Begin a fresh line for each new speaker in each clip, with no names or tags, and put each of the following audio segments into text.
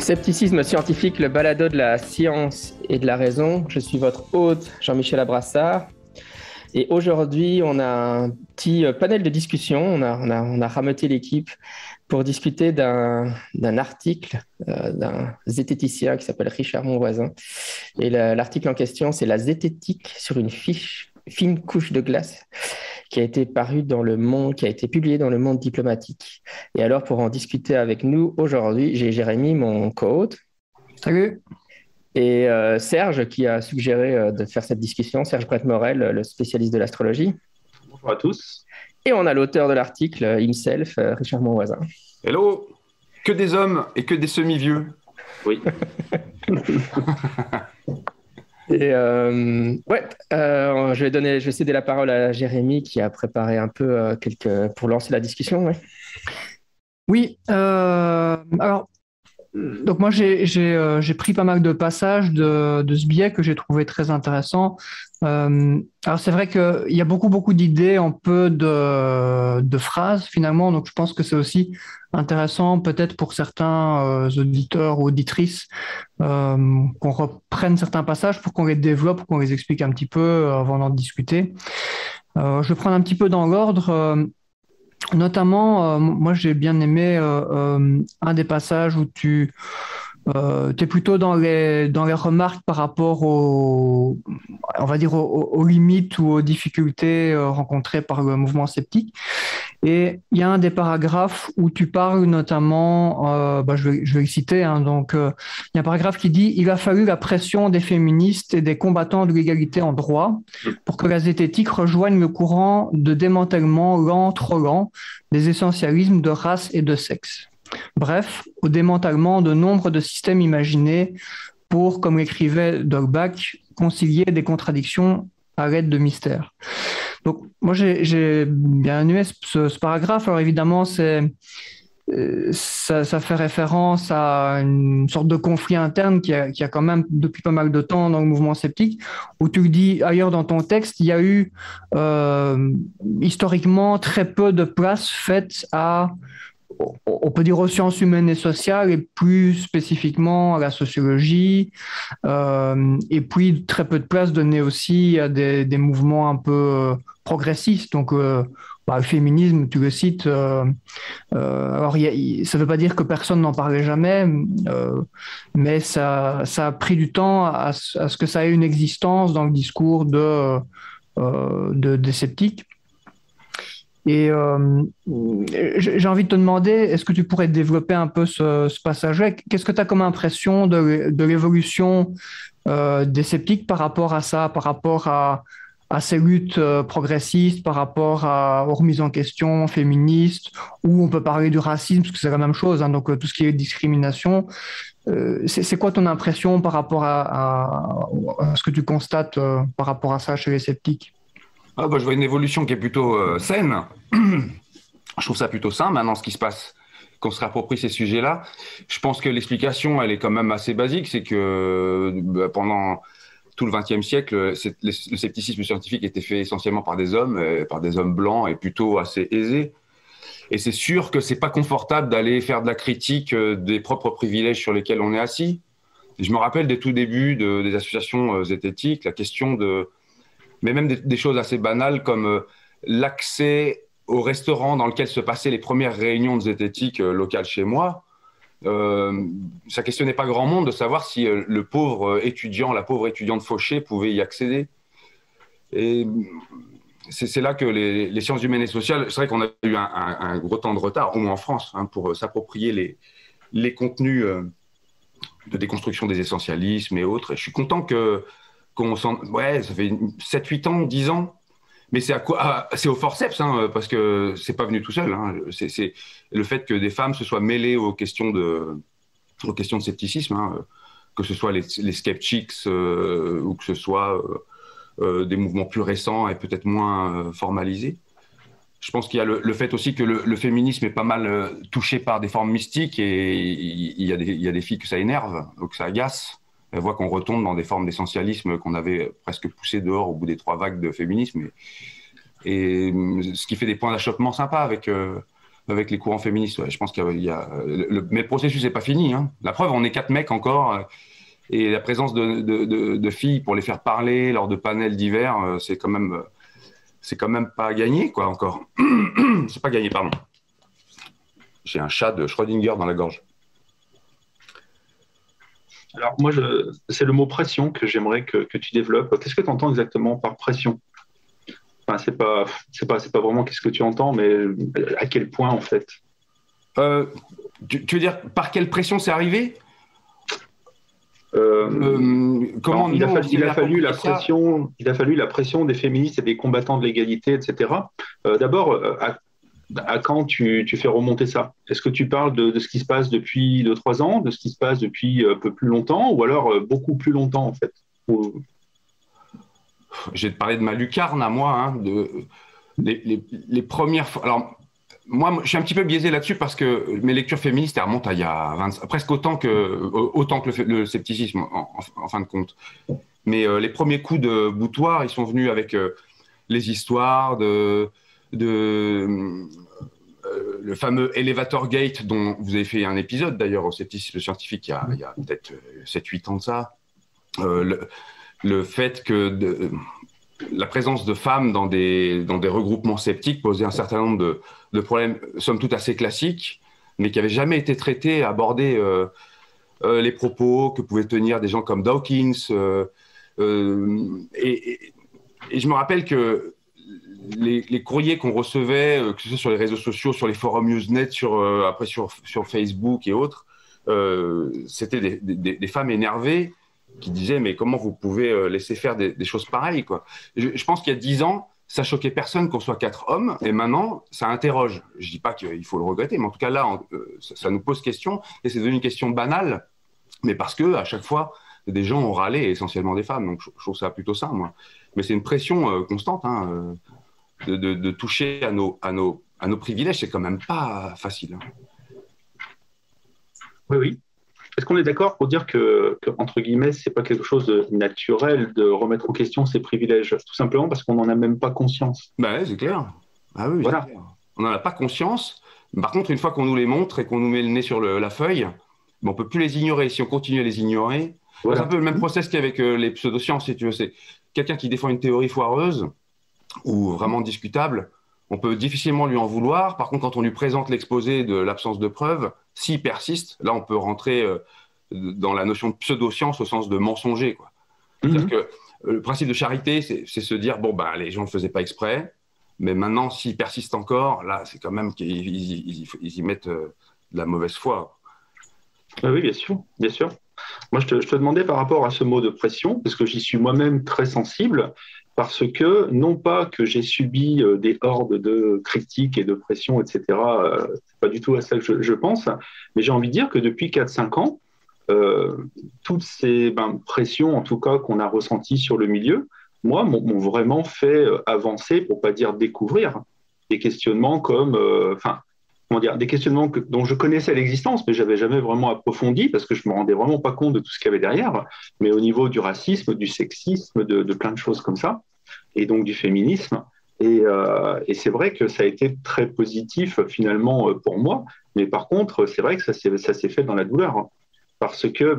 Scepticisme scientifique, le balado de la science et de la raison. Je suis votre hôte, Jean-Michel Abrassard. Et aujourd'hui, on a un petit panel de discussion. On a rameuté l'équipe pour discuter d'un article d'un zététicien qui s'appelle Richard Monvoisin. Et l'article en question, c'est la zététique sur une fine couche de glace qui a été paru dans Le Monde, qui a été publié dans Le Monde diplomatique. Et alors, pour en discuter avec nous aujourd'hui, j'ai Jérémy, mon co-hôte.
Salut.
Et Serge, qui a suggéré de faire cette discussion, Serge Brett-Morel, le spécialiste de l'astrologie.
Bonjour à tous.
Et on a l'auteur de l'article, himself, Richard Monvoisin.
Hello. Que des hommes et que des semi-vieux. Oui.
Et je vais céder la parole à Jérémy qui a préparé un peu pour lancer la discussion. Ouais.
Oui, alors, donc moi j'ai pris pas mal de passages de ce billet que j'ai trouvé très intéressant. Alors c'est vrai qu'il y a beaucoup d'idées en peu de phrases finalement, donc je pense que c'est aussi intéressant peut-être pour certains auditeurs ou auditrices qu'on reprenne certains passages pour qu'on les développe, pour qu'on les explique un petit peu avant d'en discuter. Je vais prendre un petit peu dans l'ordre. Notamment, moi j'ai bien aimé un des passages où tu es plutôt dans les remarques par rapport on va dire aux limites ou aux difficultés rencontrées par le mouvement sceptique. Et il y a un des paragraphes où tu parles notamment, je vais le citer, hein, donc il y a un paragraphe qui dit « Il a fallu la pression des féministes et des combattants de l'égalité en droit pour que la zététique rejoigne le courant de démantèlement lent, trop lent, des essentialismes de race et de sexe. Bref, au démantèlement de nombre de systèmes imaginés pour, comme l'écrivait Dolbach, concilier des contradictions à l'aide de mystères. » Donc, moi, j'ai bien aimé ce paragraphe. Alors, évidemment, ça fait référence à une sorte de conflit interne qui a quand même depuis pas mal de temps dans le mouvement sceptique, où tu le dis ailleurs dans ton texte, il y a eu historiquement très peu de place faite on peut dire aux sciences humaines et sociales, et plus spécifiquement à la sociologie, et puis très peu de place donnée aussi à des mouvements un peu progressistes. Donc, le féminisme, tu le cites. Alors, ça ne veut pas dire que personne n'en parlait jamais, mais ça a pris du temps à ce que ça ait une existence dans le discours des sceptiques. Et j'ai envie de te demander, est-ce que tu pourrais développer un peu ce passage-là? Qu'est-ce que tu as comme impression de l'évolution des sceptiques par rapport à ça, par rapport à ces luttes progressistes, par rapport aux remises en question féministes, ou on peut parler du racisme, parce que c'est la même chose, hein, donc tout ce qui est discrimination. C'est quoi ton impression par rapport à ce que tu constates par rapport à ça chez les sceptiques?
Je vois une évolution qui est plutôt saine. Je trouve ça plutôt sain maintenant ce qui se passe, qu'on se réapproprie ces sujets-là. Je pense que l'explication, elle est quand même assez basique. C'est que pendant tout le XXe siècle, le scepticisme scientifique était fait essentiellement par des hommes blancs et plutôt assez aisés. Et c'est sûr que c'est pas confortable d'aller faire de la critique des propres privilèges sur lesquels on est assis. Et je me rappelle des tout débuts des associations zététiques, la question mais même des choses assez banales comme l'accès au restaurant dans lequel se passaient les premières réunions de zététique locales chez moi. Ça questionnait pas grand monde de savoir si la pauvre étudiante fauchée pouvait y accéder. Et c'est là que les sciences humaines et sociales, c'est vrai qu'on a eu un gros temps de retard, au moins en France, hein, pour s'approprier les contenus de déconstruction des essentialismes et autres. Et je suis content ça fait 7-8 ans, 10 ans, mais c'est au forceps, hein, parce que c'est pas venu tout seul. Hein. C'est le fait que des femmes se soient mêlées aux questions de scepticisme, hein, que ce soit les skeptics ou que ce soit des mouvements plus récents et peut-être moins formalisés. Je pense qu'il y a le fait aussi que le féminisme est pas mal touché par des formes mystiques et il y a des filles que ça énerve, donc ça agace. Elles voient qu'on retombe dans des formes d'essentialisme qu'on avait presque poussé dehors au bout des 3 vagues de féminisme. Et ce qui fait des points d'achoppement sympas avec avec les courants féministes. Ouais. Je pense mais le processus n'est pas fini. Hein. La preuve, on est 4 mecs encore, et la présence de filles pour les faire parler lors de panels divers, c'est quand même pas gagné, quoi, encore. C'est pas gagné, pardon. J'ai un chat de Schrödinger dans la gorge.
Alors, moi, c'est le mot pression que j'aimerais que tu développes. Qu'est-ce que tu entends exactement par pression? Enfin, c'est pas vraiment qu'est-ce que tu entends, mais à quel point, en fait?
Tu veux dire par quelle pression c'est arrivé?
Comment il a fallu la pression des féministes et des combattants de l'égalité, etc. D'abord, à quand tu fais remonter ça? Est-ce que tu parles de ce qui se passe depuis 2-3 ans, de ce qui se passe depuis un peu plus longtemps, ou alors beaucoup plus longtemps, en fait?
Je vais te parler de ma lucarne à moi, hein, les premières fois. Alors, moi, je suis un petit peu biaisé là-dessus parce que mes lectures féministes, elles remontent à il y a presque autant que le scepticisme, en fin de compte. Mais les premiers coups de boutoir, ils sont venus avec les histoires le fameux Elevator Gate, dont vous avez fait un épisode d'ailleurs au scepticisme scientifique il y a peut-être 7-8 ans de ça. Le fait que la présence de femmes dans des regroupements sceptiques posait un certain nombre de problèmes, somme toute assez classiques, mais qui n'avaient jamais été traités, abordés, les propos que pouvaient tenir des gens comme Dawkins. Et je me rappelle que les courriers qu'on recevait, que ce soit sur les réseaux sociaux, sur les forums Usenet, après sur Facebook et autres, c'était des femmes énervées qui disaient mais comment vous pouvez laisser faire des choses pareilles, quoi. Je pense qu'il y a 10 ans, ça choquait personne qu'on soit 4 hommes, et maintenant, ça interroge. Je dis pas qu'il faut le regretter, mais en tout cas là, ça nous pose question, et c'est devenu une question banale, mais parce que à chaque fois, des gens ont râlé, essentiellement des femmes, donc je trouve ça plutôt ça, moi. Mais c'est une pression constante, hein, de toucher à nos privilèges, c'est quand même pas facile. Hein.
Oui. Est-ce qu'on est d'accord pour dire que entre guillemets, c'est pas quelque chose de naturel de remettre en question ces privilèges, tout simplement parce qu'on n'en a même pas conscience?
Ouais, c'est clair. Ah oui,
voilà.
C'est clair. On n'en a pas conscience. Par contre, une fois qu'on nous les montre et qu'on nous met le nez sur la feuille, on peut plus les ignorer. Si on continue à les ignorer, voilà. C'est un peu le même process qu'avec les pseudosciences, si tu veux. C'est quelqu'un qui défend une théorie foireuse ou vraiment discutable. On peut difficilement lui en vouloir. Par contre, quand on lui présente l'exposé de l'absence de preuves, s'il persiste, là, on peut rentrer dans la notion de pseudo-science au sens de mensonger, quoi. C'est-à-dire que le principe de charité, c'est se dire, bon, bah, les gens ne le faisaient pas exprès, mais maintenant, s'ils persistent encore, là, c'est quand même qu'ils y mettent de la mauvaise foi.
Oui, bien sûr, bien sûr. Moi, je te demandais par rapport à ce mot de pression, parce que j'y suis moi-même très sensible, parce que non pas que j'ai subi des hordes de critiques et de pression, etc. C'est pas du tout à ça que je pense, mais j'ai envie de dire que depuis 4-5 ans, toutes ces pressions, en tout cas, qu'on a ressenties sur le milieu, moi, m'ont vraiment fait avancer, pour pas dire découvrir, des questionnements comme... des questionnements dont je connaissais l'existence, mais j'avais jamais vraiment approfondi parce que je me rendais vraiment pas compte de tout ce qu'il y avait derrière, mais au niveau du racisme, du sexisme, de plein de choses comme ça, et donc du féminisme. Et c'est vrai que ça a été très positif finalement pour moi, mais par contre, c'est vrai que ça s'est fait dans la douleur, hein, parce que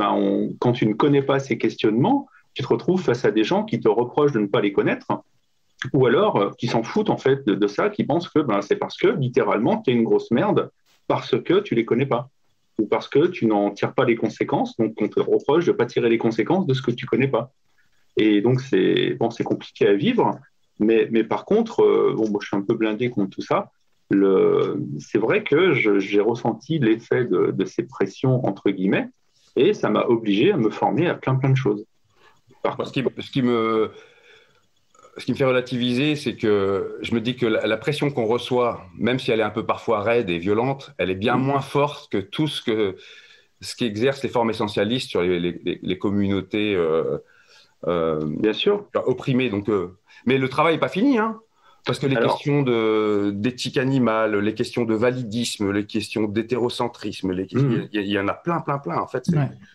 quand tu ne connais pas ces questionnements, tu te retrouves face à des gens qui te reprochent de ne pas les connaître, ou alors qui s'en foutent en fait de ça, qui pensent que c'est parce que littéralement tu es une grosse merde parce que tu les connais pas ou parce que tu n'en tires pas les conséquences, donc on te reproche de pas tirer les conséquences de ce que tu connais pas. Et donc c'est compliqué à vivre, mais par contre moi, je suis un peu blindé contre tout ça. C'est vrai que j'ai ressenti l'effet de ces pressions entre guillemets et ça m'a obligé à me former à plein de choses.
Ce qui me fait relativiser, c'est que je me dis que la pression qu'on reçoit, même si elle est un peu parfois raide et violente, elle est bien moins forte que tout ce qu'exercent les formes essentialistes sur les communautés
bien sûr.
Opprimées. Donc, mais le travail n'est pas fini, hein, parce que les questions d'éthique animale, les questions de validisme, les questions d'hétérocentrisme, il y en a plein. En fait,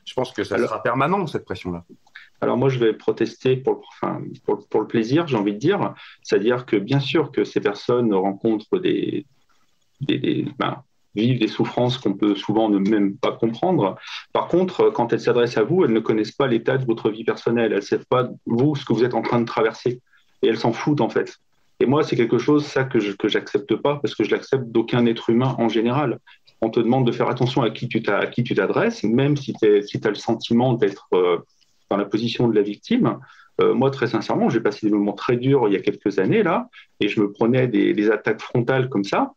je pense que ça sera permanent, cette pression-là.
Alors moi, je vais protester pour le plaisir, j'ai envie de dire. C'est-à-dire que bien sûr que ces personnes rencontrent des vivent des souffrances qu'on peut souvent ne même pas comprendre. Par contre, quand elles s'adressent à vous, elles ne connaissent pas l'état de votre vie personnelle. Elles ne savent pas, vous, ce que vous êtes en train de traverser. Et elles s'en foutent, en fait. Et moi, c'est quelque chose, ça, que j'accepte pas, parce que je l'accepte d'aucun être humain en général. On te demande de faire attention à qui tu t'adresses, même si tu as le sentiment d'être dans la position de la victime. Moi, très sincèrement, j'ai passé des moments très durs il y a quelques années, là, et je me prenais des attaques frontales comme ça,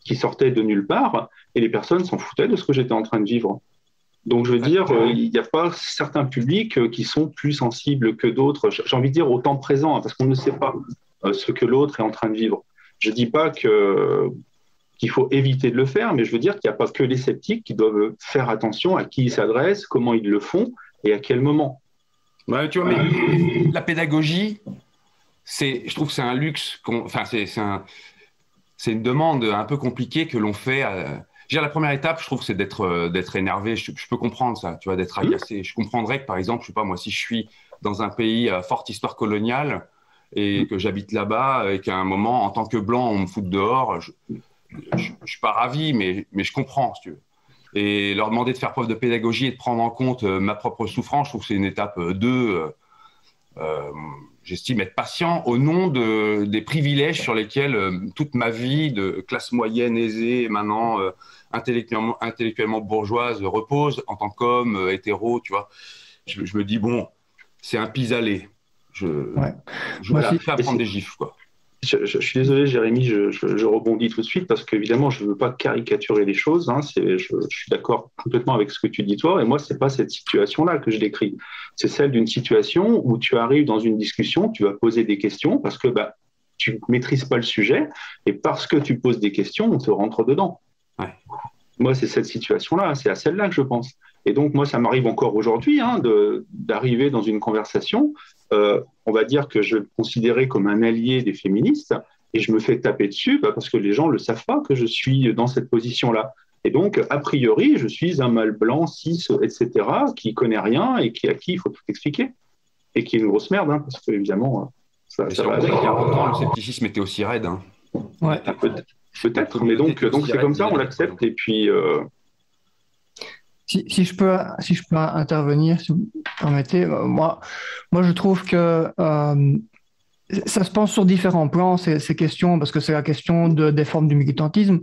qui sortaient de nulle part, et les personnes s'en foutaient de ce que j'étais en train de vivre. Donc, je veux dire, il n'y a pas certains publics qui sont plus sensibles que d'autres. J'ai envie de dire au temps présent, hein, parce qu'on ne sait pas ce que l'autre est en train de vivre. Je ne dis pas qu'il faut éviter de le faire, mais je veux dire qu'il n'y a pas que les sceptiques qui doivent faire attention à qui ils s'adressent, comment ils le font et à quel moment.
Ouais, tu vois, mais la pédagogie, je trouve que c'est un luxe. C'est une demande un peu compliquée que l'on fait. La première étape, je trouve, c'est d'être énervé. Je peux comprendre ça, tu vois, d'être agacé. Je comprendrais que, par exemple, je sais pas, moi, si je suis dans un pays à forte histoire coloniale et que j'habite là-bas et qu'à un moment, en tant que blanc, on me fout dehors, je suis pas ravi, mais je comprends, si tu veux. Et leur demander de faire preuve de pédagogie et de prendre en compte ma propre souffrance, je trouve que c'est une étape 2. J'estime être patient au nom des privilèges sur lesquels toute ma vie de classe moyenne aisée, maintenant intellectuellement bourgeoise, repose en tant qu'homme hétéro, tu vois. Je me dis, bon, c'est un pis-aller. Je suis prêt à prendre des gifles, quoi.
Je suis désolé, Jérémy, je rebondis tout de suite parce qu'évidemment, je ne veux pas caricaturer les choses. Hein, je suis d'accord complètement avec ce que tu dis, toi. Et moi, ce n'est pas cette situation-là que je décris. C'est celle d'une situation où tu arrives dans une discussion, tu vas poser des questions parce que tu ne maîtrises pas le sujet. Et parce que tu poses des questions, on te rentre dedans.
Ouais.
Moi, c'est cette situation-là, c'est à celle-là que je pense. Et donc, moi, ça m'arrive encore aujourd'hui d'arriver dans une conversation. On va dire que je vais me considérer comme un allié des féministes et je me fais taper dessus parce que les gens ne le savent pas que je suis dans cette position-là. Et donc, a priori, je suis un mâle blanc, cis, etc., qui ne connaît rien et à qui il faut tout expliquer. Et qui est une grosse merde, hein, parce qu'évidemment, ça va avec.
Il y a longtemps, le scepticisme était aussi raide. Hein.
Ouais.
Peut-être, mais donc c'est comme ça, on l'accepte. Et puis...
Si je peux intervenir, si vous me permettez, moi je trouve que ça se pense sur différents plans, ces questions, parce que c'est la question des formes du militantisme.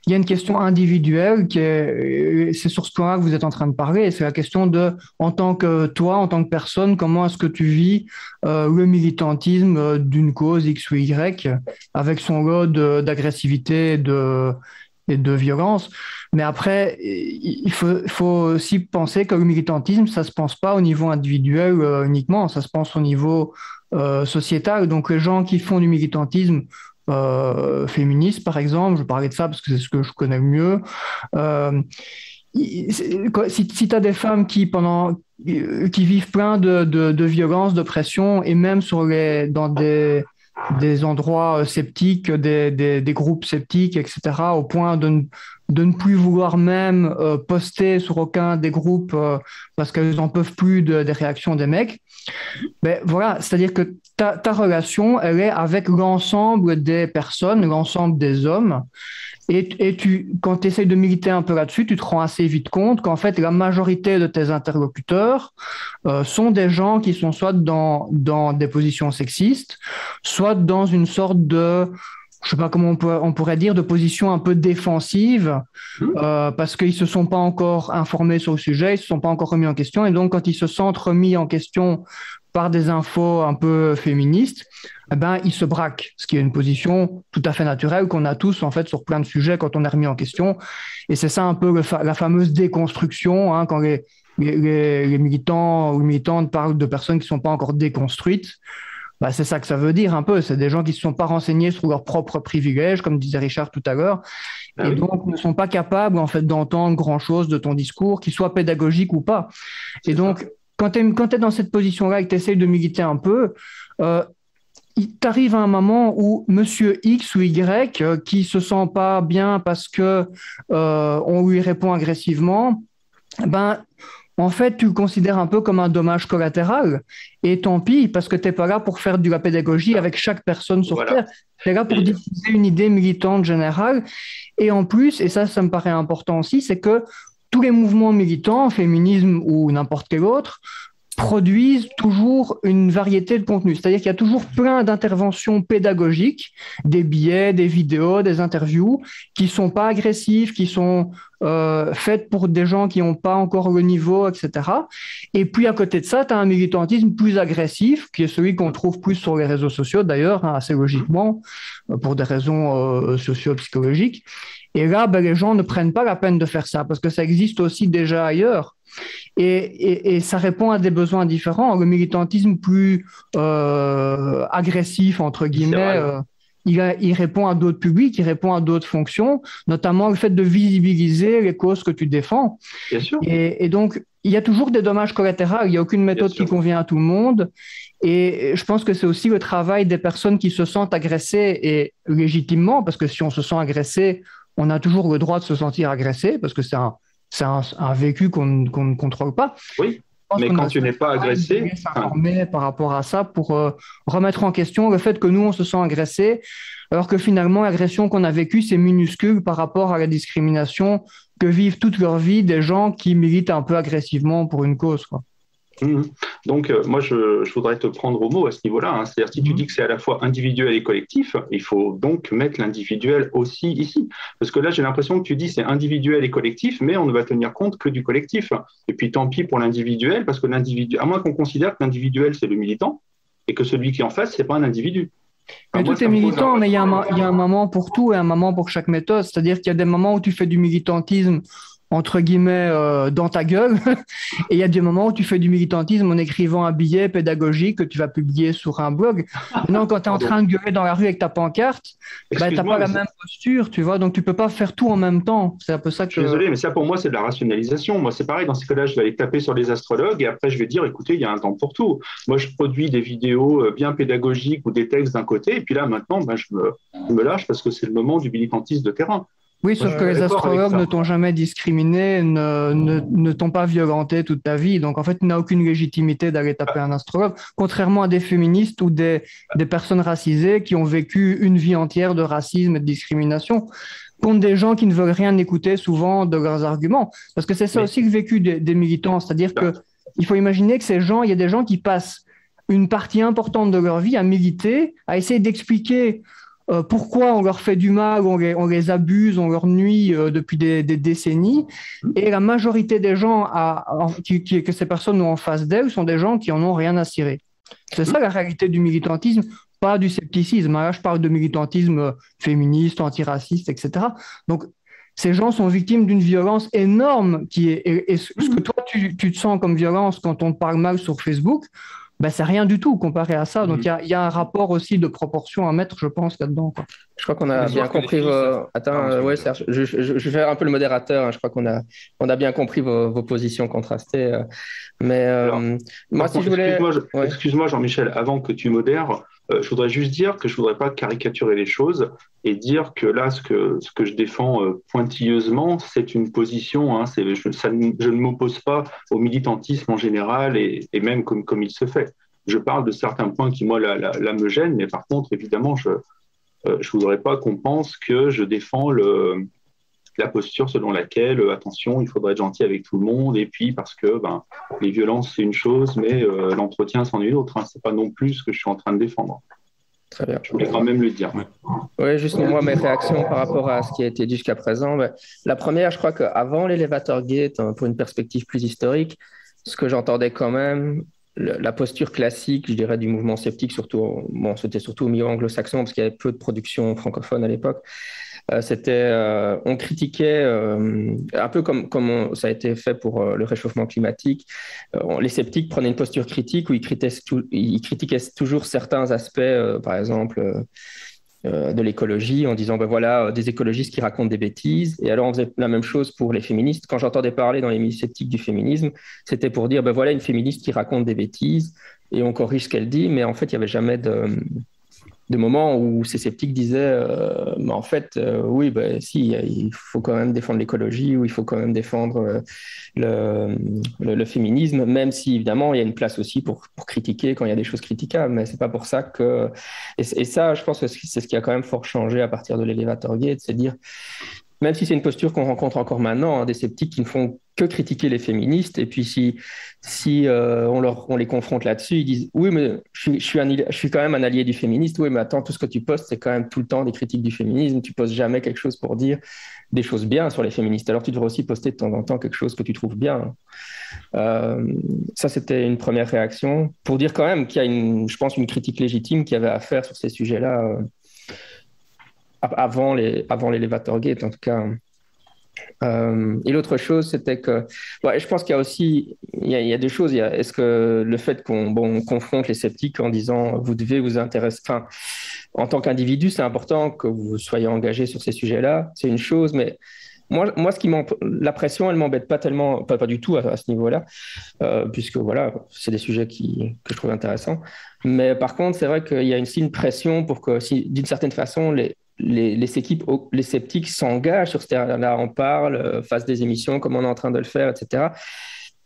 Il y a une question individuelle c'est sur ce point-là que vous êtes en train de parler, et c'est la question en tant que personne, comment est-ce que tu vis le militantisme d'une cause X ou Y, avec son lot d'agressivité et de violence. Mais après, il faut aussi penser que le militantisme, ça ne se pense pas au niveau individuel uniquement, ça se pense au niveau sociétal. Donc les gens qui font du militantisme féministe, par exemple, je parlais de ça parce que c'est ce que je connais le mieux, si tu as des femmes qui vivent plein de violence, de pression, et même dans des endroits sceptiques, des groupes sceptiques, etc., au point de ne plus vouloir même poster sur aucun des groupes parce qu'elles n'en peuvent plus des réactions des mecs. Ben voilà, c'est-à-dire que ta relation, elle est avec l'ensemble des personnes, l'ensemble des hommes. Et quand tu essaies de militer un peu là-dessus, tu te rends assez vite compte qu'en fait, la majorité de tes interlocuteurs sont des gens qui sont soit dans des positions sexistes, soit dans une sorte de, je sais pas comment on pourrait dire, de position un peu défensive, parce qu'ils se sont pas encore informés sur le sujet, ils se sont pas encore remis en question, et donc quand ils se sentent remis en question par des infos un peu féministes, eh ben, ils se braquent, ce qui est une position tout à fait naturelle qu'on a tous en fait sur plein de sujets quand on est remis en question. Et c'est ça un peu la fameuse déconstruction, hein, quand les militants ou militantes parlent de personnes qui ne sont pas encore déconstruites. Bah, c'est ça que ça veut dire un peu. C'est des gens qui ne se sont pas renseignés sur leurs propres privilèges, comme disait Richard tout à l'heure, et donc ne sont pas capables en fait d'entendre grand-chose de ton discours, qu'il soit pédagogique ou pas. Et donc, quand tu es dans cette position-là et que tu essayes de militer un peu, il t'arrive à un moment où monsieur X ou Y, qui se sent pas bien parce que on lui répond agressivement, ben, en fait, tu le considères un peu comme un dommage collatéral. Et tant pis, parce que tu n'es pas là pour faire de la pédagogie avec chaque personne sur
Voilà.
Terre. Tu es là pour diffuser une idée militante générale. Et en plus, et ça me paraît important aussi, c'est que tous les mouvements militants, féminisme ou n'importe quel autre, produisent toujours une variété de contenus. C'est-à-dire qu'il y a toujours plein d'interventions pédagogiques, des billets, des vidéos, des interviews, qui sont pas agressives, qui sont faites pour des gens qui n'ont pas encore le niveau, etc. Et puis à côté de ça, tu as un militantisme plus agressif, qui est celui qu'on trouve plus sur les réseaux sociaux, d'ailleurs, hein, assez logiquement, pour des raisons socio-psychologiques. Et là, ben, les gens ne prennent pas la peine de faire ça, parce que ça existe aussi déjà ailleurs. Et ça répond à des besoins différents. Le militantisme plus agressif, entre guillemets, il répond à d'autres publics, il répond à d'autres fonctions, notamment le fait de visibiliser les causes que tu défends.
Bien sûr.
Et donc, il y a toujours des dommages collatéraux. Il n'y a aucune méthode qui convient à tout le monde. Et je pense que c'est aussi le travail des personnes qui se sentent agressées, et légitimement, parce que si on se sent agressé, on a toujours le droit de se sentir agressé, parce que c'est un vécu qu'on ne contrôle pas.
Oui, mais quand tu n'es pas agressé...
s'informer par rapport à ça pour remettre en question le fait que nous, on se sent agressé, alors que finalement, l'agression qu'on a vécue, c'est minuscule par rapport à la discrimination que vivent toute leur vie des gens qui militent un peu agressivement pour une cause, quoi.
Donc, moi, je voudrais te prendre au mot à ce niveau-là, hein. C'est-à-dire, si tu dis que c'est à la fois individuel et collectif, il faut donc mettre l'individuel aussi ici. Parce que là, j'ai l'impression que tu dis c'est individuel et collectif, mais on ne va tenir compte que du collectif. Et puis, tant pis pour l'individuel, parce que l'individu, à moins qu'on considère que l'individuel, c'est le militant, et que celui qui est en face, c'est pas un individu.
Mais tout est militant, mais il y a un moment pour tout et un moment pour chaque méthode. C'est-à-dire qu'il y a des moments où tu fais du militantisme entre guillemets, dans ta gueule. Et il y a des moments où tu fais du militantisme en écrivant un billet pédagogique que tu vas publier sur un blog. Maintenant, quand tu es en train de gueuler dans la rue avec ta pancarte, bah, tu n'as pas la même posture, tu vois. Donc, tu ne peux pas faire tout en même temps. C'est un peu ça que...
Je suis désolé, mais ça, pour moi, c'est de la rationalisation. Moi, c'est pareil. Dans ces cas-là, je vais aller taper sur les astrologues et après, je vais dire, écoutez, il y a un temps pour tout. Moi, je produis des vidéos bien pédagogiques ou des textes d'un côté. Et puis là, maintenant, ben, je me lâche parce que c'est le moment du militantisme de terrain.
Oui, sauf que les astrologues ne t'ont jamais discriminé, ne t'ont pas violenté toute ta vie. Donc, en fait, tu n'as aucune légitimité d'aller taper un astrologue, contrairement à des féministes ou des personnes racisées qui ont vécu une vie entière de racisme et de discrimination contre des gens qui ne veulent rien écouter souvent de leurs arguments. Parce que c'est ça aussi le vécu des militants. C'est-à-dire qu'il faut imaginer que ces gens, il y a des gens qui passent une partie importante de leur vie à militer, à essayer d'expliquer pourquoi on leur fait du mal, on les abuse, on leur nuit depuis des décennies. Et la majorité des gens que ces personnes ont en face d'elles sont des gens qui en ont rien à cirer. C'est ça la réalité du militantisme, pas du scepticisme. Là, je parle de militantisme féministe, antiraciste, etc. Donc, ces gens sont victimes d'une violence énorme et ce que toi, tu te sens comme violence quand on te parle mal sur Facebook, ben, c'est rien du tout comparé à ça. Donc, il y a un rapport aussi de proportion à mettre, je pense, là-dedans, quoi.
Je crois qu'on a bien compris Attends, ouais, Serge, je vais faire un peu le modérateur. Hein. Je crois qu'on a bien compris vos positions contrastées. Mais alors, moi, si je voulais...
Excuse-moi, Jean-Michel, avant que tu modères, je voudrais juste dire que je ne voudrais pas caricaturer les choses et dire que là, ce que je défends pointilleusement, c'est une position. Hein, je ne m'oppose pas au militantisme en général et même comme il se fait. Je parle de certains points qui, moi, là me gênent, mais par contre, évidemment, je ne voudrais pas qu'on pense que je défends la posture selon laquelle, attention, il faudrait être gentil avec tout le monde, et puis parce que les violences, c'est une chose, mais l'entretien, c'en est une autre. Hein. Ce n'est pas non plus ce que je suis en train de défendre.
Très bien.
Je voulais quand même le dire.
Oui, juste moi, mes réactions par rapport à ce qui a été dit jusqu'à présent. La première, je crois qu'avant l'Elevator Gate, pour une perspective plus historique, ce que j'entendais quand même, la posture classique, je dirais, du mouvement sceptique, c'était surtout au milieu anglo-saxon, parce qu'il y avait peu de production francophone à l'époque. On critiquait, un peu comme ça a été fait pour le réchauffement climatique, les sceptiques prenaient une posture critique où ils critiquaient toujours certains aspects, par exemple, de l'écologie, en disant, voilà, des écologistes qui racontent des bêtises. Et alors, on faisait la même chose pour les féministes. Quand j'entendais parler dans les milieux sceptiques du féminisme, c'était pour dire, voilà une féministe qui raconte des bêtises, et on corrige ce qu'elle dit, mais en fait, il n'y avait jamais de moments où ces sceptiques disaient mais en fait, oui, bah, si, il faut quand même défendre l'écologie ou il faut quand même défendre le féminisme, même si évidemment il y a une place aussi pour critiquer quand il y a des choses critiquables, mais c'est pas pour ça que. Et ça, je pense que c'est ce qui a quand même fort changé à partir de l'Elevator Gate, c'est dire. Même si c'est une posture qu'on rencontre encore maintenant, hein, des sceptiques qui ne font que critiquer les féministes, et puis si on les confronte là-dessus, ils disent oui, mais je suis quand même un allié du féministe. Oui, mais attends, tout ce que tu postes, c'est quand même tout le temps des critiques du féminisme. Tu postes jamais quelque chose pour dire des choses bien sur les féministes. Alors tu devrais aussi poster de temps en temps quelque chose que tu trouves bien. Ça, c'était une première réaction pour dire quand même qu'il y a je pense, une critique légitime qu'il y avait à faire sur ces sujets-là. Avant l'Elevator Gate, en tout cas. Et l'autre chose, c'était que, je pense qu'il y a aussi, il y a deux choses. Est-ce que le fait qu'on confronte les sceptiques en disant vous devez vous intéresser, enfin, en tant qu'individu, c'est important que vous soyez engagé sur ces sujets-là, c'est une chose, mais moi, la pression, elle m'embête pas tellement, pas du tout à ce niveau-là, puisque voilà, c'est des sujets que je trouve intéressants. Mais par contre, c'est vrai qu'il y a aussi une pression pour que, d'une certaine façon, les sceptiques s'engagent sur ce terrain-là, en parlent, fassent des émissions comme on est en train de le faire, etc.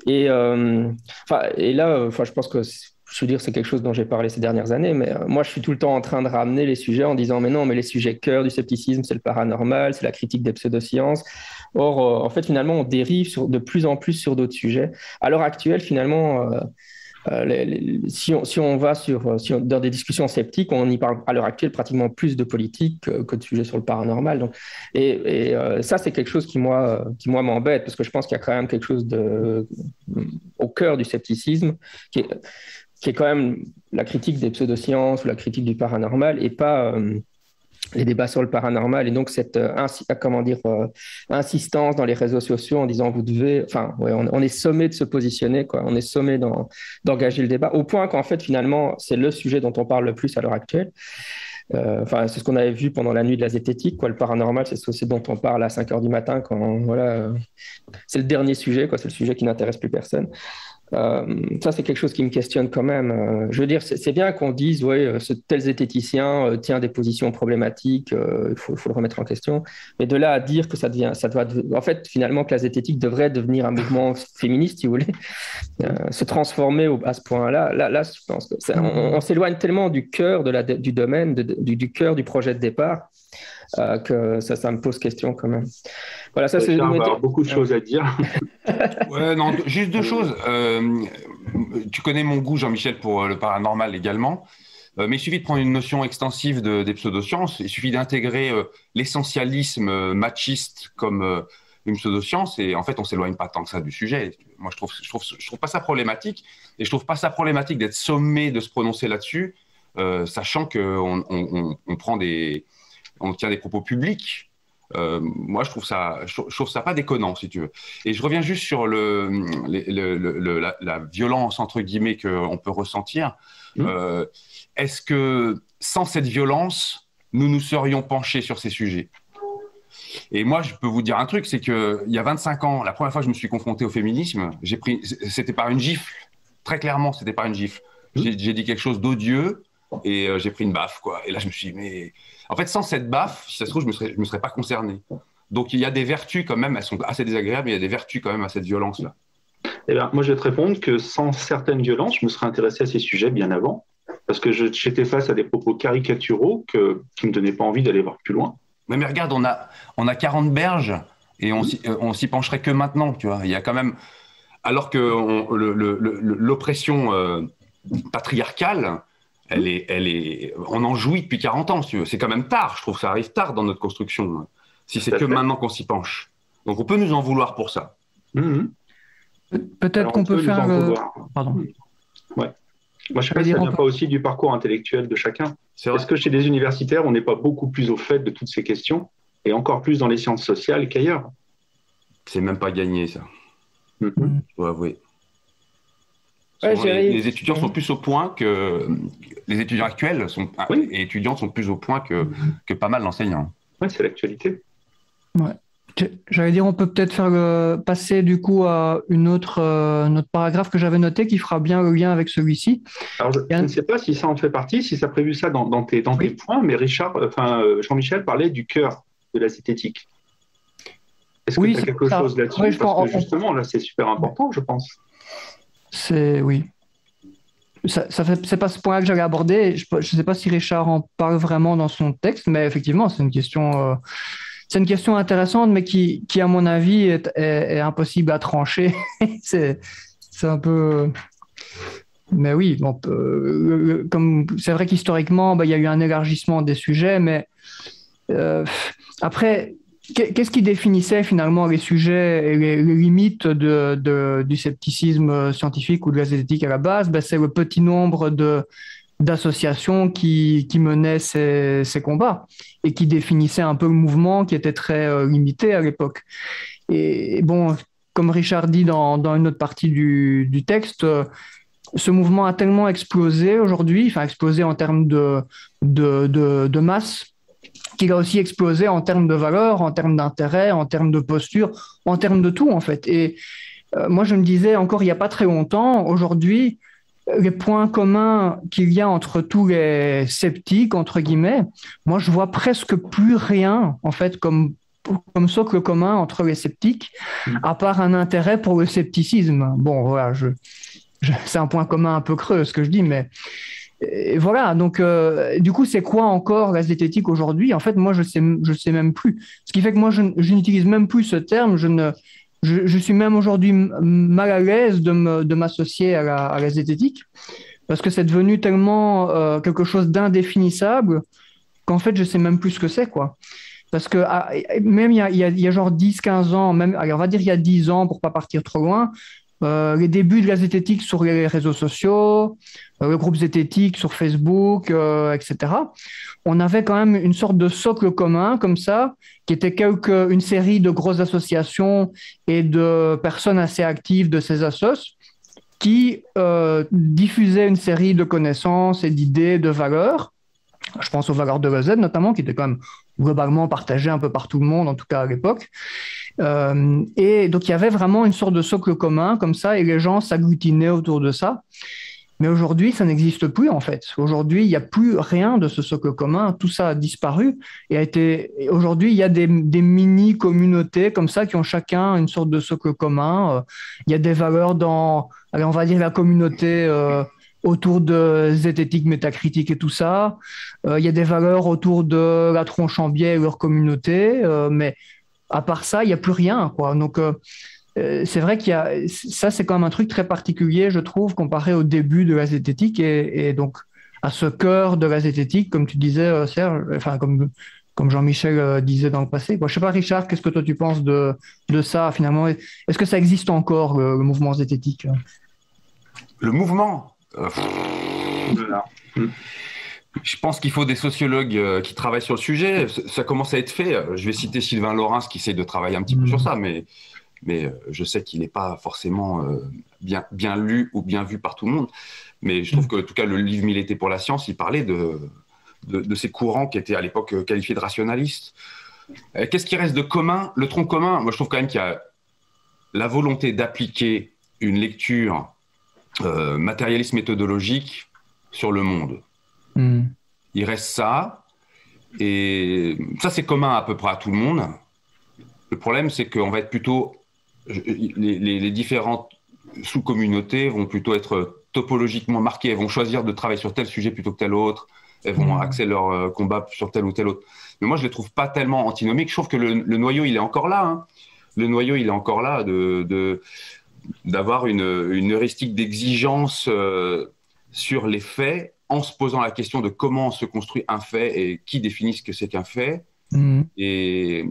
Et là, je pense que je veux dire, c'est quelque chose dont j'ai parlé ces dernières années, mais moi, je suis tout le temps en train de ramener les sujets en disant, mais non, mais les sujets cœur du scepticisme, c'est le paranormal, c'est la critique des pseudosciences. Or, en fait, finalement, on dérive de plus en plus sur d'autres sujets. À l'heure actuelle, finalement, si on va dans des discussions sceptiques, on y parle à l'heure actuelle pratiquement plus de politique que de sujets sur le paranormal. Donc, ça, c'est quelque chose qui moi m'embête, parce que je pense qu'il y a quand même quelque chose au cœur du scepticisme qui est quand même la critique des pseudosciences ou la critique du paranormal, et pas les débats sur le paranormal. Et donc cette insistance dans les réseaux sociaux en disant vous devez, enfin on est sommé de se positionner, quoi. On est sommé d'engager le débat, au point qu'en fait finalement c'est le sujet dont on parle le plus à l'heure actuelle. C'est ce qu'on avait vu pendant la nuit de la zététique, quoi. Le paranormal, c'est ce dont on parle à 5h du matin, c'est le dernier sujet, quoi. C'est le sujet qui n'intéresse plus personne. Ça, c'est quelque chose qui me questionne quand même. Je veux dire, c'est bien qu'on dise, ce tel zététicien tient des positions problématiques, il faut le remettre en question. Mais de là à dire que en fait, finalement, que la zététique devrait devenir un mouvement féministe, si vous voulez, se transformer à ce point-là, là, je pense que on s'éloigne tellement du cœur du domaine, du cœur du projet de départ, que ça me pose question quand même. Voilà, ça c'est
beaucoup de choses à dire.
Ouais, non, juste deux choses. Tu connais mon goût, Jean-Michel, pour le paranormal également. Mais il suffit de prendre une notion extensive des pseudosciences. Il suffit d'intégrer l'essentialisme machiste comme une pseudoscience, et en fait, on s'éloigne pas tant que ça du sujet. Moi, je trouve pas ça problématique, et je trouve pas ça problématique d'être sommé de se prononcer là-dessus, sachant qu'on on tient des propos publics. Moi, je trouve ça pas déconnant, si tu veux. Et je reviens juste sur la violence, entre guillemets, qu'on peut ressentir. Est-ce que sans cette violence, nous nous serions penchés sur ces sujets? Et moi, je peux vous dire un truc, c'est qu'il y a 25 ans, la première fois que je me suis confronté au féminisme, c'était par une gifle. Très clairement, c'était par une gifle. J'ai dit quelque chose d'odieux, et j'ai pris une baffe, quoi. Et là, je me suis dit, mais en fait, sans cette baffe, si ça se trouve, je me serais pas concerné. Donc, il y a des vertus quand même, elles sont assez désagréables, mais il y a des vertus quand même à cette violence-là.
Eh bien, moi, je vais te répondre que sans certaines violences, je me serais intéressé à ces sujets bien avant, parce que j'étais face à des propos caricaturaux qui me donnaient pas envie d'aller voir plus loin.
Mais regarde, on a 40 berges, et on s'y pencherait que maintenant, tu vois. Il y a quand même, alors que l'oppression patriarcale, on en jouit depuis 40 ans, si tu veux. C'est quand même tard, je trouve que ça arrive tard dans notre construction, si c'est que maintenant qu'on s'y penche. Donc on peut nous en vouloir pour ça.
Peut-être qu'on peut faire... Pardon.
Ouais. Moi, je sais pas si ça vient pas aussi du parcours intellectuel de chacun. Est-ce que chez des universitaires, on n'est pas beaucoup plus au fait de toutes ces questions, et encore plus dans les sciences sociales qu'ailleurs? C'est
même pas gagné, ça. Je dois avouer. Les étudiants sont plus au point que les étudiants actuels et étudiantes sont plus au point que pas mal d'enseignants.
Oui, c'est l'actualité.
Ouais. J'allais dire, on peut peut-être passer du coup à notre paragraphe que j'avais noté qui fera bien le lien avec celui-ci.
Alors, je ne sais pas si ça en fait partie, si ça a prévu ça dans tes points, mais Jean-Michel parlait du cœur de la zététique. Est-ce que tu as quelque chose là-dessus?
Oui,
Parce que justement, là, c'est super important, je pense.
Oui. C'est pas ce point-là que j'allais aborder. Je ne sais pas si Richard en parle vraiment dans son texte, mais effectivement, c'est une question intéressante, mais qui à mon avis, est impossible à trancher. c'est un peu. Mais oui, comme c'est vrai qu'historiquement, il y a eu un élargissement des sujets, mais après, qu'est-ce qui définissait finalement les sujets et les limites du scepticisme scientifique ou de la zététique à la base? C'est le petit nombre d'associations qui menaient ces combats et qui définissaient un peu le mouvement qui était très limité à l'époque. Et bon, comme Richard dit dans une autre partie du texte, ce mouvement a tellement explosé aujourd'hui, enfin explosé en termes de masse, qu'il a aussi explosé en termes de valeur, en termes d'intérêt, en termes de posture, en termes de tout en fait. Et moi je me disais encore il n'y a pas très longtemps, aujourd'hui, les points communs qu'il y a entre tous les sceptiques, entre guillemets, moi je vois presque plus rien en fait comme socle commun entre les sceptiques, à part un intérêt pour le scepticisme. Bon voilà, c'est un point commun un peu creux ce que je dis, mais et voilà, donc du coup, c'est quoi encore la zététique aujourd'hui? En fait, moi, je sais même plus. Ce qui fait que moi, je n'utilise même plus ce terme. Je suis même aujourd'hui mal à l'aise de m'associer à la zététique parce que c'est devenu tellement quelque chose d'indéfinissable qu'en fait, je sais même plus ce que c'est, quoi. Parce que même il y a genre 10-15 ans, même, allez, on va dire il y a 10 ans pour pas partir trop loin, les débuts de la zététique sur les réseaux sociaux, le groupe zététique sur Facebook, etc. On avait quand même une sorte de socle commun comme ça, qui était une série de grosses associations et de personnes assez actives de ces assos qui diffusaient une série de connaissances et d'idées, de valeurs. Je pense aux valeurs de l'EZ notamment, qui étaient quand même globalement partagées un peu par tout le monde, en tout cas à l'époque. Et donc, il y avait vraiment une sorte de socle commun comme ça, et les gens s'agglutinaient autour de ça. Mais aujourd'hui, ça n'existe plus, en fait. Aujourd'hui, il n'y a plus rien de ce socle commun. Tout ça a disparu. Et aujourd'hui, il y a des mini-communautés comme ça qui ont chacun une sorte de socle commun. Il y a des valeurs allez, on va dire, la communauté autour de zététique, métacritique et tout ça. Il y a des valeurs autour de la tronche en biais et leur communauté. Mais à part ça, il n'y a plus rien, quoi. Donc, c'est vrai ça, c'est quand même un truc très particulier, je trouve, comparé au début de la zététique et donc à ce cœur de la zététique, comme tu disais, Serge, enfin, comme Jean-Michel disait dans le passé. Bon, je ne sais pas, Richard, qu'est-ce que toi tu penses de ça, finalement? Est-ce que ça existe encore, le mouvement zététique?
Le mouvement Je pense qu'il faut des sociologues qui travaillent sur le sujet. Ça commence à être fait. Je vais citer Sylvain Laurens qui essaie de travailler un petit peu sur ça, mais je sais qu'il n'est pas forcément bien lu ou bien vu par tout le monde. Mais je trouve que, en tout cas, le livre Militer pour la science, il parlait de ces courants qui étaient à l'époque qualifiés de rationalistes. Qu'est-ce qui reste de commun? Le tronc commun, moi je trouve quand même qu'il y a la volonté d'appliquer une lecture matérialiste méthodologique sur le monde. Il reste ça, et ça c'est commun à peu près à tout le monde. Le problème c'est qu'on va être plutôt, les différentes sous-communautés vont plutôt être topologiquement marquées, elles vont choisir de travailler sur tel sujet plutôt que tel autre, elles vont axer leur combat sur tel ou tel autre. Mais moi je les trouve pas tellement antinomiques, je trouve que le noyau il est encore là, hein. Le noyau il est encore là d'avoir une heuristique d'exigence sur les faits, en se posant la question de comment se construit un fait et qui définit ce que c'est qu'un fait, et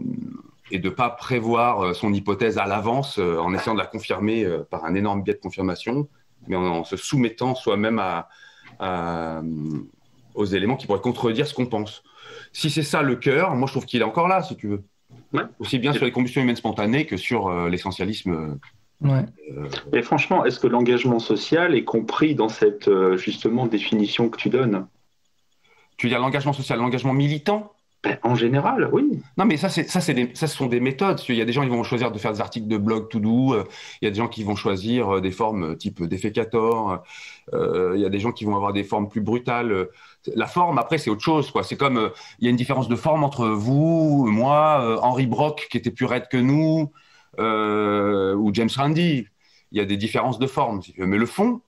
de ne pas prévoir son hypothèse à l'avance en essayant de la confirmer par un énorme biais de confirmation, mais en se soumettant soi-même aux éléments qui pourraient contredire ce qu'on pense. Si c'est ça le cœur, moi je trouve qu'il est encore là, si tu veux. Ouais. Aussi bien sur les combustions humaines spontanées que sur l'essentialisme.
Ouais.
Et franchement, est-ce que l'engagement social est compris dans cette justement définition que tu donnes?
Tu veux dire l'engagement social, l'engagement militant?
En général, oui.
Non, mais ça, ce sont des méthodes. Il y a des gens qui vont choisir de faire des articles de blog tout doux. Il y a des gens qui vont choisir des formes type Defecator. Il y a des gens qui vont avoir des formes plus brutales. La forme, après, c'est autre chose, quoi. C'est comme, il y a une différence de forme entre vous, moi, Henry Brock, qui était plus raide que nous, ou James Randi. Il y a des différences de forme. Mais le fond,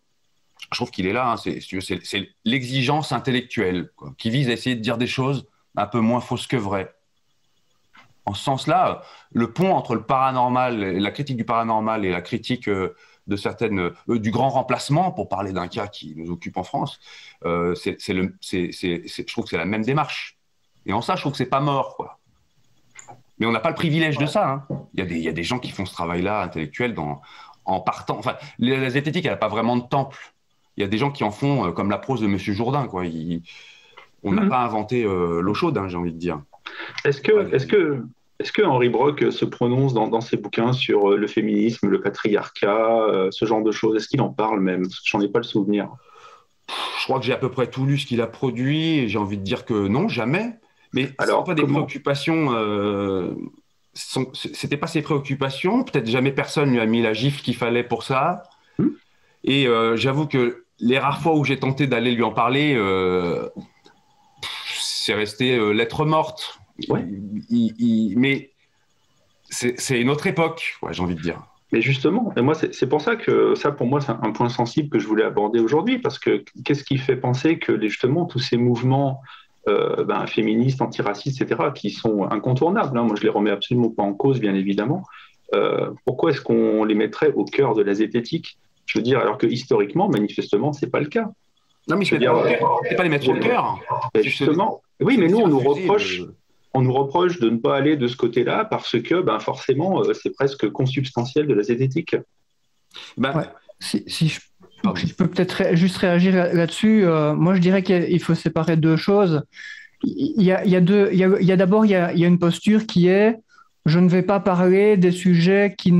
je trouve qu'il est là. Hein. C'est l'exigence intellectuelle, quoi, qui vise à essayer de dire des choses un peu moins fausses que vraies. En ce sens-là, le pont entre le paranormal, la critique du paranormal et la critique de certaines, du grand remplacement, pour parler d'un cas qui nous occupe en France, je trouve que c'est la même démarche. Et en ça, je trouve que c'est pas mort, quoi. Mais on n'a pas le privilège de ça. Hein. Il y a des gens qui font ce travail-là intellectuel en partant. Enfin, la zététique, elle n'a pas vraiment de temple. Il y a des gens qui en font comme la prose de Monsieur Jourdain, quoi. On n'a pas inventé l'eau chaude, hein, j'ai envie de dire.
Est-ce que Henry Brock se prononce dans ses bouquins sur le féminisme, le patriarcat, ce genre de choses? Est-ce qu'il en parle même? J'en ai pas le souvenir.
Je crois que j'ai à peu près tout lu ce qu'il a produit, et j'ai envie de dire que non, jamais. Mais
alors,
pas des préoccupations. C'était pas ses préoccupations. Peut-être jamais personne lui a mis la gifle qu'il fallait pour ça. Et j'avoue que les rares fois où j'ai tenté d'aller lui en parler, c'est resté lettre morte.
Ouais.
Mais c'est une autre époque, ouais, j'ai envie de dire.
Mais justement, et moi, c'est pour ça que ça, pour moi, c'est un point sensible que je voulais aborder aujourd'hui, parce que qu'est-ce qui fait penser que justement tous ces mouvements féministes, antiracistes, etc., qui sont incontournables, hein, moi je les remets absolument pas en cause, bien évidemment, pourquoi est-ce qu'on les mettrait au cœur de la zététique? Je veux dire, alors que historiquement, manifestement, c'est pas le cas.
Non, mais c'est pas les mettre au cœur.
Justement, oui, mais nous, on nous reproche de ne pas aller de ce côté-là parce que, forcément, c'est presque consubstantiel de la zététique.
Ouais. Si je peux peut-être juste réagir là-dessus. Moi, je dirais qu'il faut séparer deux choses. Il y a d'abord une posture qui est je ne vais pas parler des sujets que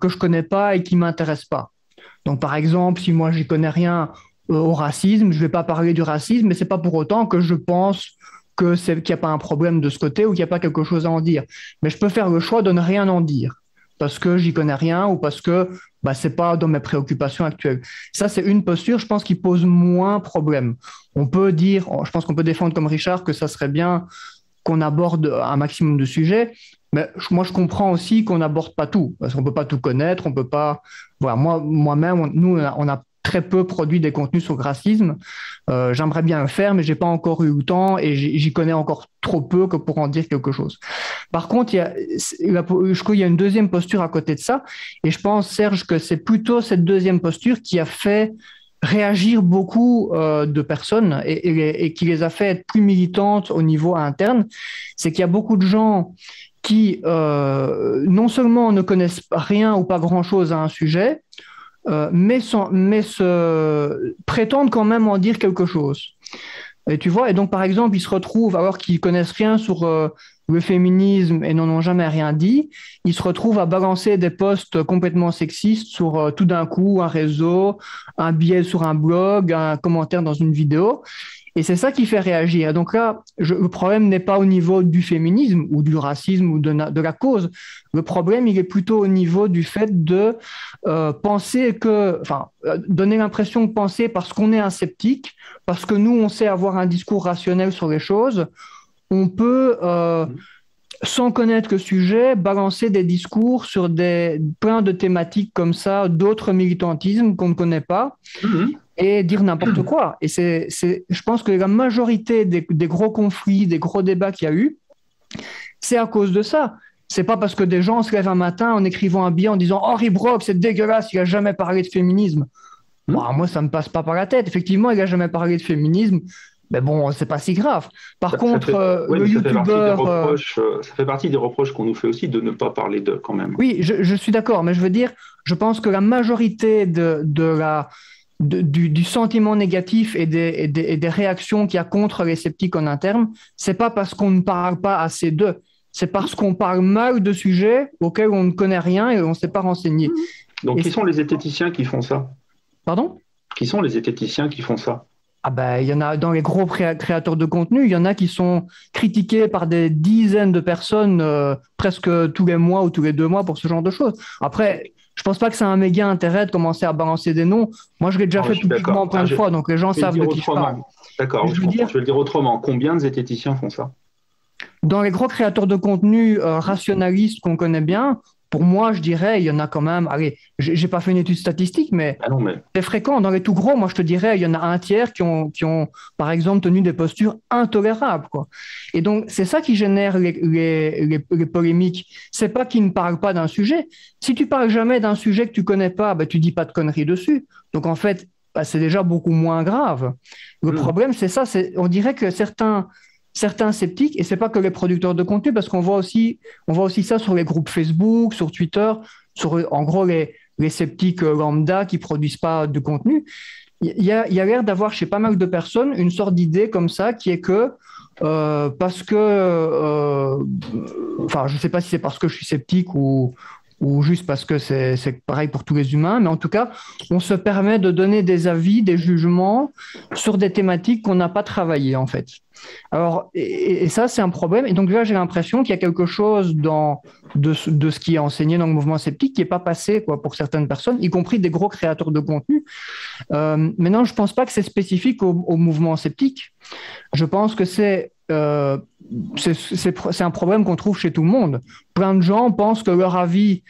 je connais pas et qui m'intéressent pas. Donc, par exemple, si moi, j'y connais rien au racisme, je vais pas parler du racisme, mais c'est pas pour autant que je pense qu'il n'y a pas un problème de ce côté ou qu'il n'y a pas quelque chose à en dire. Mais je peux faire le choix de ne rien en dire parce que j'y connais rien ou parce que c'est pas dans mes préoccupations actuelles. Ça, c'est une posture, je pense, qui pose moins problème. On peut dire, je pense qu'on peut défendre comme Richard que ça serait bien qu'on aborde un maximum de sujets, mais moi, je comprends aussi qu'on n'aborde pas tout, parce qu'on ne peut pas tout connaître, on peut pas... Voilà, moi-même, nous, on a très peu produit des contenus sur le racisme. J'aimerais bien le faire, mais je n'ai pas encore eu le temps et j'y connais encore trop peu que pour en dire quelque chose. Par contre, je crois qu'il y a une deuxième posture à côté de ça, et je pense, Serge, que c'est plutôt cette deuxième posture qui a fait réagir beaucoup de personnes et qui les a fait être plus militantes au niveau interne. C'est qu'il y a beaucoup de gens qui non seulement ne connaissent rien ou pas grand-chose à un sujet, mais prétendent quand même en dire quelque chose. Et tu vois, et donc par exemple, ils se retrouvent, alors qu'ils connaissent rien sur le féminisme et n'en ont jamais rien dit, ils se retrouvent à balancer des posts complètement sexistes sur tout d'un coup un réseau, un billet sur un blog, un commentaire dans une vidéo. Et c'est ça qui fait réagir. Donc là, le problème n'est pas au niveau du féminisme ou du racisme ou de la cause. Le problème, il est plutôt au niveau du fait de donner l'impression de penser parce qu'on est un sceptique, parce que nous, on sait avoir un discours rationnel sur les choses, on peut, sans connaître le sujet, balancer des discours sur plein de thématiques comme ça, d'autres militantismes qu'on ne connaît pas. Et dire n'importe quoi. Et je pense que la majorité des gros conflits, des gros débats qu'il y a eu, c'est à cause de ça. C'est pas parce que des gens se lèvent un matin en écrivant un billet en disant « Henry Brock, c'est dégueulasse, il a jamais parlé de féminisme. » Moi, ça me passe pas par la tête. Effectivement, il a jamais parlé de féminisme. Mais bon, c'est pas si grave. Par contre, le youtubeur...
Ça fait partie des reproches qu'on nous fait aussi de ne pas parler d'eux quand même.
Oui, je suis d'accord, mais je veux dire, je pense que la majorité du sentiment négatif et des réactions qu'il y a contre les sceptiques en interne, c'est pas parce qu'on ne parle pas assez d'eux, c'est parce qu'on parle mal de sujets auxquels on ne connaît rien et on ne s'est pas renseigné.
Donc, qui sont les zététiciens qui font ça?
Pardon?
Qui sont les zététiciens qui font ça?
Ah ben, il y en a dans les gros créateurs de contenu, il y en a qui sont critiqués par des dizaines de personnes presque tous les mois ou tous les 2 mois pour ce genre de choses. Après, je pense pas que c'est un méga intérêt de commencer à balancer des noms. Moi, je l'ai déjà fait publiquement plein de fois, donc les gens savent de qui je parle.
D'accord, je vais le dire autrement. Combien de zététiciens font ça?
Dans les gros créateurs de contenu rationalistes qu'on connaît bien, pour moi, je dirais, il y en a quand même. Allez, j'ai pas fait une étude statistique, mais c'est fréquent. Dans les tout gros, moi, je te dirais, il y en a un tiers qui ont, par exemple, tenu des postures intolérables, quoi. Et donc, c'est ça qui génère les polémiques. C'est pas qu'ils ne parlent pas d'un sujet. Si tu parles jamais d'un sujet que tu connais pas, ben, tu dis pas de conneries dessus. Donc, en fait, ben, c'est déjà beaucoup moins grave. Le problème, c'est ça. On dirait que certains sceptiques, et c'est pas que les producteurs de contenu, parce qu'on voit aussi ça sur les groupes Facebook, sur Twitter, en gros les sceptiques lambda qui produisent pas de contenu. Il y a l'air d'avoir chez pas mal de personnes une sorte d'idée comme ça qui est que parce que, enfin, je sais pas si c'est parce que je suis sceptique ou juste parce que c'est pareil pour tous les humains, mais en tout cas, on se permet de donner des avis, des jugements sur des thématiques qu'on n'a pas travaillées, en fait. Alors, et ça, c'est un problème. Et donc là, j'ai l'impression qu'il y a quelque chose de ce qui est enseigné dans le mouvement sceptique qui n'est pas passé, quoi, pour certaines personnes, y compris des gros créateurs de contenu. Maintenant, je ne pense pas que c'est spécifique au mouvement sceptique. Je pense que c'est un problème qu'on trouve chez tout le monde. Plein de gens pensent que leur avis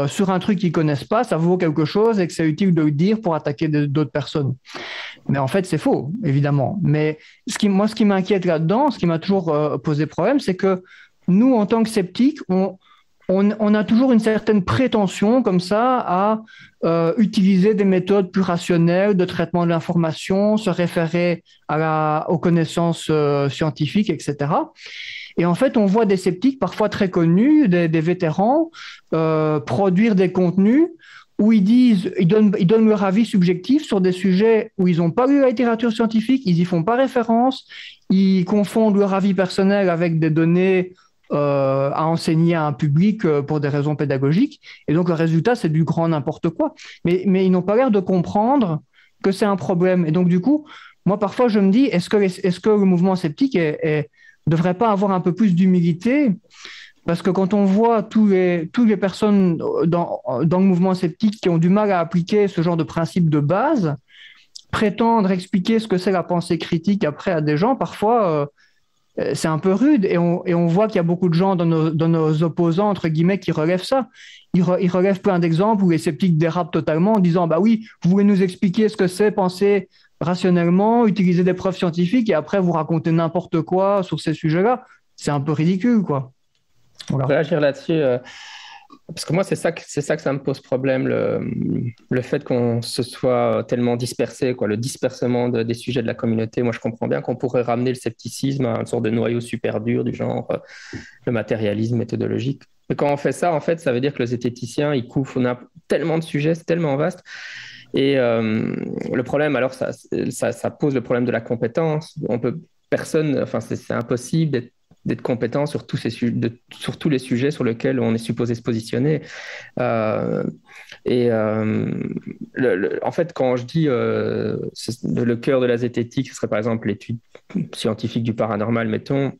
sur un truc qu'ils connaissent pas, ça vaut quelque chose et que c'est utile de le dire pour attaquer d'autres personnes. Mais en fait, c'est faux, évidemment. Mais ce qui m'inquiète là-dedans, ce qui m'a toujours posé problème, c'est que nous, en tant que sceptiques, on a toujours une certaine prétention comme ça à utiliser des méthodes plus rationnelles de traitement de l'information, se référer aux connaissances scientifiques, etc. Et en fait, on voit des sceptiques parfois très connus, des vétérans, produire des contenus où ils donnent leur avis subjectif sur des sujets où ils n'ont pas lu la littérature scientifique, ils n'y font pas référence, ils confondent leur avis personnel avec des données à enseigner à un public pour des raisons pédagogiques. Et donc, le résultat, c'est du grand n'importe quoi. Mais ils n'ont pas l'air de comprendre que c'est un problème. Et donc, du coup, moi, parfois, je me dis, est-ce que le mouvement sceptique devrait pas avoir un peu plus d'humilité? Parce que quand on voit toutes les personnes dans le mouvement sceptique qui ont du mal à appliquer ce genre de principe de base, prétendre expliquer ce que c'est la pensée critique après à des gens, parfois, c'est un peu rude. Et on voit qu'il y a beaucoup de gens dans nos opposants, entre guillemets, qui relèvent ça. Ils relèvent plein d'exemples où les sceptiques dérapent totalement en disant « bah oui, vous voulez nous expliquer ce que c'est penser rationnellement, utiliser des preuves scientifiques et après vous raconter n'importe quoi sur ces sujets-là. » C'est un peu ridicule, quoi.
Voilà. Je vais réagir là-dessus, parce que moi, c'est ça que ça me pose problème, le fait qu'on se soit tellement dispersé, quoi, le dispersement des sujets de la communauté. Moi, je comprends bien qu'on pourrait ramener le scepticisme à une sorte de noyau super dur du genre le matérialisme méthodologique. Mais quand on fait ça, en fait, ça veut dire que le zététicien, il couvre, on a tellement de sujets, c'est tellement vaste. Et le problème, alors, ça pose le problème de la compétence. C'est impossible d'être compétent sur tous les sujets sur lesquels on est supposé se positionner. En fait, quand je dis le cœur de la zététique, ce serait par exemple l'étude scientifique du paranormal, mettons.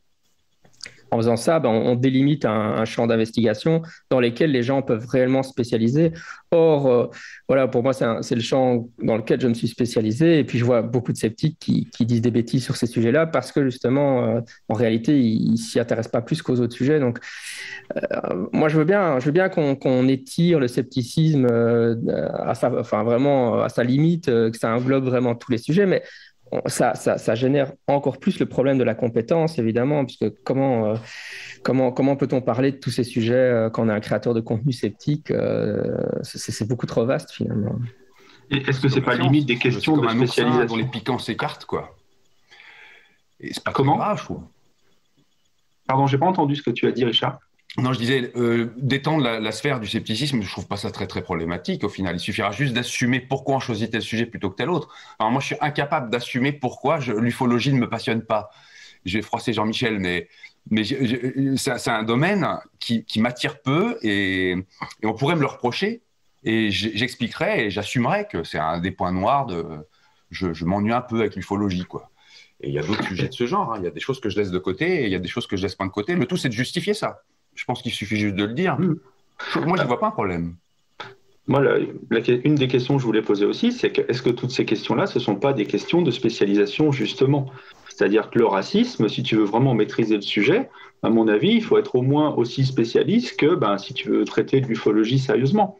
En faisant ça, on délimite un champ d'investigation dans lequel les gens peuvent réellement se spécialiser. Or, voilà, pour moi, c'est le champ dans lequel je me suis spécialisé. Et puis, je vois beaucoup de sceptiques qui disent des bêtises sur ces sujets-là parce que, justement, en réalité, ils ne s'y intéressent pas plus qu'aux autres sujets. Donc, moi, je veux bien qu'on étire le scepticisme à sa limite, que ça englobe vraiment tous les sujets, mais ça génère encore plus le problème de la compétence, évidemment, puisque comment peut-on parler de tous ces sujets quand on est un créateur de contenu sceptique? C'est beaucoup trop vaste, finalement.
Et est-ce que c'est pas limite des questions de spécialisation
dont les piquants s'écartent, quoi? Et c'est pas
comment
grave, je trouve.
Pardon, j'ai pas entendu ce que tu as dit, Richard.
Non, je disais, d'étendre la sphère du scepticisme, je trouve pas ça très très problématique au final. Il suffira juste d'assumer pourquoi on choisit tel sujet plutôt que tel autre. Alors moi, je suis incapable d'assumer pourquoi l'ufologie ne me passionne pas. Je vais froisser Jean-Michel, mais c'est un domaine qui m'attire peu et on pourrait me le reprocher. Et j'expliquerai et j'assumerai que c'est un des points noirs je m'ennuie un peu avec l'ufologie, quoi. Et il y a d'autres sujets de ce genre. Il y a des choses que je laisse de côté et il y a des choses que je laisse pas de côté. Le tout, c'est de justifier ça. Je pense qu'il suffit juste de le dire. Moi, je ne vois pas un problème.
Moi, une des questions que je voulais poser aussi, c'est que est-ce que toutes ces questions-là, ce ne sont pas des questions de spécialisation, justement? C'est-à-dire que le racisme, si tu veux vraiment maîtriser le sujet, à mon avis, il faut être au moins aussi spécialiste que si tu veux traiter de l'ufologie sérieusement.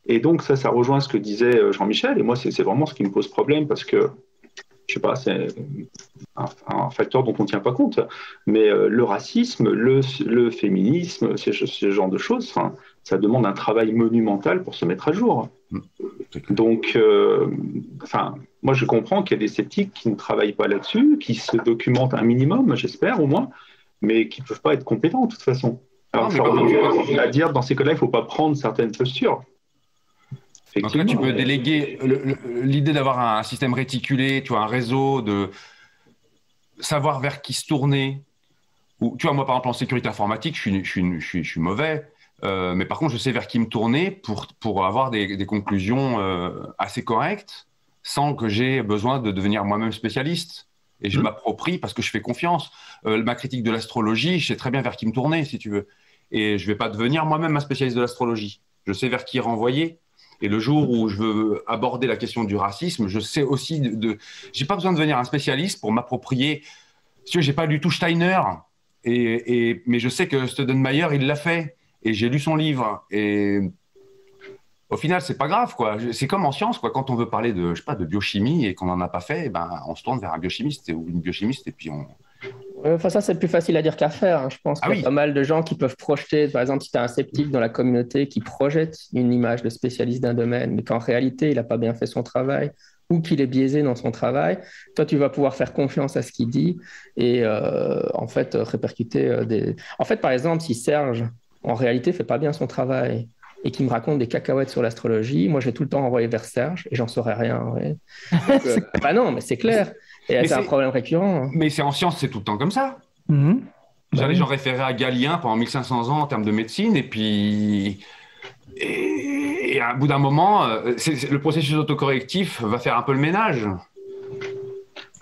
Et donc, ça rejoint ce que disait Jean-Michel. Et moi, c'est vraiment ce qui me pose problème parce que, je sais pas, c'est un facteur dont on ne tient pas compte. Mais le racisme, le féminisme, ce genre de choses, ça demande un travail monumental pour se mettre à jour. Donc, moi, je comprends qu'il y a des sceptiques qui ne travaillent pas là-dessus, qui se documentent un minimum, j'espère au moins, mais qui ne peuvent pas être compétents de toute façon. Alors, ça revient à dire, dans ces cas-là, il ne faut pas prendre certaines postures.
Donc là, tu peux déléguer l'idée d'avoir un système réticulé, tu vois, un réseau, de savoir vers qui se tourner. Ou, tu vois, moi, par exemple, en sécurité informatique, je suis mauvais, mais par contre, je sais vers qui me tourner pour avoir des conclusions assez correctes, sans que j'ai besoin de devenir moi-même spécialiste. Et je m'approprie parce que je fais confiance. Ma critique de l'astrologie, je sais très bien vers qui me tourner, si tu veux. Et je ne vais pas devenir moi-même un spécialiste de l'astrologie. Je sais vers qui renvoyer. Et le jour où je veux aborder la question du racisme, je sais aussi j'ai pas besoin de devenir un spécialiste pour m'approprier. Si j'ai pas du tout Steiner, mais je sais que Staudenmayer, il l'a fait. Et j'ai lu son livre. Et au final, c'est pas grave, quoi. C'est comme en science, quoi. Quand on veut parler de, je sais pas, de biochimie et qu'on n'en a pas fait, on se tourne vers un biochimiste ou une biochimiste et puis on.
Ça, c'est plus facile à dire qu'à faire, hein. Je pense qu'il y a pas mal de gens qui peuvent projeter, par exemple, si tu as un sceptique dans la communauté qui projette une image de spécialiste d'un domaine, mais qu'en réalité, il n'a pas bien fait son travail ou qu'il est biaisé dans son travail, toi, tu vas pouvoir faire confiance à ce qu'il dit et en fait, répercuter des… En fait, par exemple, si Serge, en réalité, fait pas bien son travail et qu'il me raconte des cacahuètes sur l'astrologie, moi, je vais tout le temps envoyer vers Serge et j'en saurai rien. Ouais. Donc, non, mais c'est clair. Et c'est un problème récurrent.
Mais c'est en science, c'est tout le temps comme ça. Les gens référaient à Galien pendant 1500 ans en termes de médecine, et puis et à bout d'un moment, le processus autocorrectif va faire un peu le ménage.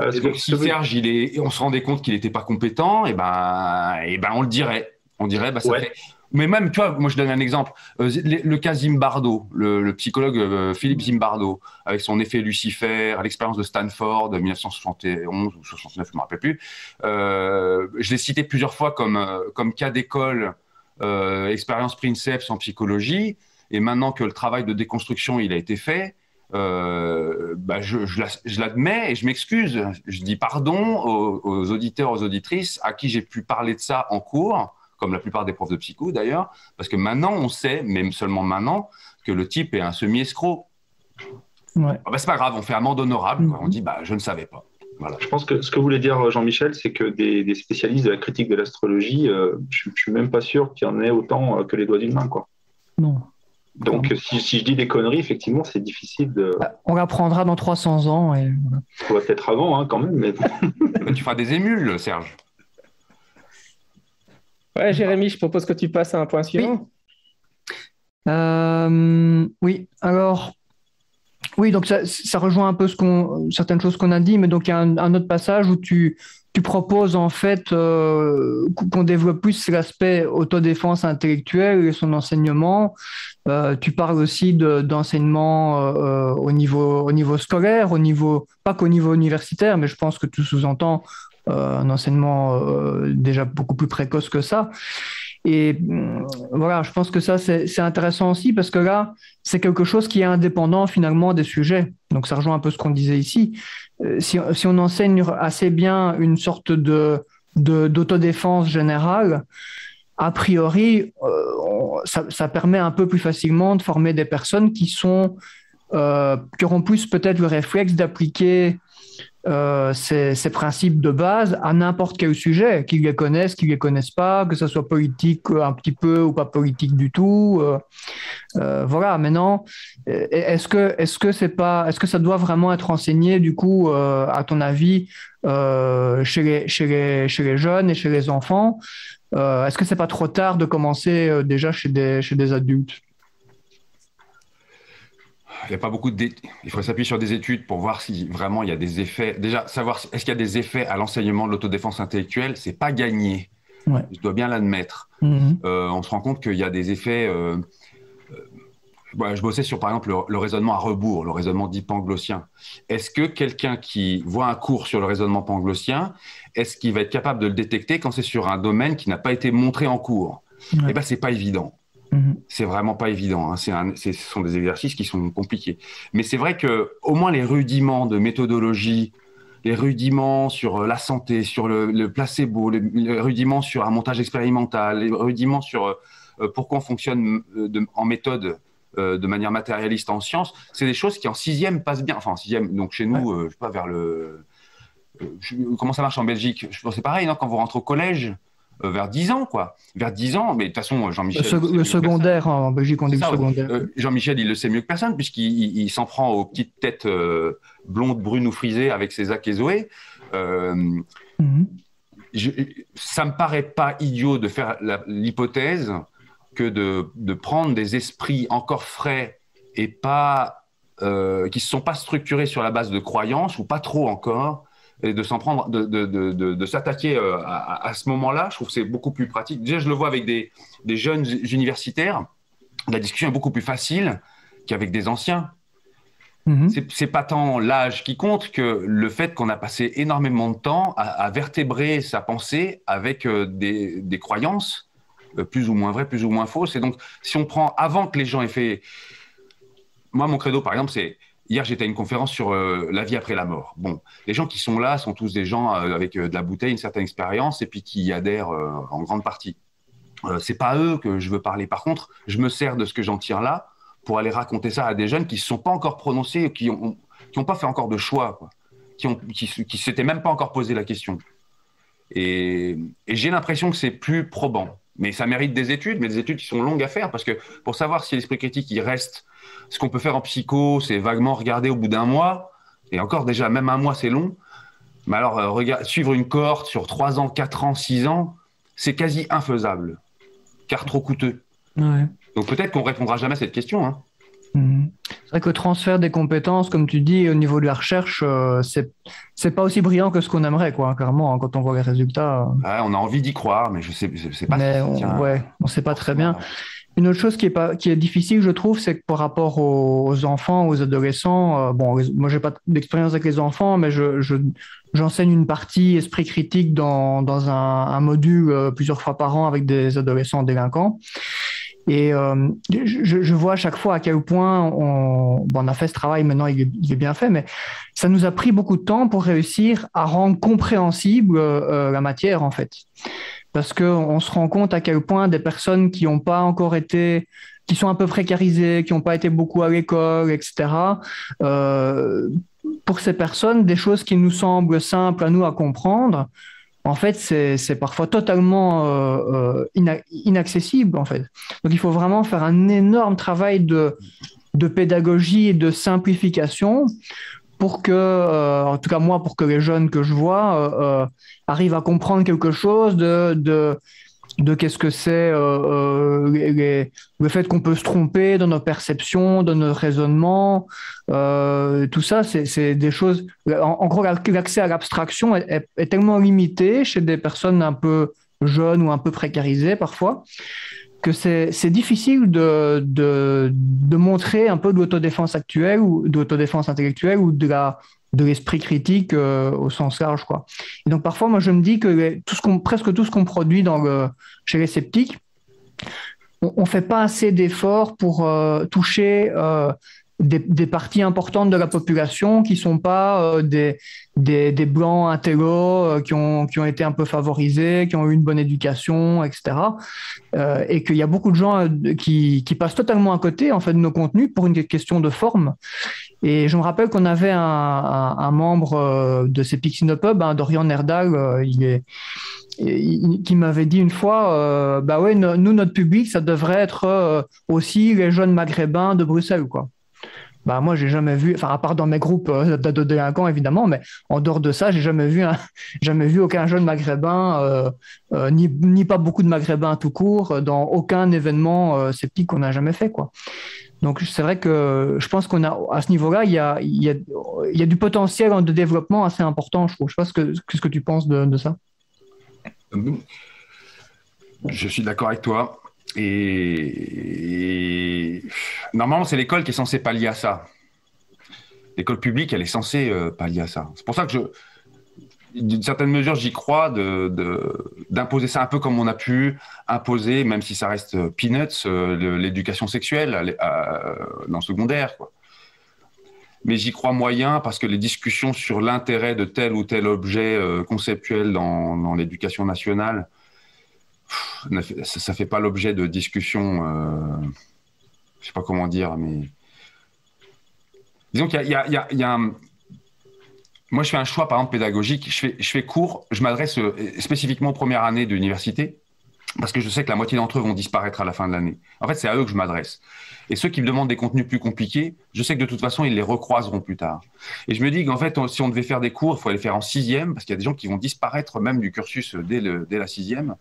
Donc, si Serge, on se rendait compte qu'il n'était pas compétent, et on le dirait. On dirait, ça fait… Mais même, tu vois, moi je donne un exemple. Le cas Zimbardo, le psychologue Philippe Zimbardo, avec son effet Lucifer, l'expérience de Stanford de 1971 ou 69, je ne me rappelle plus. Je l'ai cité plusieurs fois comme cas d'école, expérience Princeps en psychologie. Et maintenant que le travail de déconstruction il a été fait, je l'admets et je m'excuse. Je dis pardon aux auditeurs, aux auditrices à qui j'ai pu parler de ça en cours, comme la plupart des profs de psycho d'ailleurs, parce que maintenant on sait, même seulement maintenant, que le type est un semi-escroc. Ouais. C'est pas grave, on fait amende honorable, on dit je ne savais pas. Voilà.
Je pense que ce que voulait dire Jean-Michel, c'est que des spécialistes de la critique de l'astrologie, je ne suis même pas sûr qu'il y en ait autant que les doigts d'une main, quoi. Non. Donc si je dis des conneries, effectivement, c'est difficile de…
On l'apprendra dans 300 ans. Et…
On va peut-être avant, quand même. Mais…
Tu feras des émules, Serge.
Ouais, Jérémy, je propose que tu passes à un point suivant.
Oui, alors, donc ça rejoint un peu certaines choses qu'on a dit, mais donc il y a un autre passage où tu proposes en fait qu'on développe plus l'aspect autodéfense intellectuelle et son enseignement. Tu parles aussi d'enseignement au niveau scolaire, pas qu'au niveau universitaire, mais je pense que tu sous-entends un enseignement déjà beaucoup plus précoce que ça. Et voilà, je pense que ça, c'est intéressant aussi parce que là, c'est quelque chose qui est indépendant finalement des sujets. Donc, ça rejoint un peu ce qu'on disait ici. Si on enseigne assez bien une sorte d'autodéfense générale, a priori, ça permet un peu plus facilement de former des personnes qui auront plus peut-être le réflexe d'appliquer ces principes de base à n'importe quel sujet, qu'ils les connaissent, qu'ils les connaissent pas, que ce soit politique un petit peu ou pas politique du tout. Voilà. Maintenant, est-ce que ça doit vraiment être enseigné du coup, à ton avis, chez les jeunes et chez les enfants? Est-ce que c'est pas trop tard de commencer déjà chez des adultes?
il y a pas beaucoup il faut s'appuyer sur des études pour voir si vraiment il y a des effets. Déjà, savoir est-ce qu'il y a des effets à l'enseignement de l'autodéfense intellectuelle, c'est pas gagné.
Ouais.
Je dois bien l'admettre. On se rend compte qu'il y a des effets. Je bossais sur, par exemple, le raisonnement à rebours, le raisonnement dit panglossien. Est-ce que quelqu'un qui voit un cours sur le raisonnement panglossien, est-ce qu'il va être capable de le détecter quand c'est sur un domaine qui n'a pas été montré en cours? Eh ben, c'est pas évident. C'est vraiment pas évident. Hein. Ce sont des exercices qui sont compliqués. Mais c'est vrai que, au moins, les rudiments de méthodologie, les rudiments sur la santé, sur le placebo, les rudiments sur un montage expérimental, les rudiments sur pourquoi on fonctionne en méthode de manière matérialiste en sciences, c'est des choses qui en sixième passent bien. Enfin, en sixième, donc chez nous, je sais pas, vers le... comment ça marche en Belgique? Je pense c'est pareil, non, quand vous rentrez au collège, vers 10 ans, quoi. Vers 10 ans, mais de toute façon, Jean-Michel...
Le secondaire, en Belgique, on dit le secondaire.
Jean-Michel, il le sait mieux que personne, puisqu'il s'en prend aux petites têtes blondes, brunes ou frisées avec ses Zach et Zoé. Ça me paraît pas idiot de faire l'hypothèse que de prendre des esprits encore frais et pas qui se sont pas structurés sur la base de croyances ou pas trop encore, et de s'en prendre, de s'attaquer à ce moment-là. Je trouve que c'est beaucoup plus pratique. Déjà, je le vois avec des jeunes universitaires, la discussion est beaucoup plus facile qu'avec des anciens. C'est pas tant l'âge qui compte que le fait qu'on a passé énormément de temps à vertébrer sa pensée avec des croyances plus ou moins vraies, plus ou moins fausses. Et donc, si on prend avant que les gens aient fait... Moi, mon credo, par exemple, c'est... Hier, j'étais à une conférence sur la vie après la mort. Bon, les gens qui sont là sont tous des gens avec de la bouteille, une certaine expérience, et puis qui y adhèrent en grande partie. C'est pas à eux que je veux parler. Par contre, je me sers de ce que j'en tire là pour aller raconter ça à des jeunes qui ne se sont pas encore prononcés, qui ont pas fait encore de choix, quoi, qui s'étaient même pas encore posé la question. Et j'ai l'impression que c'est plus probant. Mais ça mérite des études, mais des études qui sont longues à faire, parce que pour savoir si l'esprit critique il reste, ce qu'on peut faire en psycho, c'est vaguement regarder au bout d'un mois, et encore déjà, même un mois, c'est long. Mais alors, suivre une cohorte sur 3 ans, 4 ans, 6 ans, c'est quasi infaisable, car trop coûteux.
Ouais.
Donc peut-être qu'on ne répondra jamais à cette question. Hein.
C'est vrai que le transfert des compétences, comme tu dis, au niveau de la recherche, c'est pas aussi brillant que ce qu'on aimerait, quoi, clairement, hein, quand on voit les résultats.
Ouais, on a envie d'y croire, mais je sais pas.
Mais on sait pas très bien. Une autre chose qui est difficile, je trouve, c'est que par rapport aux enfants, aux adolescents, moi j'ai pas d'expérience avec les enfants, mais j'enseigne une partie esprit critique dans un module plusieurs fois par an avec des adolescents délinquants. Et je vois à chaque fois à quel point on a fait ce travail, maintenant il est bien fait, mais ça nous a pris beaucoup de temps pour réussir à rendre compréhensible la matière, en fait. Parce qu'on se rend compte à quel point des personnes qui n'ont pas encore été, qui sont un peu précarisées, qui n'ont pas été beaucoup à l'école, etc., pour ces personnes, des choses qui nous semblent simples à nous à comprendre, en fait, c'est parfois totalement inaccessible, en fait. Donc, il faut vraiment faire un énorme travail de pédagogie et de simplification pour que, en tout cas moi, pour que les jeunes que je vois arrivent à comprendre quelque chose de qu'est-ce que c'est le fait qu'on peut se tromper dans nos perceptions, dans nos raisonnements. Tout ça, c'est des choses... En gros, l'accès à l'abstraction est tellement limité chez des personnes un peu jeunes ou un peu précarisées parfois, que c'est difficile de montrer un peu de l'autodéfense actuelle ou de l'autodéfense intellectuelle ou de l'esprit critique au sens large, quoi. Et donc parfois, moi, je me dis que presque tout ce qu'on produit chez les sceptiques, on ne fait pas assez d'efforts pour toucher des parties importantes de la population qui ne sont pas des blancs intello qui ont été un peu favorisés, qui ont eu une bonne éducation, etc. Et qu'il y a beaucoup de gens qui passent totalement à côté, en fait, de nos contenus pour une question de forme. Et je me rappelle qu'on avait un membre de ces Pixinopub, Dorian Nerdal, qui m'avait dit une fois, nous, notre public, ça devrait être aussi les jeunes maghrébins de Bruxelles, quoi. Moi, j'ai jamais vu, enfin, à part dans mes groupes de délinquants, évidemment, mais en dehors de ça, j'ai jamais vu aucun jeune maghrébin, ni pas beaucoup de maghrébins tout court, dans aucun événement sceptique qu'on n'a jamais fait, quoi. Donc, c'est vrai que je pense qu'on a, à ce niveau-là, il y a du potentiel de développement assez important, je trouve. Je sais pas ce que tu penses de ça.
Je suis d'accord avec toi. Et normalement, c'est l'école qui est censée pallier à ça. L'école publique, elle est censée pallier à ça. C'est pour ça que d'une certaine mesure, j'y crois d'imposer ça un peu comme on a pu imposer, même si ça reste peanuts, l'éducation sexuelle dans le secondaire, quoi. Mais j'y crois moyen parce que les discussions sur l'intérêt de tel ou tel objet conceptuel dans l'éducation nationale, ça ne fait pas l'objet de discussions, je ne sais pas comment dire, mais disons qu'il y a un... Moi, je fais un choix, par exemple, pédagogique. Je fais cours, je m'adresse spécifiquement aux premières années d'université parce que je sais que la moitié d'entre eux vont disparaître à la fin de l'année. En fait, c'est à eux que je m'adresse. Et ceux qui me demandent des contenus plus compliqués, je sais que de toute façon, ils les recroiseront plus tard. Et je me dis qu'en fait, si on devait faire des cours, il faut les faire en 6e parce qu'il y a des gens qui vont disparaître même du cursus dès la 6e.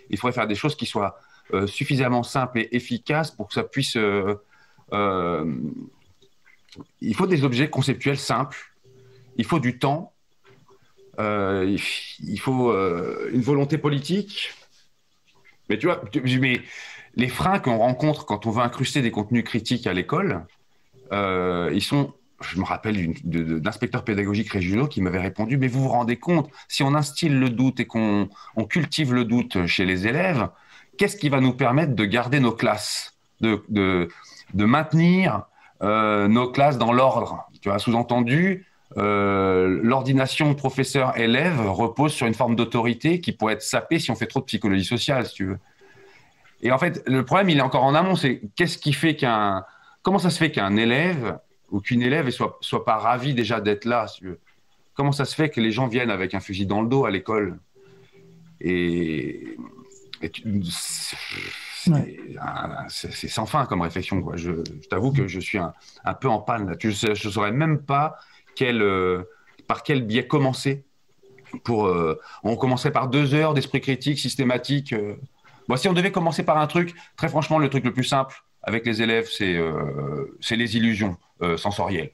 Il faudrait faire des choses qui soient suffisamment simples et efficaces pour que ça puisse... il faut des objets conceptuels simples. Il faut du temps, il faut une volonté politique. Mais tu vois, les freins qu'on rencontre quand on veut incruster des contenus critiques à l'école, ils sont... Je me rappelle d'inspecteurs pédagogiques régionaux qui m'avaient répondu « Mais vous vous rendez compte, si on instille le doute et qu'on cultive le doute chez les élèves, qu'est-ce qui va nous permettre de garder nos classes, de maintenir nos classes dans l'ordre ?» Tu vois, sous-entendu, l'ordination professeur-élève repose sur une forme d'autorité qui pourrait être sapée si on fait trop de psychologie sociale, si tu veux. Et en fait, le problème, il est encore en amont, c'est comment ça se fait qu'un élève ou qu'une élève soit pas ravie déjà d'être là, si tu veux. Comment ça se fait que les gens viennent avec un fusil dans le dos à l'école c'est sans fin comme réflexion, quoi. Je t'avoue que je suis un peu en panne là. Je ne saurais même pas par quel biais commencer. On commencerait par 2 heures d'esprit critique systématique. Bon, si on devait commencer par un truc, très franchement, le truc le plus simple avec les élèves, c'est les illusions sensorielles.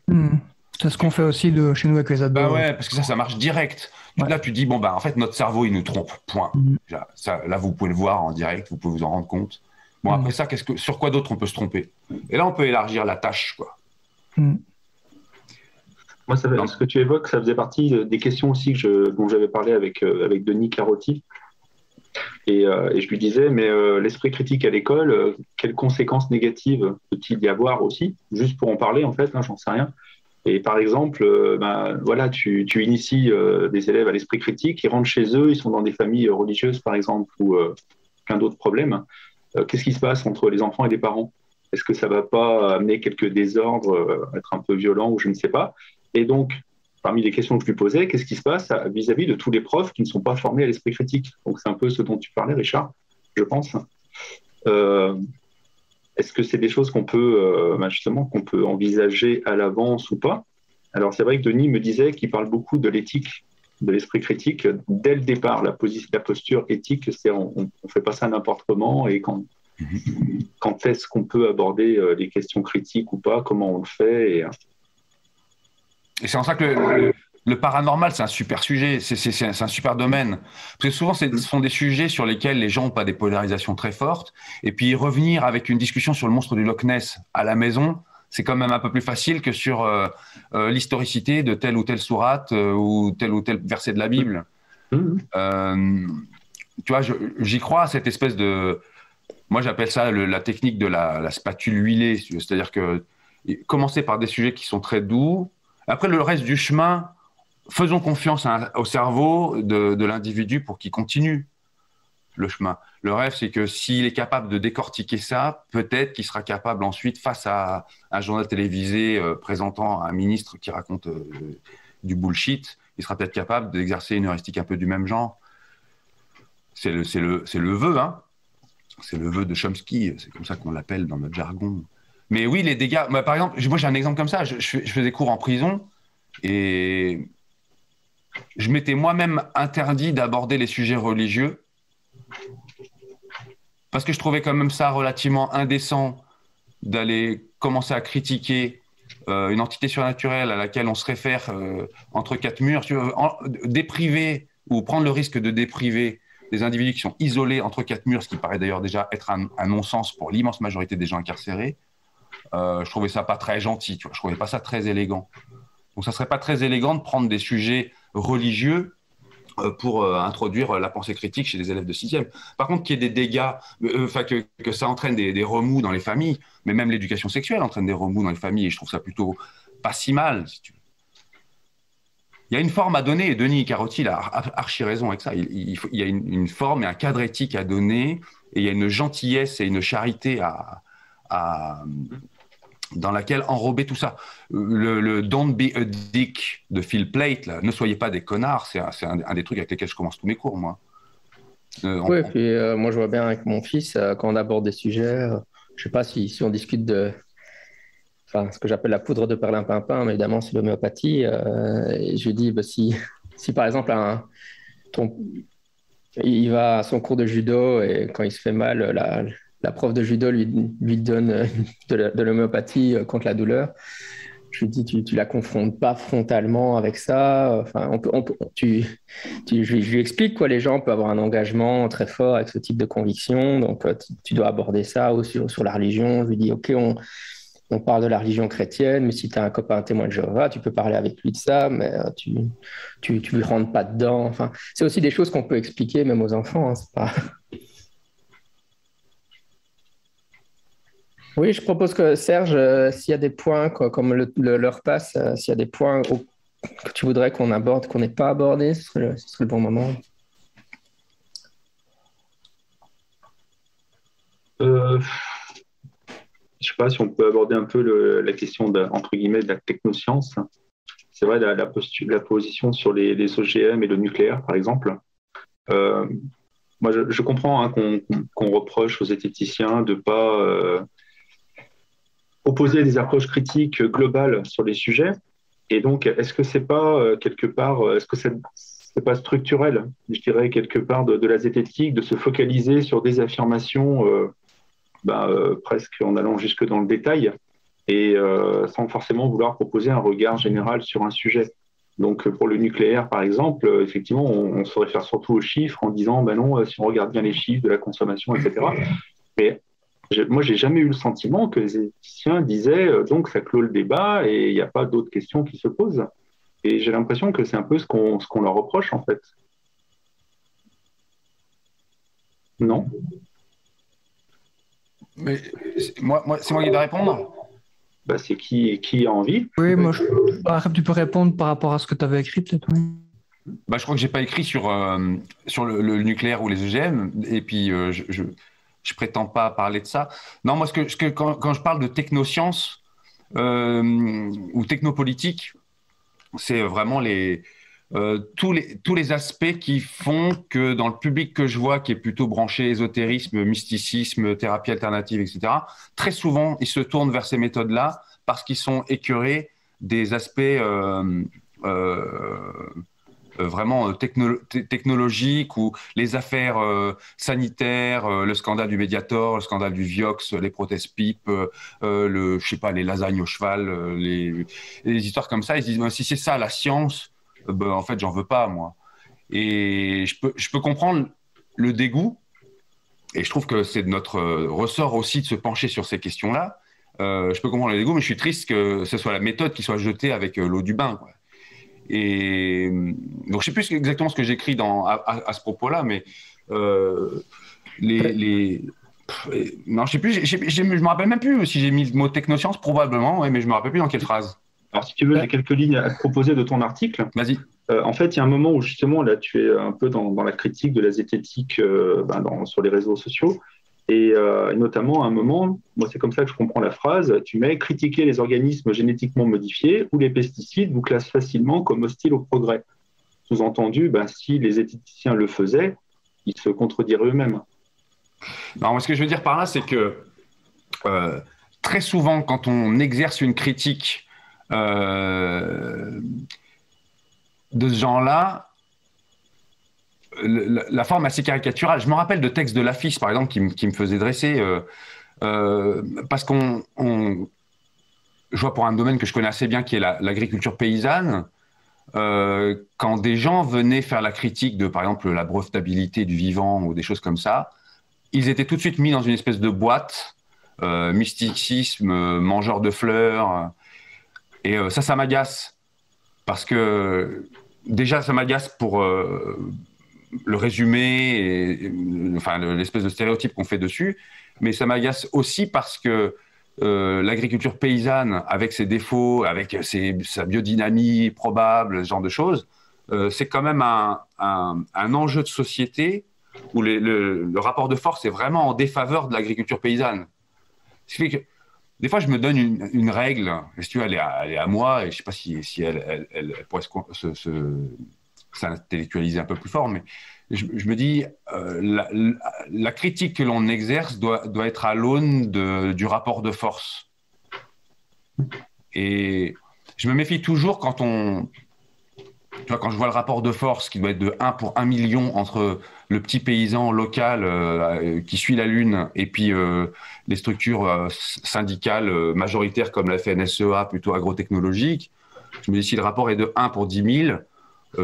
C'est ce qu'on fait aussi chez nous avec les ados.
Bah ouais, parce que ça marche direct. Ouais. Là, tu dis, bon, en fait, notre cerveau, il nous trompe, point. Là, vous pouvez le voir en direct, vous pouvez vous en rendre compte. Bon, après ça, sur quoi d'autre on peut se tromper? Et là, on peut élargir la tâche, quoi.
Moi, ce que tu évoques, ça faisait partie des questions aussi dont j'avais parlé avec Denis Carotti. Et je lui disais, mais l'esprit critique à l'école, quelles conséquences négatives peut-il y avoir aussi? Juste pour en parler, en fait, j'en sais rien. Et par exemple, voilà, tu inities des élèves à l'esprit critique, ils rentrent chez eux, ils sont dans des familles religieuses, par exemple, ou plein d'autres problèmes. Qu'est-ce qui se passe entre les enfants et les parents? Est-ce que ça ne va pas amener quelques désordres, être un peu violent ou je ne sais pas? Et donc, parmi les questions que je lui posais, qu'est-ce qui se passe vis-à-vis de tous les profs qui ne sont pas formés à l'esprit critique? Donc, c'est un peu ce dont tu parlais, Richard, je pense. Est-ce que c'est des choses qu'on peut envisager à l'avance ou pas? Alors, c'est vrai que Denis me disait qu'il parle beaucoup de l'éthique, de l'esprit critique. Dès le départ, la posture éthique, c'est on ne fait pas ça n'importe comment et quand est-ce qu'on peut aborder les questions critiques ou pas, comment on le fait
Et c'est en ça que le paranormal, c'est un super sujet, c'est un super domaine. Parce que souvent, ce sont des sujets sur lesquels les gens n'ont pas des polarisations très fortes. Et puis, revenir avec une discussion sur le monstre du Loch Ness à la maison, c'est quand même un peu plus facile que sur l'historicité de telle ou telle sourate ou tel verset de la Bible. Tu vois, j'y crois à cette espèce de... Moi, j'appelle ça la technique de la spatule huilée. C'est-à-dire que commencer par des sujets qui sont très doux. Après, le reste du chemin, faisons confiance au cerveau de l'individu pour qu'il continue le chemin. Le rêve, c'est que s'il est capable de décortiquer ça, peut-être qu'il sera capable ensuite, face à un journal télévisé présentant un ministre qui raconte du bullshit, il sera peut-être capable d'exercer une heuristique un peu du même genre. C'est le vœu, hein. C'est le vœu de Chomsky, c'est comme ça qu'on l'appelle dans notre jargon. Mais oui, les dégâts... par exemple, moi j'ai un exemple comme ça, je faisais cours en prison et je m'étais moi-même interdit d'aborder les sujets religieux parce que je trouvais quand même ça relativement indécent d'aller commencer à critiquer une entité surnaturelle à laquelle on se réfère entre quatre murs, dépriver ou prendre le risque de dépriver des individus qui sont isolés entre quatre murs, ce qui paraît d'ailleurs déjà être un non-sens pour l'immense majorité des gens incarcérés, je trouvais ça pas très gentil, tu vois, je trouvais pas ça très élégant. Donc ça serait pas très élégant de prendre des sujets religieux pour introduire la pensée critique chez les élèves de 6e. Par contre, qu'il y ait des dégâts, que ça entraîne des remous dans les familles, mais même l'éducation sexuelle entraîne des remous dans les familles, et je trouve ça plutôt pas si mal, si tu veux. Il y a une forme à donner, et Denis Carotti il a archi raison avec ça. Il y a une forme et un cadre éthique à donner, et il y a une gentillesse et une charité dans laquelle enrober tout ça. Le Don't be a dick de Phil Plait, là, ne soyez pas des connards, c'est un des trucs avec lesquels je commence tous mes cours, moi.
Oui, et puis moi je vois bien avec mon fils, quand on aborde des sujets, je sais pas si on discute de ce que j'appelle la poudre de perlimpinpin, mais évidemment c'est l'homéopathie, et je lui dis, bah, si par exemple il va à son cours de judo et quand il se fait mal, la prof de judo lui donne de l'homéopathie contre la douleur. Je lui dis, tu la confrontes pas frontalement avec ça. Enfin, je lui explique quoi, les gens peuvent avoir un engagement très fort avec ce type de conviction. Donc, tu dois aborder ça aussi sur la religion. Je lui dis, OK, on parle de la religion chrétienne, mais si tu as un copain témoin de Jéhovah, tu peux parler avec lui de ça, mais tu lui rentres pas dedans. Enfin, c'est aussi des choses qu'on peut expliquer même aux enfants. Hein, c'est pas... Oui, je propose que Serge, s'il y a des points, quoi, comme l'heure passe, s'il y a des points que tu voudrais qu'on aborde, qu'on n'ait pas abordé, ce serait le bon moment.
Je sais pas si on peut aborder un peu la question entre guillemets de la technoscience. C'est vrai, la position sur les OGM et le nucléaire, par exemple. Moi, je comprends hein, qu'on reproche aux zététiciens de ne pas opposer des approches critiques globales sur les sujets. Et donc, est-ce que c'est pas quelque part, est-ce que c'est pas structurel, je dirais, quelque part de la zététique, de se focaliser sur des affirmations presque en allant jusque dans le détail et sans forcément vouloir proposer un regard général sur un sujet. Donc, pour le nucléaire, par exemple, effectivement, on se réfère surtout aux chiffres en disant, ben non, si on regarde bien les chiffres de la consommation, etc. Mais moi, j'ai jamais eu le sentiment que les éthiciens disaient donc ça clôt le débat et il n'y a pas d'autres questions qui se posent. Et j'ai l'impression que c'est un peu ce qu'on leur reproche, en fait. Non?
Mais c'est moi qui dois répondre.
Bah, c'est qui a envie.
Oui, moi, tu peux répondre par rapport à ce que tu avais écrit, peut-être. Oui.
Bah, je crois que j'ai pas écrit sur le nucléaire ou les EGM, et puis je prétends pas parler de ça. Non, moi, quand je parle de technosciences ou technopolitique, c'est vraiment tous les aspects qui font que dans le public que je vois, qui est plutôt branché ésotérisme, mysticisme, thérapie alternative, etc., très souvent, ils se tournent vers ces méthodes-là parce qu'ils sont écœurés des aspects vraiment technologiques ou les affaires sanitaires, le scandale du Mediator, le scandale du Vioxx, les prothèses PIP, je sais pas, les lasagnes au cheval, les histoires comme ça. Ils se disent, si c'est ça la science, en fait, j'en veux pas, moi. Et je peux comprendre le dégoût, et je trouve que c'est de notre ressort aussi de se pencher sur ces questions-là. Je peux comprendre le dégoût, mais je suis triste que ce soit la méthode qui soit jetée avec l'eau du bain, quoi. Et donc, je sais plus exactement ce que j'écris à ce propos-là, mais non, je sais plus. Je me rappelle même plus si j'ai mis le mot technoscience, probablement, ouais, mais je me rappelle plus dans quelle phrase.
Alors, si tu veux, j'ai quelques lignes à te proposer de ton article.
Vas-y.
En fait, il y a un moment où justement, là, tu es un peu dans la critique de la zététique sur les réseaux sociaux. Et notamment, à un moment, moi, c'est comme ça que je comprends la phrase, tu mets « critiquer les organismes génétiquement modifiés ou les pesticides vous classe facilement comme hostile au progrès ». Sous-entendu, si les zététiciens le faisaient, ils se contrediraient eux-mêmes.
Non, moi, ce que je veux dire par là, c'est que très souvent, quand on exerce une critique de ce genre-là, la forme assez caricaturale. Je me rappelle de textes de Lafisse, par exemple, qui me faisait dresser, parce qu'on je vois pour un domaine que je connais assez bien, qui est l'agriculture paysanne, quand des gens venaient faire la critique de, par exemple, la brevetabilité du vivant ou des choses comme ça, ils étaient tout de suite mis dans une espèce de boîte, mysticisme, mangeur de fleurs. Et ça m'agace. Parce que déjà, ça m'agace pour le résumé, enfin l'espèce de stéréotype qu'on fait dessus. Mais ça m'agace aussi parce que l'agriculture paysanne, avec ses défauts, avec sa biodynamie probable, ce genre de choses, c'est quand même un enjeu de société où le rapport de force est vraiment en défaveur de l'agriculture paysanne. Ce qui fait que des fois, je me donne une règle, si tu veux, elle est à moi, et je ne sais pas si elle pourrait s'intellectualiser un peu plus fort, mais je me dis, la critique que l'on exerce doit être à l'aune du rapport de force. Et je me méfie toujours quand je vois le rapport de force qui doit être de 1 pour 1 million entre le petit paysan local qui suit la lune et puis les structures syndicales majoritaires comme la FNSEA, plutôt agrotechnologique. Je me dis, si le rapport est de 1 pour 10 000,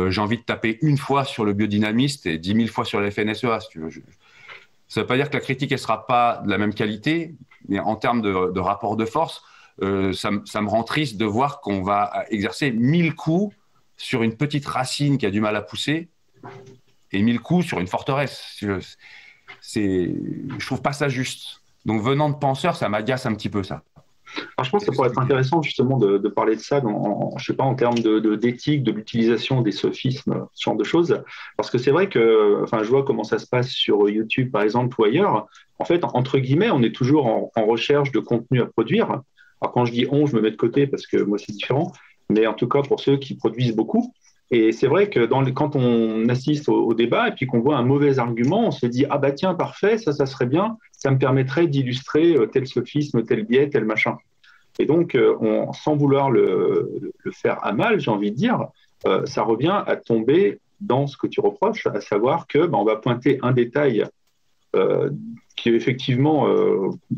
j'ai envie de taper une fois sur le biodynamiste et 10 000 fois sur la FNSEA, si tu veux. Ça ne veut pas dire que la critique ne sera pas de la même qualité, mais en termes de rapport de force, ça me rend triste de voir qu'on va exercer 1000 coups sur une petite racine qui a du mal à pousser et 1000 coups sur une forteresse. Je trouve pas ça juste. Donc venant de penseurs, ça m'agace un petit peu ça.
Alors, je pense que ça pourrait être intéressant justement de parler de ça je sais pas, en termes d'éthique, de l'utilisation des sophismes, ce genre de choses. Parce que c'est vrai que, je vois comment ça se passe sur YouTube par exemple ou ailleurs. En fait, entre guillemets, on est toujours en recherche de contenu à produire. Alors quand je dis on, je me mets de côté parce que moi c'est différent. Mais en tout cas pour ceux qui produisent beaucoup. Et c'est vrai que quand on assiste au débat et puis qu'on voit un mauvais argument, on se dit « Ah bah tiens, parfait, ça serait bien, ça me permettrait d'illustrer tel sophisme, tel biais, tel machin. » Et donc, sans vouloir le faire à mal, j'ai envie de dire, ça revient à tomber dans ce que tu reproches, à savoir que on va pointer un détail qui est effectivement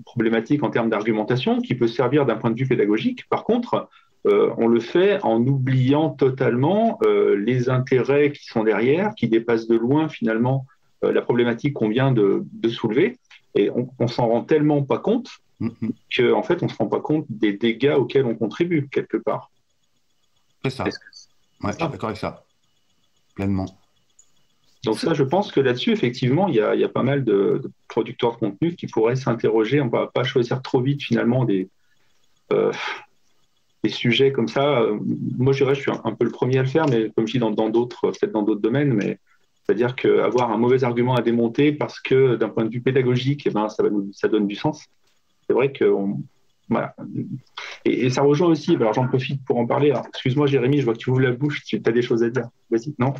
problématique en termes d'argumentation, qui peut servir d'un point de vue pédagogique. Par contre, on le fait en oubliant totalement les intérêts qui sont derrière, qui dépassent de loin finalement la problématique qu'on vient de soulever. Et on s'en rend tellement pas compte qu'en fait, on se rend pas compte des dégâts auxquels on contribue quelque part.
C'est ça. Ouais, je suis d'accord avec ça. Pleinement.
Donc ça, je pense que là-dessus, effectivement, il y a pas mal de producteurs de contenu qui pourraient s'interroger. On ne va pas choisir trop vite finalement des sujets comme ça. Moi, je dirais, je suis un peu le premier à le faire, mais comme je dis dans d'autres, peut-être dans d'autres domaines, mais c'est-à-dire qu'avoir un mauvais argument à démonter parce que d'un point de vue pédagogique, ça donne du sens. C'est vrai que voilà. Et ça rejoint aussi, alors j'en profite pour en parler. Alors, excuse-moi Jérémy, je vois que tu ouvres la bouche, tu as des choses à dire. Vas-y, non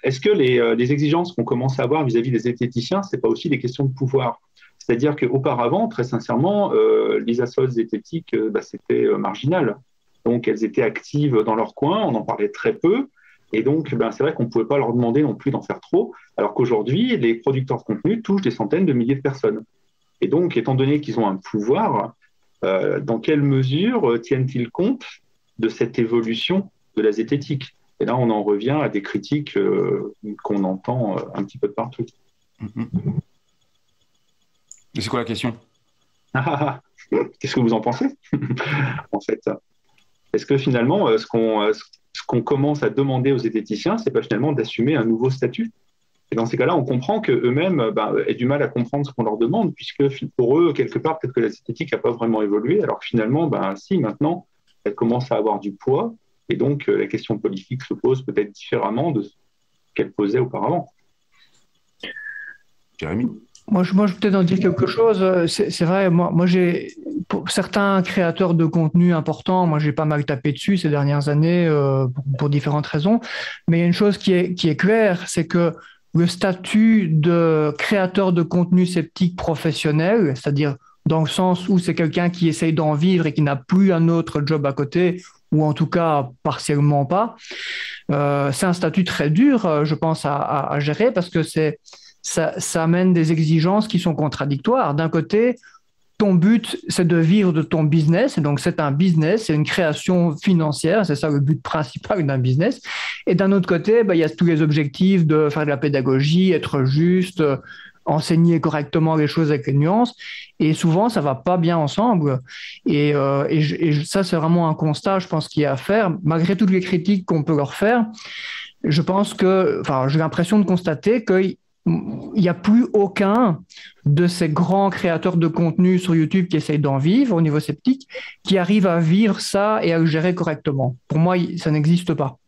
est-ce que les exigences qu'on commence à avoir vis-à-vis des zététiciens, ce n'est pas aussi des questions de pouvoir? C'est-à-dire qu'auparavant, très sincèrement, les assos zététiques, c'était marginal. Donc elles étaient actives dans leur coin, on en parlait très peu. Et donc, c'est vrai qu'on ne pouvait pas leur demander non plus d'en faire trop, alors qu'aujourd'hui, les producteurs de contenu touchent des centaines de milliers de personnes. Et donc, étant donné qu'ils ont un pouvoir, dans quelle mesure tiennent-ils compte de cette évolution de la zététique? Et là, on en revient à des critiques qu'on entend un petit peu de partout.
Et c'est quoi la question?
Qu'est-ce que vous en pensez? En fait, est-ce que finalement, ce qu'on commence à demander aux zététiciens, c'est pas finalement d'assumer un nouveau statut? Et dans ces cas-là, on comprend qu'eux-mêmes aient du mal à comprendre ce qu'on leur demande, puisque pour eux, quelque part, peut-être que la zététique n'a pas vraiment évolué, alors que finalement, si, maintenant, elle commence à avoir du poids, et donc la question politique se pose peut-être différemment de ce qu'elle posait auparavant.
Jérémy?
Moi, je vais peut-être en dire quelque chose. C'est vrai, moi pour certains créateurs de contenu importants, moi, j'ai pas mal tapé dessus ces dernières années pour différentes raisons. Mais il y a une chose qui est claire, c'est que le statut de créateur de contenu sceptique professionnel, c'est-à-dire dans le sens où c'est quelqu'un qui essaye d'en vivre et qui n'a plus un autre job à côté, ou en tout cas partiellement pas, c'est un statut très dur, je pense, à gérer parce que ça amène des exigences qui sont contradictoires. D'un côté, ton but, c'est de vivre de ton business. Et donc, c'est un business, c'est une création financière. C'est ça le but principal d'un business. Et d'un autre côté, il y a tous les objectifs de faire de la pédagogie, être juste, enseigner correctement les choses avec les nuances. Et souvent, ça va pas bien ensemble. Ça, c'est vraiment un constat, je pense, qu'il y a à faire. Malgré toutes les critiques qu'on peut leur faire, je pense que, enfin, j'ai l'impression de constater qu'il n'y a plus aucun de ces grands créateurs de contenu sur YouTube qui essayent d'en vivre au niveau sceptique, qui arrive à vivre ça et à le gérer correctement. Pour moi, ça n'existe pas.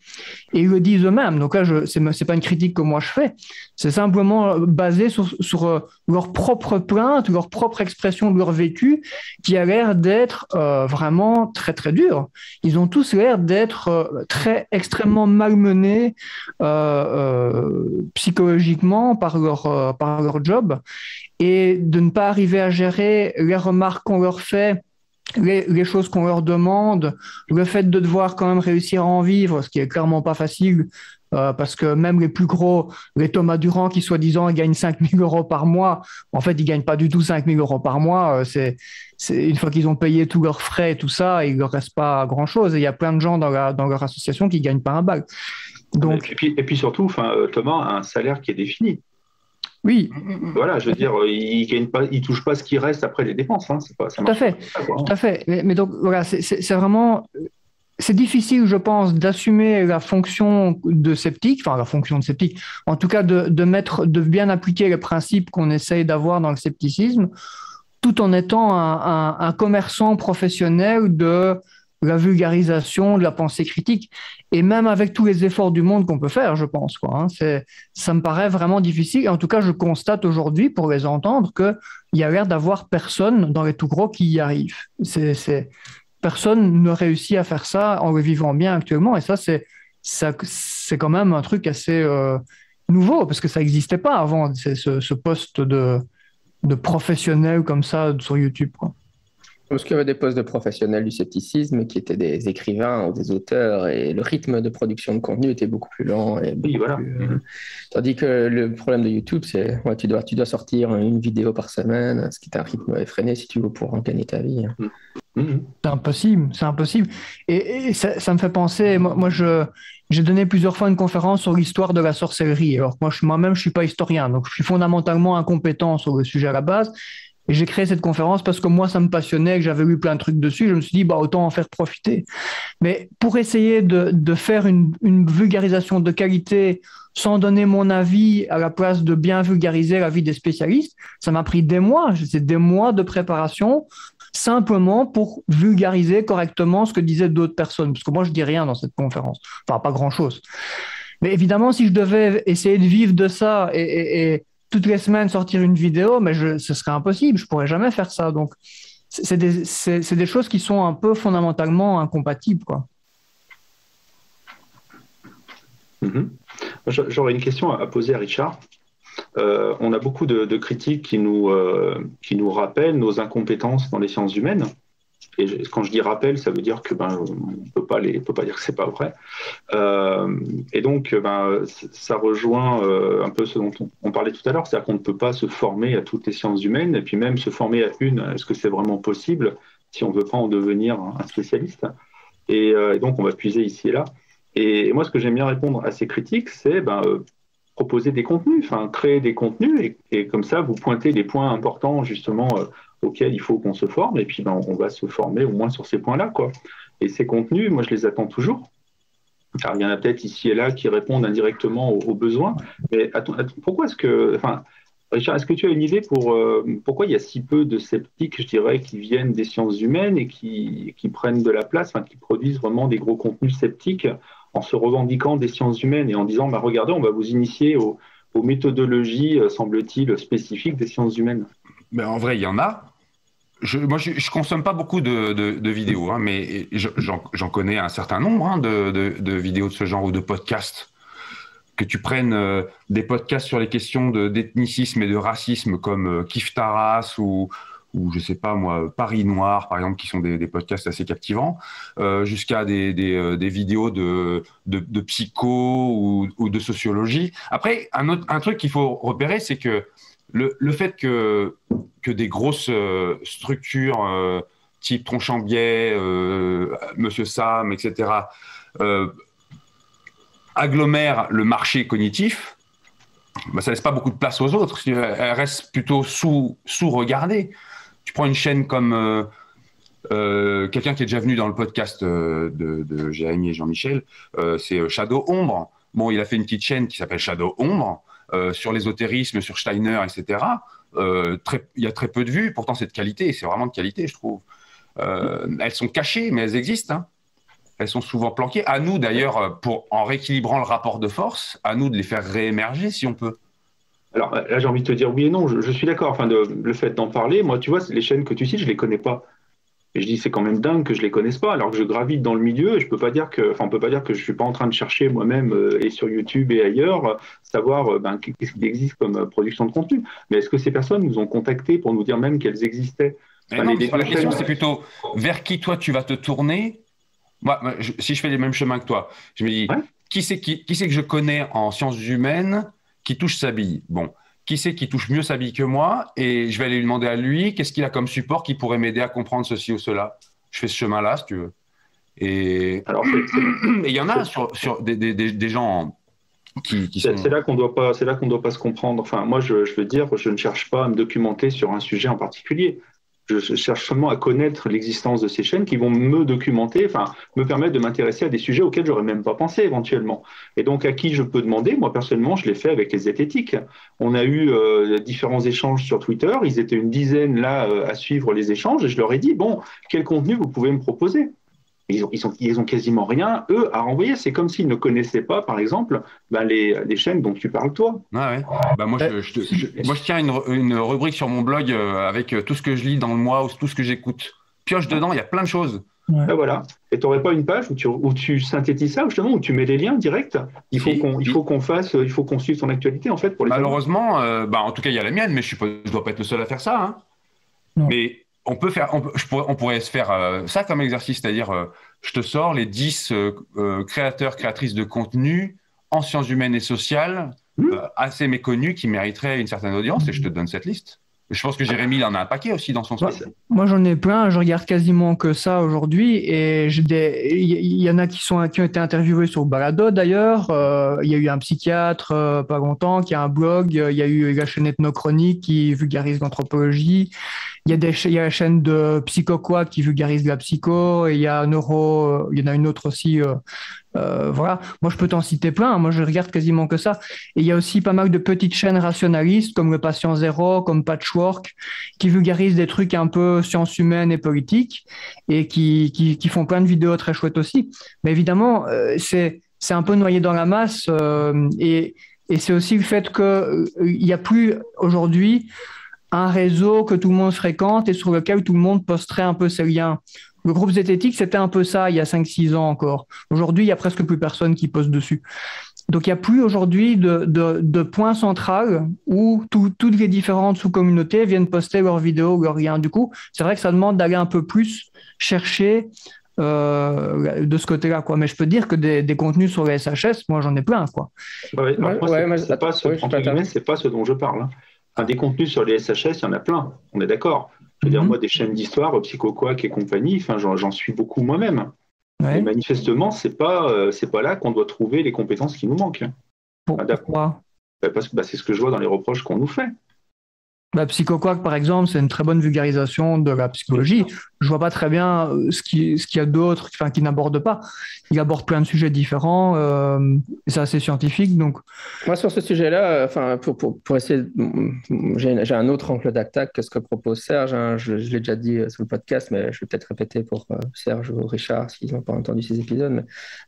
Et ils le disent eux-mêmes. Donc là, c'est pas une critique que moi je fais. C'est simplement basé sur leur propre plainte, leur propre expression de leur vécu, qui a l'air d'être vraiment très très dur. Ils ont tous l'air d'être extrêmement malmenés psychologiquement par leur job, et de ne pas arriver à gérer les remarques qu'on leur fait, les choses qu'on leur demande, le fait de devoir quand même réussir à en vivre, ce qui est clairement pas facile, parce que même les plus gros, les Thomas Durand qui soi-disant ils gagnent 5 000 euros par mois, en fait ils gagnent pas du tout 5 000 euros par mois. C'est une fois qu'ils ont payé tous leurs frais et tout ça, il leur reste pas grand-chose. Et il y a plein de gens dans leur association qui gagnent pas un bal. Donc,
et puis surtout, Thomas a un salaire qui est défini.
Oui.
Voilà, je veux dire, il touche pas ce qui reste après les dépenses. Hein.
Tout à fait. Tout à fait. Mais donc, voilà, c'est vraiment... C'est difficile, je pense, d'assumer la fonction de sceptique, enfin la fonction de sceptique, en tout cas de bien appliquer les principes qu'on essaye d'avoir dans le scepticisme, tout en étant un commerçant professionnel de la vulgarisation, de la pensée critique, et même avec tous les efforts du monde qu'on peut faire, je pense, quoi. Ça me paraît vraiment difficile. Et en tout cas, je constate aujourd'hui, pour les entendre, qu'il y a l'air d'avoir personne dans les tout gros qui y arrive. Personne ne réussit à faire ça en le vivant bien actuellement. Et ça, c'est quand même un truc assez nouveau, parce que ça n'existait pas avant, ce poste de professionnel comme ça sur YouTube, quoi.
Parce qu'il y avait des postes de professionnels du scepticisme qui étaient des écrivains ou des auteurs, et le rythme de production de contenu était beaucoup plus lent. Tandis que le problème de YouTube, c'est tu dois sortir une vidéo par semaine, ce qui est un rythme effréné si tu veux pour en gagner ta vie.
C'est impossible. Et ça me fait penser, moi j'ai donné plusieurs fois une conférence sur l'histoire de la sorcellerie. Alors moi-même, je suis pas historien, donc je suis fondamentalement incompétent sur le sujet à la base. Et j'ai créé cette conférence parce que moi, ça me passionnait, que j'avais lu plein de trucs dessus. Je me suis dit, autant en faire profiter. Mais pour essayer de faire une vulgarisation de qualité sans donner mon avis à la place de bien vulgariser l'avis des spécialistes, ça m'a pris des mois. C'est des mois de préparation simplement pour vulgariser correctement ce que disaient d'autres personnes. Parce que moi, je dis rien dans cette conférence. Enfin, pas grand-chose. Mais évidemment, si je devais essayer de vivre de ça et toutes les semaines sortir une vidéo, mais ce serait impossible, je pourrais jamais faire ça. Donc, c'est des choses qui sont un peu fondamentalement incompatibles, quoi.
J'aurais une question à poser à Richard. On a beaucoup de critiques qui nous rappellent nos incompétences dans les sciences humaines. Et quand je dis rappel, ça veut dire que on peut pas dire que c'est pas vrai. Et donc, ça rejoint un peu ce dont on parlait tout à l'heure, c'est-à-dire qu'on ne peut pas se former à toutes les sciences humaines, et puis même se former à une. Est-ce que c'est vraiment possible si on veut pas en devenir un spécialiste? Et donc, on va puiser ici et là. Et moi, ce que j'aime bien répondre à ces critiques, c'est proposer des contenus, créer des contenus, et comme ça, vous pointez les points importants justement auxquels il faut qu'on se forme, et puis on va se former au moins sur ces points-là, quoi. Et ces contenus, moi je les attends toujours. Alors il y en a peut-être ici et là qui répondent indirectement aux besoins, mais pourquoi est-ce que, Richard, est-ce que tu as une idée pour pourquoi il y a si peu de sceptiques, je dirais, qui viennent des sciences humaines et qui prennent de la place, qui produisent vraiment des gros contenus sceptiques en se revendiquant des sciences humaines et en disant, regardez, on va vous initier aux méthodologies, semble-t-il, spécifiques des sciences humaines?
Mais en vrai, il y en a. Moi, je consomme pas beaucoup de vidéos, mais j'en connais un certain nombre de vidéos de ce genre ou de podcasts. Que tu prennes des podcasts sur les questions d'ethnicisme et de racisme comme Kif Taras ou je sais pas moi, Paris Noir, par exemple, qui sont des podcasts assez captivants, jusqu'à des vidéos de psycho ou de sociologie. Après, un truc qu'il faut repérer, c'est que le fait que des grosses structures type Tronchambier, Monsieur Sam, etc., agglomèrent le marché cognitif, bah, ça laisse pas beaucoup de place aux autres. Elle reste plutôt sous-regardée. Tu prends une chaîne comme quelqu'un qui est déjà venu dans le podcast de Jérémy et Jean-Michel, c'est Shadow Ombre. Bon, il a fait une petite chaîne qui s'appelle Shadow Ombre sur l'ésotérisme, sur Steiner, etc. Il y a très peu de vues, pourtant c'est de qualité, c'est vraiment de qualité, je trouve. Elles sont cachées, mais elles existent. Hein. Elles sont souvent planquées. À nous, d'ailleurs, en rééquilibrant le rapport de force, à nous de les faire réémerger si on peut.
Alors là, j'ai envie de te dire oui et non. Je suis d'accord. Enfin, le fait d'en parler, moi, tu vois, les chaînes que tu cites, je les connais pas. Et je dis, c'est quand même dingue que je les connaisse pas, alors que je gravite dans le milieu. Et je peux pas dire que, enfin, on peut pas dire que je suis pas en train de chercher moi-même et sur YouTube et ailleurs, savoir qu'est-ce qu'il existe comme production de contenu. Mais est-ce que ces personnes nous ont contactés pour nous dire même qu'elles existaient?
Enfin, non, la question, c'est plutôt vers qui toi tu vas te tourner. Moi, si je fais les mêmes chemins que toi, je me dis, ouais. qui c'est que je connais en sciences humaines qui touche sa bille? Bon, qui c'est qui touche mieux sa bille que moi? Et je vais aller lui demander à lui, qu'est-ce qu'il a comme support qui pourrait m'aider à comprendre ceci ou cela? Je fais ce chemin-là, si tu veux. Et il y en a sur des gens qui sont...
C'est là qu'on doit pas se comprendre. Enfin, moi, je veux dire, je ne cherche pas à me documenter sur un sujet en particulier. Je cherche seulement à connaître l'existence de ces chaînes qui vont me documenter, enfin, me permettre de m'intéresser à des sujets auxquels j'aurais même pas pensé éventuellement. Et donc, à qui je peux demander? Moi, personnellement, je l'ai fait avec les zététiques. On a eu différents échanges sur Twitter. Ils étaient une dizaine là à suivre les échanges et je leur ai dit, bon, quel contenu vous pouvez me proposer? Ils ont quasiment rien, eux, à renvoyer. C'est comme s'ils ne connaissaient pas, par exemple, les chaînes dont tu parles, toi.
Ah ouais. Moi, je tiens une rubrique sur mon blog avec tout ce que je lis dans le mois ou tout ce que j'écoute. Pioche dedans, il y a plein de choses.
Ouais. Ben voilà. Et tu n'aurais pas une page où tu synthétises ça, justement, où tu mets les liens directs? Il faut qu'on suive ton actualité, en fait, pour les
Malheureusement, en tout cas, il y a la mienne, mais je ne dois pas être le seul à faire ça. Hein. Mais... On pourrait se faire ça comme exercice, c'est-à-dire je te sors les 10 créateurs, créatrices de contenu en sciences humaines et sociales assez méconnus qui mériteraient une certaine audience et je te donne cette liste. Je pense que Jérémy, il en a un paquet aussi dans son space.
Moi, j'en ai plein. Je regarde quasiment que ça aujourd'hui. Et il y en a qui ont été interviewés sur Balado, d'ailleurs. Il y a eu un psychiatre, pas longtemps, qui a un blog. Il y a eu la chaîne Ethnochronique qui vulgarise l'anthropologie. Il y a la chaîne de Psychoquack qui vulgarise la psycho. Et il y a il y en a une autre aussi. Voilà. Moi, je peux t'en citer plein. Moi, je regarde quasiment que ça. Et il y a aussi pas mal de petites chaînes rationalistes comme Le Patient Zéro, comme Patchwork, qui vulgarisent des trucs un peu sciences humaines et politiques et qui font plein de vidéos très chouettes aussi. Mais évidemment, c'est un peu noyé dans la masse et c'est aussi le fait qu'il n'y a plus aujourd'hui un réseau que tout le monde fréquente et sur lequel tout le monde posterait un peu ses liens. Le groupe zététique, c'était un peu ça il y a 5-6 ans encore. Aujourd'hui, il n'y a presque plus personne qui poste dessus. Donc, il n'y a plus aujourd'hui de point central où toutes les différentes sous-communautés viennent poster leurs vidéos ou leurs liens. Du coup, c'est vrai que ça demande d'aller un peu plus chercher de ce côté-là, quoi. Mais je peux dire que des contenus sur les SHS, moi, j'en ai plein, quoi.
C'est pas ce dont je parle. Hein. Enfin, des contenus sur les SHS, il y en a plein. On est d'accord. Je veux dire, moi, des chaînes d'histoire, Psychoquack et compagnie, enfin, j'en suis beaucoup moi-même. Ouais. Et manifestement, c'est pas là qu'on doit trouver les compétences qui nous manquent.
Pourquoi?
Parce que c'est ce que je vois dans les reproches qu'on nous fait.
Psychoquack, par exemple, c'est une très bonne vulgarisation de la psychologie. Je vois pas très bien ce qu'il y a d'autre, qui n'aborde pas. Il aborde plein de sujets différents, et c'est assez scientifique. Donc,
moi, sur ce sujet-là, pour essayer, j'ai un autre angle d'attaque que ce que propose Serge. Hein. Je l'ai déjà dit sur le podcast, mais je vais peut-être répéter pour Serge ou Richard s'ils n'ont pas entendu ces épisodes. Mais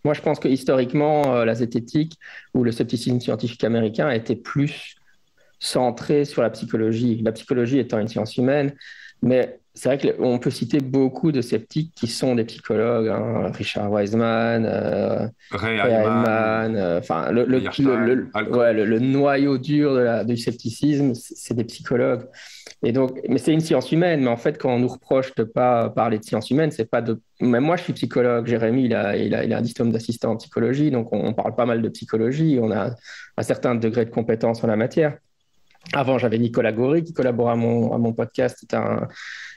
moi, je pense que historiquement, la zététique ou le scepticisme scientifique américain a été plus centré sur la psychologie étant une science humaine, mais c'est vrai qu'on peut citer beaucoup de sceptiques qui sont des psychologues, hein, Richard Wiseman, Ray Heilman, le noyau dur du scepticisme, c'est des psychologues. Et donc, mais c'est une science humaine, mais en fait, quand on nous reproche de ne pas parler de science humaine, c'est pas de... Même moi, je suis psychologue, Jérémy, il a un diplôme d'assistant en psychologie, donc on parle pas mal de psychologie, on a un certain degré de compétence en la matière. Avant, j'avais Nicolas Gaury qui collabore à mon podcast.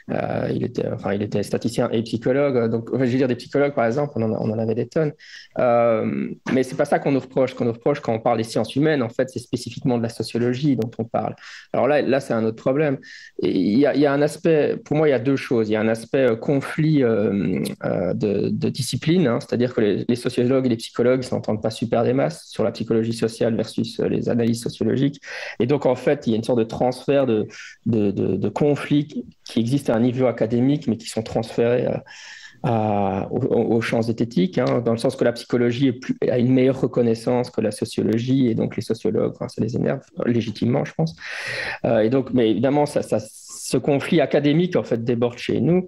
Il était statisticien et psychologue. Donc, je veux dire, des psychologues, par exemple, on en avait des tonnes. Mais c'est pas ça qu'on nous reproche. Ce qu'on nous reproche quand on parle des sciences humaines, en fait, c'est spécifiquement de la sociologie dont on parle. Alors là c'est un autre problème. Et il y a un aspect, pour moi, il y a deux choses. Il y a un aspect conflit de discipline, hein, c'est-à-dire que les sociologues et les psychologues ne s'entendent pas super des masses sur la psychologie sociale versus les analyses sociologiques. Et donc, en fait, il y a une sorte de transfert de conflits qui existent à un niveau académique, mais qui sont transférés aux champs zététiques, hein, dans le sens que la psychologie a une meilleure reconnaissance que la sociologie, et donc les sociologues, enfin, ça les énerve légitimement, je pense. Et donc, mais évidemment, ce conflit académique en fait déborde chez nous.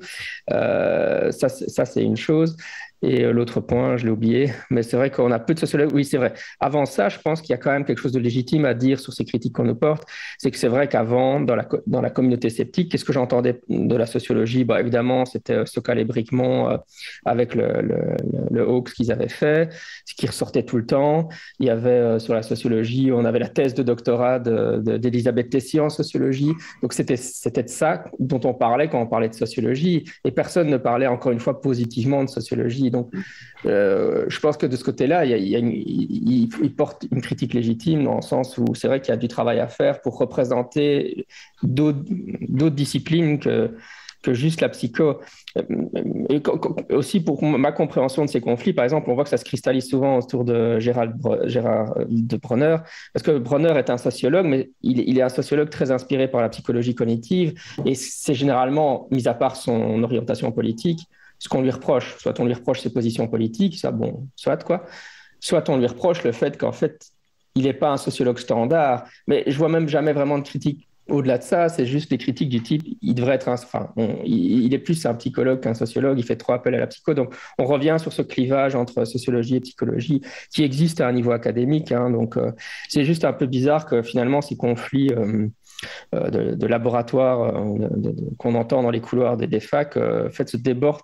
Ça, c'est une chose. Et l'autre point, je l'ai oublié, mais c'est vrai qu'on a peu de sociologues. Oui, c'est vrai. Avant ça, je pense qu'il y a quand même quelque chose de légitime à dire sur ces critiques qu'on nous porte. C'est que c'est vrai qu'avant, dans la communauté sceptique, qu'est-ce que j'entendais de la sociologie? Bah, évidemment, c'était Sokal et Brikmont avec le hoax qu'ils avaient fait, ce qui ressortait tout le temps. Il y avait sur la sociologie, on avait la thèse de doctorat d'Elisabeth Tessier en sociologie. Donc, c'était de ça dont on parlait quand on parlait de sociologie. Et personne ne parlait, encore une fois, positivement de sociologie. Donc, je pense que de ce côté-là, il porte une critique légitime dans le sens où c'est vrai qu'il y a du travail à faire pour représenter d'autres disciplines que juste la psycho. Et aussi pour ma compréhension de ces conflits, par exemple, on voit que ça se cristallise souvent autour de Gérard de Bronner, parce que Bronner est un sociologue, mais il est un sociologue très inspiré par la psychologie cognitive, et c'est généralement, mis à part son orientation politique, ce qu'on lui reproche. Soit on lui reproche ses positions politiques, ça, bon, soit on lui reproche le fait qu'en fait, il n'est pas un sociologue standard. Mais je vois même jamais vraiment de critique au-delà de ça. C'est juste des critiques du type, il devrait être il est plus un psychologue qu'un sociologue, il fait trop appel à la psycho. Donc, on revient sur ce clivage entre sociologie et psychologie qui existe à un niveau académique, hein. Donc, c'est juste un peu bizarre que finalement, ces conflits de laboratoire qu'on entend dans les couloirs des facs se débordent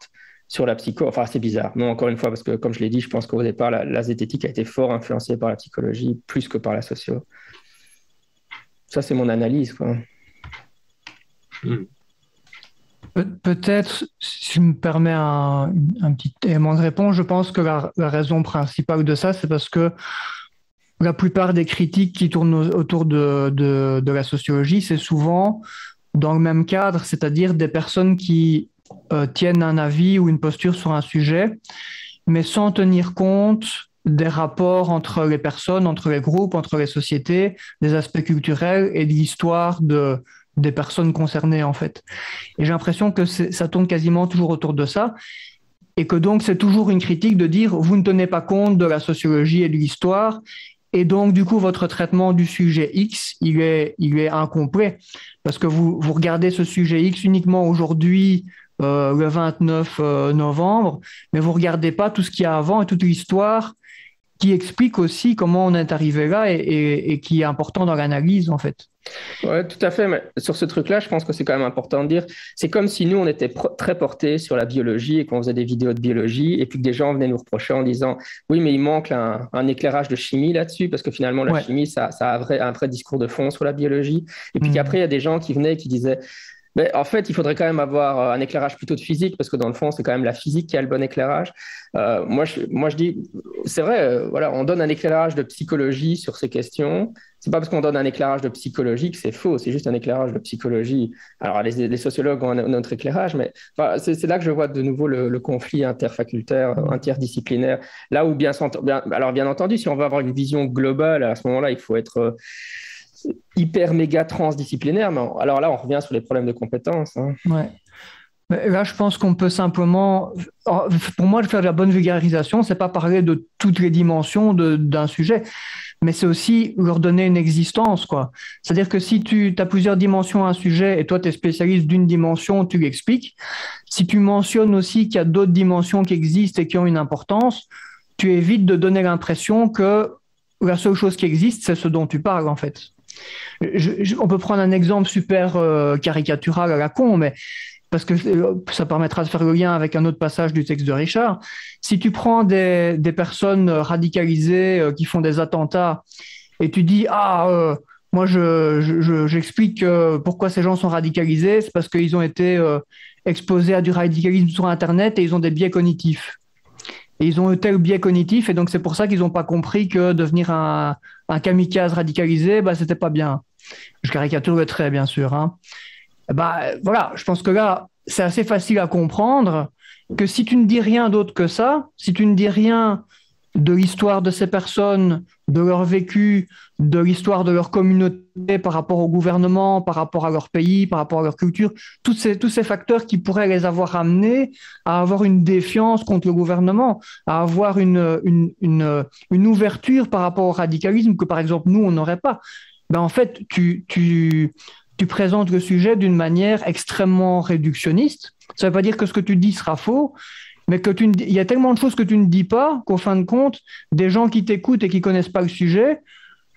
sur la psycho. Enfin, c'est bizarre. Non, encore une fois, parce que comme je l'ai dit, je pense qu'au départ, la zététique a été fort influencée par la psychologie, plus que par la socio. Ça, c'est mon analyse, quoi.
Peut-être, si je me permets un petit élément de réponse, je pense que la raison principale de ça, c'est parce que la plupart des critiques qui tournent autour de la sociologie, c'est souvent dans le même cadre, c'est-à-dire des personnes qui tiennent un avis ou une posture sur un sujet, mais sans tenir compte des rapports entre les personnes, entre les groupes, entre les sociétés, des aspects culturels et de l'histoire des personnes concernées, en fait. Et j'ai l'impression que ça tourne quasiment toujours autour de ça, et que donc c'est toujours une critique de dire « vous ne tenez pas compte de la sociologie et de l'histoire », et donc, du coup, votre traitement du sujet X, il est incomplet, parce que vous regardez ce sujet X uniquement aujourd'hui, le 29 novembre, mais vous ne regardez pas tout ce qu'il y a avant et toute l'histoire qui explique aussi comment on est arrivé là et qui est important dans l'analyse, en fait.
Oui, tout à fait. Mais sur ce truc-là, je pense que c'est quand même important de dire, c'est comme si nous, on était très portés sur la biologie et qu'on faisait des vidéos de biologie et puis que des gens venaient nous reprocher en disant « oui, mais il manque un éclairage de chimie là-dessus parce que finalement, la chimie, ça a un vrai discours de fond sur la biologie. » Et puis qu'après, il y a des gens qui venaient et qui disaient mais en fait, il faudrait quand même avoir un éclairage plutôt de physique, parce que dans le fond, c'est quand même la physique qui a le bon éclairage. Moi, je dis, c'est vrai, voilà, on donne un éclairage de psychologie sur ces questions. C'est pas parce qu'on donne un éclairage de psychologie que c'est faux, c'est juste un éclairage de psychologie. Alors, les sociologues ont un autre éclairage, mais enfin, c'est là que je vois de nouveau le conflit interfacultaire, interdisciplinaire. Là où bien entendu, si on veut avoir une vision globale, à ce moment-là, il faut être hyper méga transdisciplinaire, mais alors là, on revient sur les problèmes de compétences. Hein.
Ouais. Là, je pense qu'on peut simplement, pour moi, faire de la bonne vulgarisation, c'est pas parler de toutes les dimensions d'un sujet, mais c'est aussi leur donner une existence, quoi. C'est-à-dire que si tu as plusieurs dimensions à un sujet et toi, tu es spécialiste d'une dimension, tu l'expliques. Si tu mentionnes aussi qu'il y a d'autres dimensions qui existent et qui ont une importance, tu évites de donner l'impression que la seule chose qui existe, c'est ce dont tu parles, en fait. On peut prendre un exemple super caricatural à la con, mais parce que ça permettra de faire le lien avec un autre passage du texte de Richard. Si tu prends des personnes radicalisées qui font des attentats et tu dis moi, j'explique pourquoi ces gens sont radicalisés. C'est parce qu'ils ont été exposés à du radicalisme sur Internet et ils ont des biais cognitifs. Et ils ont un tel biais cognitif, et donc c'est pour ça qu'ils n'ont pas compris que devenir un kamikaze radicalisé, bah, c'était pas bien. Je caricature le trait, bien sûr. Hein. Bah, voilà, je pense que là, c'est assez facile à comprendre que si tu ne dis rien d'autre que ça, si tu ne dis rien de l'histoire de ces personnes, de leur vécu, de l'histoire de leur communauté par rapport au gouvernement, par rapport à leur pays, par rapport à leur culture, tous ces facteurs qui pourraient les avoir amenés à avoir une défiance contre le gouvernement, à avoir une ouverture par rapport au radicalisme que, par exemple, nous, on n'aurait pas. Ben, en fait, tu présentes le sujet d'une manière extrêmement réductionniste. Ça ne veut pas dire que ce que tu dis sera faux, mais il y a tellement de choses que tu ne dis pas qu'au fin de compte, des gens qui t'écoutent et qui connaissent pas le sujet,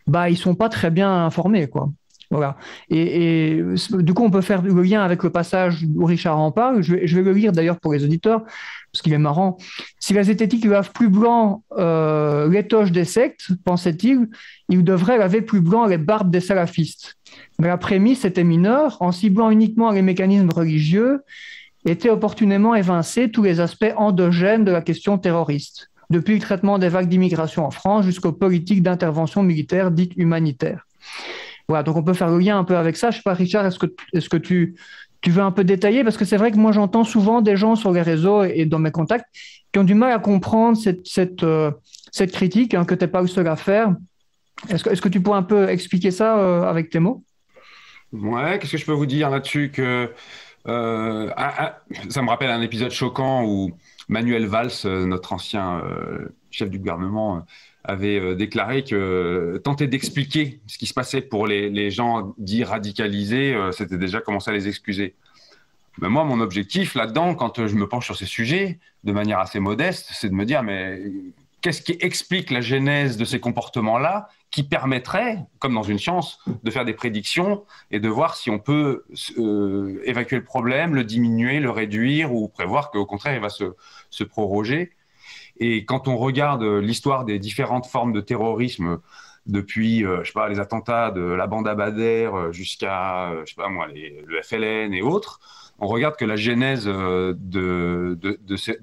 bah, ils sont pas très bien informés, quoi. Voilà. Et du coup, on peut faire le lien avec le passage où Richard en parle. Je vais le lire d'ailleurs pour les auditeurs, parce qu'il est marrant. Si la zététique lave plus blanc l'étoge des sectes, pensait-il, il devrait laver plus blanc les barbes des salafistes. Mais la prémisse était mineure, en ciblant uniquement les mécanismes religieux, étaient opportunément évincés tous les aspects endogènes de la question terroriste, depuis le traitement des vagues d'immigration en France jusqu'aux politiques d'intervention militaire dites humanitaires. Voilà, donc on peut faire le lien un peu avec ça. Je ne sais pas, Richard, est-ce que tu veux un peu détailler? Parce que c'est vrai que moi, j'entends souvent des gens sur les réseaux et dans mes contacts qui ont du mal à comprendre cette critique, hein, que tu n'es pas le seul à faire. Est-ce que tu pourrais un peu expliquer ça avec tes mots?
Ouais, qu'est-ce que je peux vous dire là-dessus que ça me rappelle un épisode choquant où Manuel Valls, notre ancien chef du gouvernement, avait déclaré que tenter d'expliquer ce qui se passait pour les gens dits radicalisés, c'était déjà commencer à les excuser. Mais moi, mon objectif là-dedans, quand je me penche sur ces sujets, de manière assez modeste, c'est de me dire, mais qu'est-ce qui explique la genèse de ces comportements-là qui permettrait, comme dans une science, de faire des prédictions et de voir si on peut évacuer le problème, le diminuer, le réduire ou prévoir qu'au contraire, il va se proroger. Et quand on regarde l'histoire des différentes formes de terrorisme, depuis je sais pas, les attentats de la bande Abadère jusqu'à je sais pas moi, le FLN et autres, on regarde que la genèse de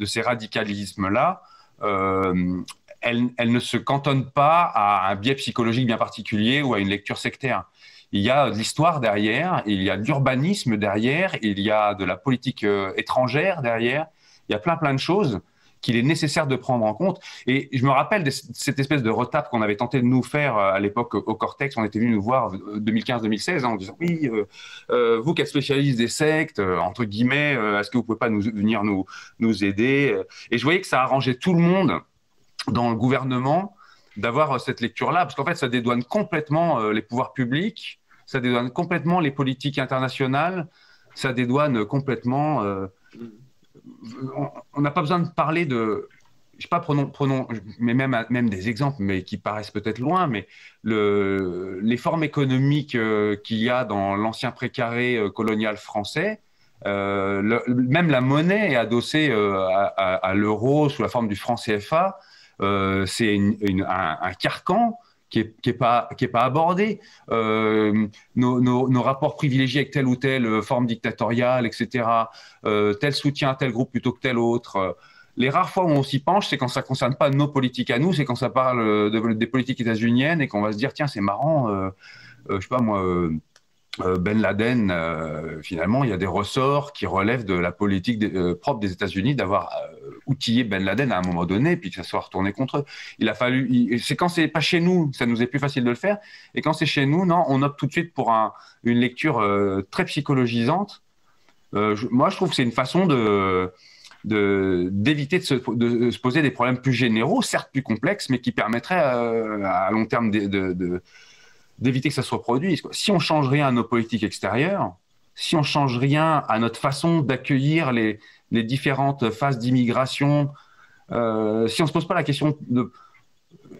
ces radicalismes-là, elle ne se cantonne pas à un biais psychologique bien particulier ou à une lecture sectaire. Il y a de l'histoire derrière, il y a de l'urbanisme derrière, il y a de la politique étrangère derrière, il y a plein de choses qu'il est nécessaire de prendre en compte. Et je me rappelle de cette espèce de retape qu'on avait tenté de nous faire à l'époque au Cortex. On était venu nous voir 2015-2016 en disant « Oui, vous qui êtes spécialiste des sectes, entre guillemets, est-ce que vous pouvez pas venir nous aider ?» Et je voyais que ça arrangeait tout le monde dans le gouvernement d'avoir cette lecture-là, parce qu'en fait, ça dédouane complètement les pouvoirs publics, ça dédouane complètement les politiques internationales, ça dédouane complètement... on n'a pas besoin de parler de... Je sais pas, prenons mais même des exemples, mais qui paraissent peut-être loin, mais les formes économiques qu'il y a dans l'ancien précaré colonial français, même la monnaie est adossée à l'euro sous la forme du franc CFA. C'est un carcan qui est pas abordé. Nos rapports privilégiés avec telle ou telle forme dictatoriale, etc. Tel soutien à tel groupe plutôt que tel autre. Les rares fois où on s'y penche, c'est quand ça ne concerne pas nos politiques à nous, c'est quand ça parle des politiques états-uniennes et qu'on va se dire, tiens, c'est marrant, je sais pas moi, Ben Laden, finalement, il y a des ressorts qui relèvent de la politique propre des États-Unis d'avoir outillé Ben Laden à un moment donné, puis que ça soit retourné contre eux. Il a fallu. C'est quand c'est pas chez nous, ça nous est plus facile de le faire, et quand c'est chez nous, non, on opte tout de suite pour une lecture très psychologisante. Moi, je trouve que c'est une façon d'éviter de se poser des problèmes plus généraux, certes plus complexes, mais qui permettraient à long terme d'éviter que ça se reproduise. Si on ne change rien à nos politiques extérieures, si on ne change rien à notre façon d'accueillir les différentes phases d'immigration, si on se pose pas la question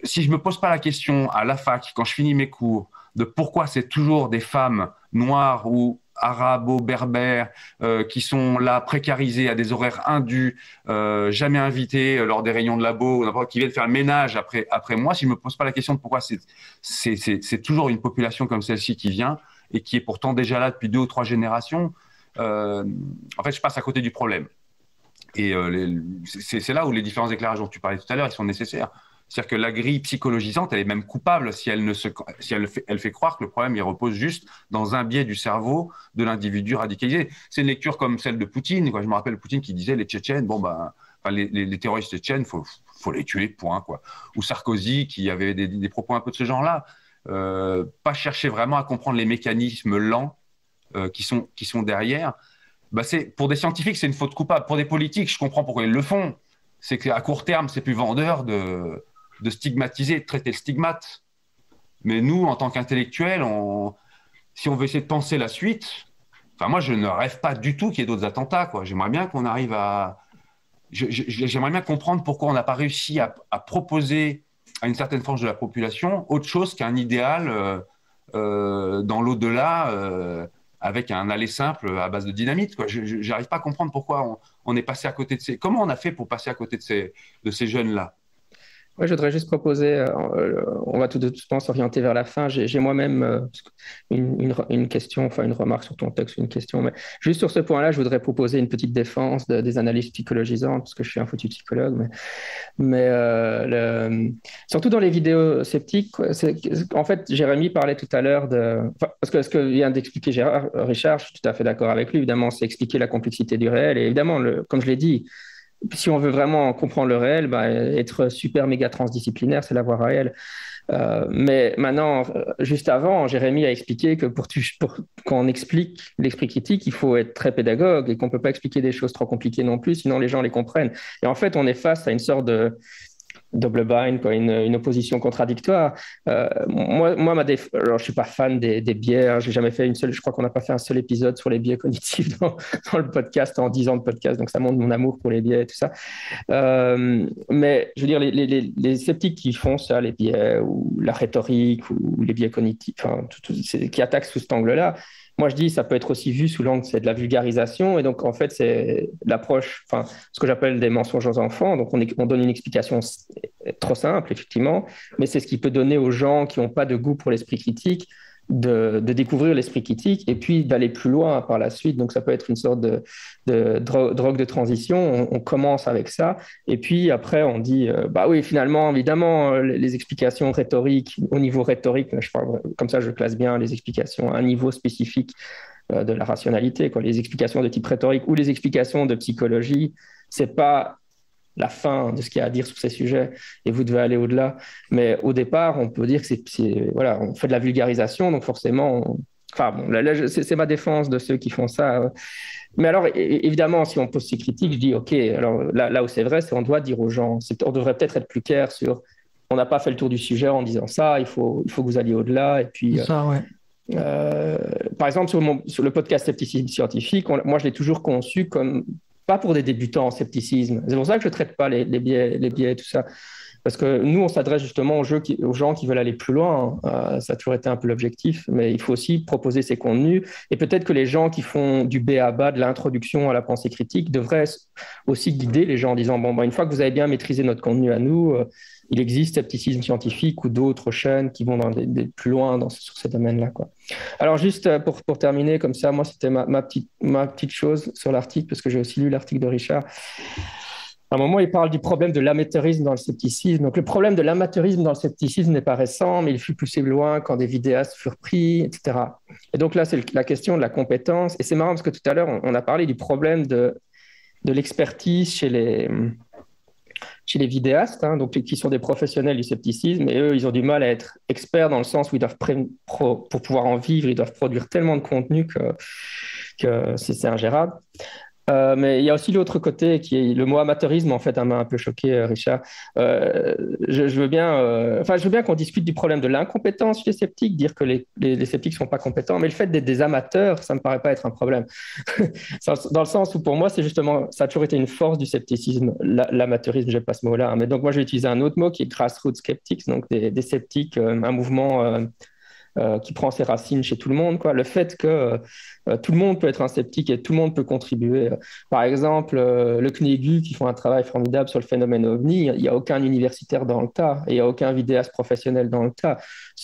si je me pose pas la question à la fac, quand je finis mes cours, de pourquoi c'est toujours des femmes noires ou arabo-berbères qui sont là précarisés à des horaires indus, jamais invités lors des réunions de labo, qui viennent faire le ménage après moi, si je me pose pas la question de pourquoi c'est toujours une population comme celle-ci qui vient et qui est pourtant déjà là depuis 2 ou 3 générations, en fait, je passe à côté du problème. Et c'est là où les différents éclairages dont tu parlais tout à l'heure, ils sont nécessaires. C'est-à-dire que la grille psychologisante, elle est même coupable si elle fait croire que le problème il repose juste dans un biais du cerveau de l'individu radicalisé. C'est une lecture comme celle de Poutine. Je me rappelle Poutine qui disait les Tchétchènes, les terroristes tchétchènes, faut les tuer, point, quoi. Ou Sarkozy qui avait des propos un peu de ce genre-là. Pas chercher vraiment à comprendre les mécanismes lents qui sont derrière. Pour des scientifiques, c'est une faute coupable. Pour des politiques, je comprends pourquoi ils le font. C'est qu'à court terme, c'est plus vendeur de stigmatiser, de traiter le stigmate. Mais nous, en tant qu'intellectuels, si on veut essayer de penser la suite, moi, je ne rêve pas du tout qu'il y ait d'autres attentats, quoi. J'aimerais bien qu'on arrive à... J'aimerais bien comprendre pourquoi on n'a pas réussi à proposer à une certaine frange de la population autre chose qu'un idéal dans l'au-delà avec un aller simple à base de dynamite, quoi. Je n'arrive pas à comprendre pourquoi on est passé à côté de ces... Comment on a fait pour passer à côté de ces jeunes-là?
Ouais, je voudrais juste proposer, on va tout doucement s'orienter vers la fin. J'ai moi-même une question, enfin une remarque sur ton texte, une question, mais juste sur ce point-là, je voudrais proposer une petite défense des analyses psychologisantes, parce que je suis un foutu psychologue, mais surtout dans les vidéos sceptiques, en fait, Jérémy parlait tout à l'heure parce que ce que vient d'expliquer Richard, je suis tout à fait d'accord avec lui, évidemment, c'est expliquer la complexité du réel, et évidemment, comme je l'ai dit, si on veut vraiment comprendre le réel, être super méga transdisciplinaire, c'est la voie réelle. Mais maintenant, juste avant, Jérémy a expliqué que pour qu'on explique l'esprit critique, il faut être très pédagogue et qu'on ne peut pas expliquer des choses trop compliquées non plus, sinon les gens les comprennent. Et en fait, on est face à une sorte de double bind, quoi, une opposition contradictoire. Moi, alors, je suis pas fan des biais. J'ai jamais fait je crois qu'on n'a pas fait un seul épisode sur les biais cognitifs dans le podcast en 10 ans de podcast. Donc ça montre mon amour pour les biais et tout ça. Mais je veux dire, les sceptiques qui font ça, les biais ou la rhétorique ou les biais cognitifs, qui attaquent sous cet angle-là. Moi, je dis ça peut être aussi vu sous l'angle, c'est de la vulgarisation. Et donc, en fait, c'est l'approche, ce que j'appelle des mensonges aux enfants. Donc, on donne une explication trop simple, effectivement, mais c'est ce qui peut donner aux gens qui n'ont pas de goût pour l'esprit critique de découvrir l'esprit critique et puis d'aller plus loin par la suite. Donc, ça peut être une sorte de drogue de transition. On commence avec ça. Et puis, après, on dit, oui, finalement, évidemment, les explications rhétoriques, au niveau rhétorique, je parle, comme ça, je classe bien les explications à un niveau spécifique de la rationalité, quoi. Les explications de type rhétorique ou les explications de psychologie, c'est pas la fin de ce qu'il y a à dire sur ces sujets et vous devez aller au-delà. Mais au départ, on peut dire que voilà, on fait de la vulgarisation, donc forcément, c'est ma défense de ceux qui font ça. Mais alors, évidemment, si on pose ces critiques, je dis, OK, alors là où c'est vrai, c'est qu'on doit dire aux gens, on devrait peut-être être plus clair sur, on n'a pas fait le tour du sujet en disant ça, il faut que vous alliez au-delà. Et puis,
ça, ouais.
Par exemple, sur le podcast Scepticisme scientifique, moi, je l'ai toujours conçu comme pas pour des débutants en scepticisme. C'est pour ça que je ne traite pas les biais et tout ça. Parce que nous, on s'adresse justement aux gens qui veulent aller plus loin. Ça a toujours été un peu l'objectif, mais il faut aussi proposer ces contenus. Et peut-être que les gens qui font du B à bas, de l'introduction à la pensée critique, devraient aussi guider les gens en disant, une fois que vous avez bien maîtrisé notre contenu à nous, il existe Scepticisme scientifique ou d'autres chaînes qui vont plus loin sur ces domaines-là, quoi. Alors juste pour terminer, comme ça, moi, c'était ma petite chose sur l'article, parce que j'ai aussi lu l'article de Richard. À un moment, il parle du problème de l'amateurisme dans le scepticisme. Donc, le problème de l'amateurisme dans le scepticisme n'est pas récent, mais il fut poussé loin quand des vidéastes furent pris, etc. Et donc là, c'est la question de la compétence. Et c'est marrant parce que tout à l'heure, on a parlé du problème de l'expertise chez les vidéastes, donc, qui sont des professionnels du scepticisme. Et eux, ils ont du mal à être experts dans le sens où ils doivent, pour pouvoir en vivre, ils doivent produire tellement de contenu que c'est ingérable. Mais il y a aussi l'autre côté qui est le mot amateurisme, en fait, m'a un peu choqué, Richard. Je veux bien qu'on discute du problème de l'incompétence chez les sceptiques, dire que les sceptiques ne sont pas compétents, mais le fait d'être des amateurs, ça ne me paraît pas être un problème. Dans le sens où, pour moi, c'est justement, ça a toujours été une force du scepticisme, l'amateurisme, je n'ai pas ce mot-là, hein. Mais donc, moi, je vais utiliser un autre mot qui est grassroots skeptics, donc des sceptiques, un mouvement qui prend ses racines chez tout le monde, quoi. Le fait que tout le monde peut être un sceptique et tout le monde peut contribuer. Par exemple, le CNEGU qui font un travail formidable sur le phénomène OVNI, il n'y a aucun universitaire dans le tas et il n'y a aucun vidéaste professionnel dans le tas.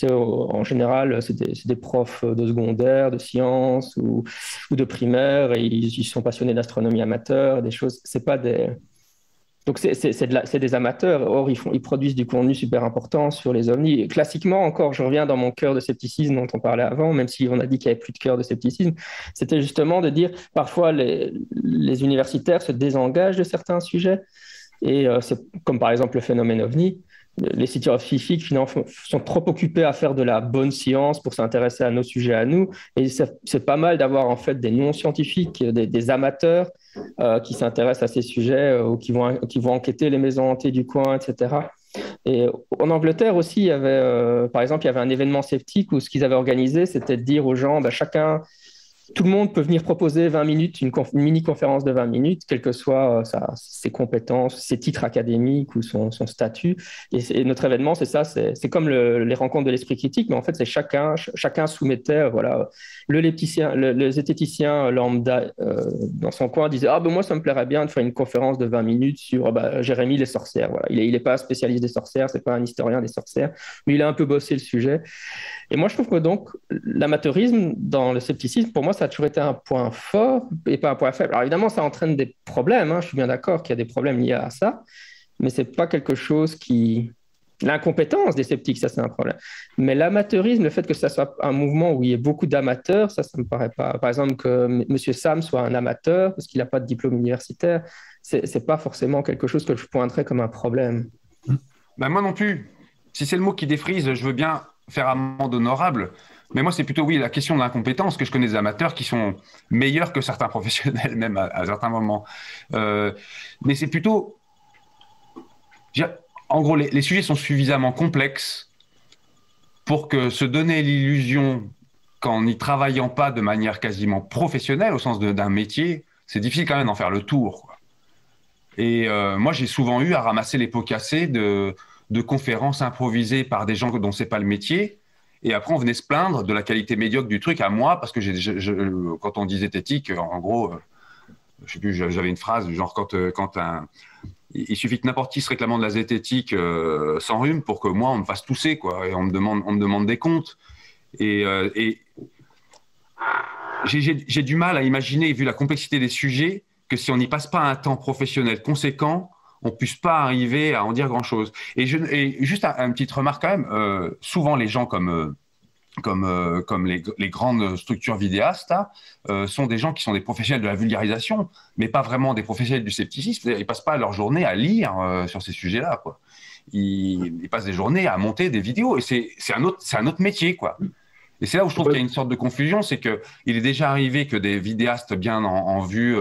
En général, c'est des profs de secondaire, de sciences ou de primaire et ils sont passionnés d'astronomie amateur, des choses. C'est pas des... Donc, c'est des amateurs. Or, ils produisent du contenu super important sur les ovnis. Et classiquement, encore, je reviens dans mon cœur de scepticisme dont on parlait avant, même si on a dit qu'il n'y avait plus de cœur de scepticisme. C'était justement de dire, parfois, les universitaires se désengagent de certains sujets. Et c'est comme par exemple le phénomène OVNI. Les scientifiques finalement sont trop occupés à faire de la bonne science pour s'intéresser à nos sujets à nous. Et c'est pas mal d'avoir en fait des non-scientifiques, des amateurs qui s'intéressent à ces sujets ou qui vont enquêter les maisons hantées du coin, etc. Et en Angleterre aussi, par exemple, il y avait un événement sceptique où ce qu'ils avaient organisé, c'était de dire aux gens, tout le monde peut venir proposer 20 minutes, une mini-conférence de 20 minutes, quelles que soient ses compétences, ses titres académiques ou son statut. Et notre événement, c'est ça, c'est comme les rencontres de l'esprit critique, mais en fait, c'est chacun soumettait, voilà, le zététicien lambda dans son coin disait « Ah, moi, ça me plairait bien de faire une conférence de 20 minutes sur Jérémie les sorcières. » Voilà. Il n'est pas spécialiste des sorcières, c'est pas un historien des sorcières, mais il a un peu bossé le sujet. Et moi, je trouve que donc, l'amateurisme dans le scepticisme, pour moi, ça a toujours été un point fort et pas un point faible. Alors évidemment, ça entraîne des problèmes, hein, je suis bien d'accord qu'il y a des problèmes liés à ça, mais ce n'est pas quelque chose qui... L'incompétence des sceptiques, ça c'est un problème. Mais l'amateurisme, le fait que ça soit un mouvement où il y ait beaucoup d'amateurs, ça ne me paraît pas... Par exemple, que M. Sam soit un amateur parce qu'il n'a pas de diplôme universitaire, ce n'est pas forcément quelque chose que je pointerais comme un problème.
Ben moi non plus. Si c'est le mot qui défrise, je veux bien faire amende honorable. Mais moi, c'est plutôt, oui, la question de l'incompétence, que je connais des amateurs qui sont meilleurs que certains professionnels, même à certains moments. Mais c'est plutôt... En gros, les sujets sont suffisamment complexes pour que se donner l'illusion qu'en n'y travaillant pas de manière quasiment professionnelle, au sens d'un métier, c'est difficile quand même d'en faire le tour, quoi. Et moi, j'ai souvent eu à ramasser les pots cassés de conférences improvisées par des gens dont c'est pas le métier. Et après, on venait se plaindre de la qualité médiocre du truc à moi, parce que quand on dit zététique, en gros, je sais plus, j'avais une phrase genre il suffit que n'importe qui se réclamant de la zététique s'enrhume pour que moi on me fasse tousser, quoi, et on me demande des comptes. Et j'ai du mal à imaginer, vu la complexité des sujets, que si on n'y passe pas un temps professionnel conséquent, on ne puisse pas arriver à en dire grand-chose. Et juste une petite remarque quand même, souvent les gens comme les grandes structures vidéastes sont des gens qui sont des professionnels de la vulgarisation, mais pas vraiment des professionnels du scepticisme. Ils ne passent pas leur journée à lire sur ces sujets-là, quoi. Ils passent des journées à monter des vidéos, et c'est un autre métier, quoi. Et c'est là où je trouve qu'il y a une sorte de confusion, c'est qu'il est déjà arrivé que des vidéastes bien en vue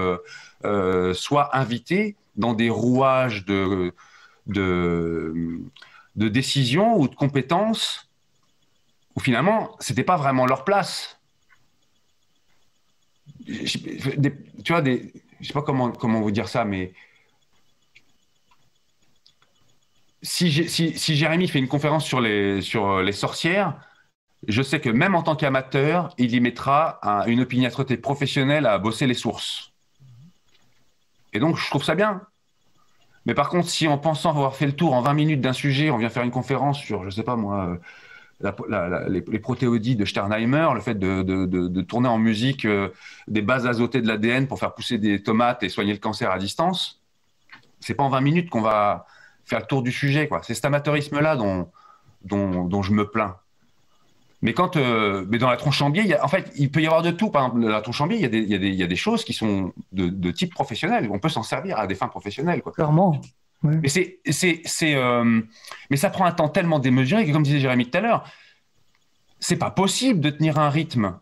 soient invités dans des rouages de décision ou de compétences où finalement, ce n'était pas vraiment leur place. Tu vois, je ne sais pas comment vous dire ça, mais si Jérémy fait une conférence sur les sorcières, je sais que même en tant qu'amateur, il y mettra une opiniâtreté professionnelle à bosser les sources. Et donc, je trouve ça bien. Mais par contre, si en pensant avoir fait le tour en 20 minutes d'un sujet, on vient faire une conférence sur, je ne sais pas moi, les protéodies de Sternheimer, le fait de tourner en musique des bases azotées de l'ADN pour faire pousser des tomates et soigner le cancer à distance, c'est pas en 20 minutes qu'on va faire le tour du sujet, quoi. C'est cet amateurisme-là dont je me plains. Mais mais dans la Tronchambier, en fait, il peut y avoir de tout. Par exemple, dans la Tronchambier, il y a des choses qui sont de type professionnel. On peut s'en servir à des fins professionnelles, quoi.
Clairement. Ouais.
Mais ça prend un temps tellement démesuré que, comme disait Jérémy tout à l'heure, c'est pas possible de tenir un rythme.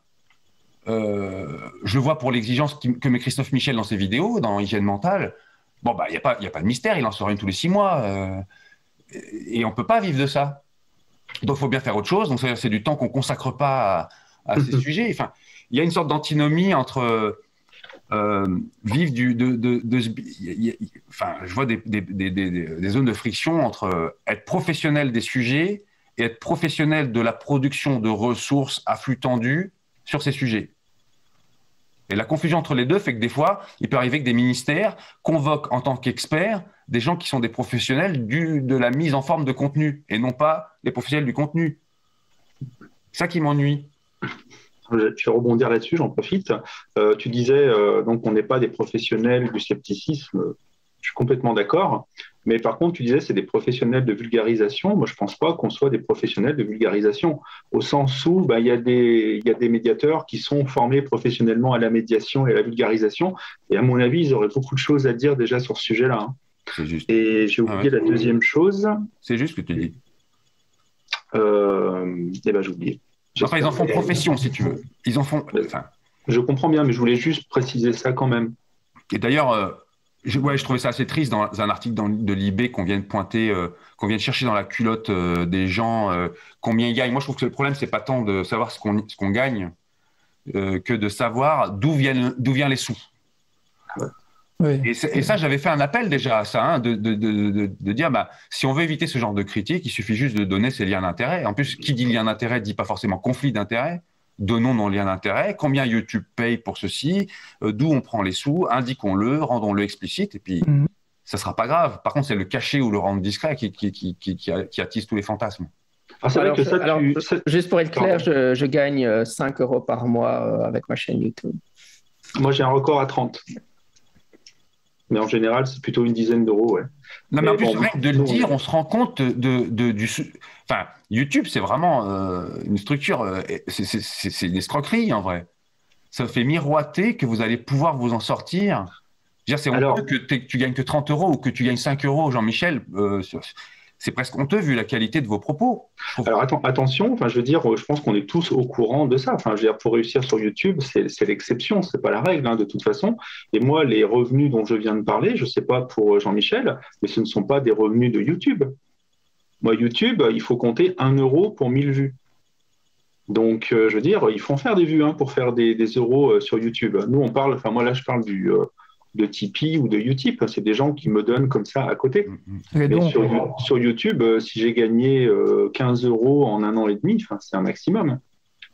Je vois pour l'exigence que met Christophe Michel dans ses vidéos, dans Hygiène mentale. Bon, il n'y a pas de mystère, il en sort une tous les 6 mois. Et on peut pas vivre de ça. Donc, il faut bien faire autre chose. Donc, c'est du temps qu'on consacre pas à ces sujets. Enfin, il y a une sorte d'antinomie entre vivre enfin, je vois des zones de friction entre être professionnel des sujets et être professionnel de la production de ressources à flux tendu sur ces sujets. Et la confusion entre les deux fait que des fois, il peut arriver que des ministères convoquent en tant qu'experts des gens qui sont des professionnels de la mise en forme de contenu et non pas les professionnels du contenu. C'est ça qui m'ennuie.
Je vais rebondir là-dessus, j'en profite. Tu disais donc on n'est pas des professionnels du scepticisme. Je suis complètement d'accord. Mais par contre, tu disais c'est des professionnels de vulgarisation. Moi, je ne pense pas qu'on soit des professionnels de vulgarisation. Au sens où il y a des médiateurs qui sont formés professionnellement à la médiation et à la vulgarisation. Et à mon avis, ils auraient beaucoup de choses à dire déjà sur ce sujet-là. Hein.
C'est juste.
Et j'ai oublié la deuxième chose.
C'est juste ce que tu dis.
J'ai oublié.
Enfin, ils en font profession, si tu veux. Ils en font. Enfin...
Je comprends bien, mais je voulais juste préciser ça quand même.
Et d'ailleurs, je trouvais ça assez triste dans un article de l'IB qu'on vient de pointer, qu'on vient de chercher dans la culotte des gens, combien ils gagnent. Moi, je trouve que le problème, c'est pas tant de savoir ce qu'on gagne que de savoir d'où viennent les sous.
Ouais.
Oui.
Et ça, j'avais fait un appel déjà à ça, hein, de dire, si on veut éviter ce genre de critique, il suffit juste de donner ces liens d'intérêt. En plus, qui dit lien d'intérêt dit pas forcément conflit d'intérêt. Donnons nos liens d'intérêt, combien YouTube paye pour ceci, d'où on prend les sous, indiquons-le, rendons-le explicite, et puis ça sera pas grave. Par contre, c'est le cacher ou le rendre discret qui attise tous les fantasmes.
Juste pour être clair, je gagne 5 € par mois avec ma chaîne YouTube.
Moi, j'ai un record à 30. Mais en général, c'est plutôt une dizaine d'euros, ouais.
Non, mais en plus, rien que de le dire, on se rend compte Enfin, YouTube, c'est vraiment une structure, c'est une escroquerie, en vrai. Ça fait miroiter que vous allez pouvoir vous en sortir. Je veux dire, c'est honteux que tu gagnes que 30 € ou que tu gagnes 5 €, Jean-Michel. C'est presque honteux vu la qualité de vos propos.
Alors attention, je veux dire, je pense qu'on est tous au courant de ça. Enfin, je veux dire, pour réussir sur YouTube, c'est l'exception, c'est pas la règle, hein, de toute façon. Et moi, les revenus dont je viens de parler, je sais pas pour Jean-Michel, mais ce ne sont pas des revenus de YouTube. Moi, YouTube, il faut compter 1 € pour 1000 vues. Donc, je veux dire, il faut en faire des vues, hein, pour faire des euros sur YouTube. Nous, on parle, moi là, je parle de Tipeee ou de Utip. C'est des gens qui me donnent comme ça à côté. Mais sur YouTube, si j'ai gagné 15 € en 1 an et demi, c'est un maximum.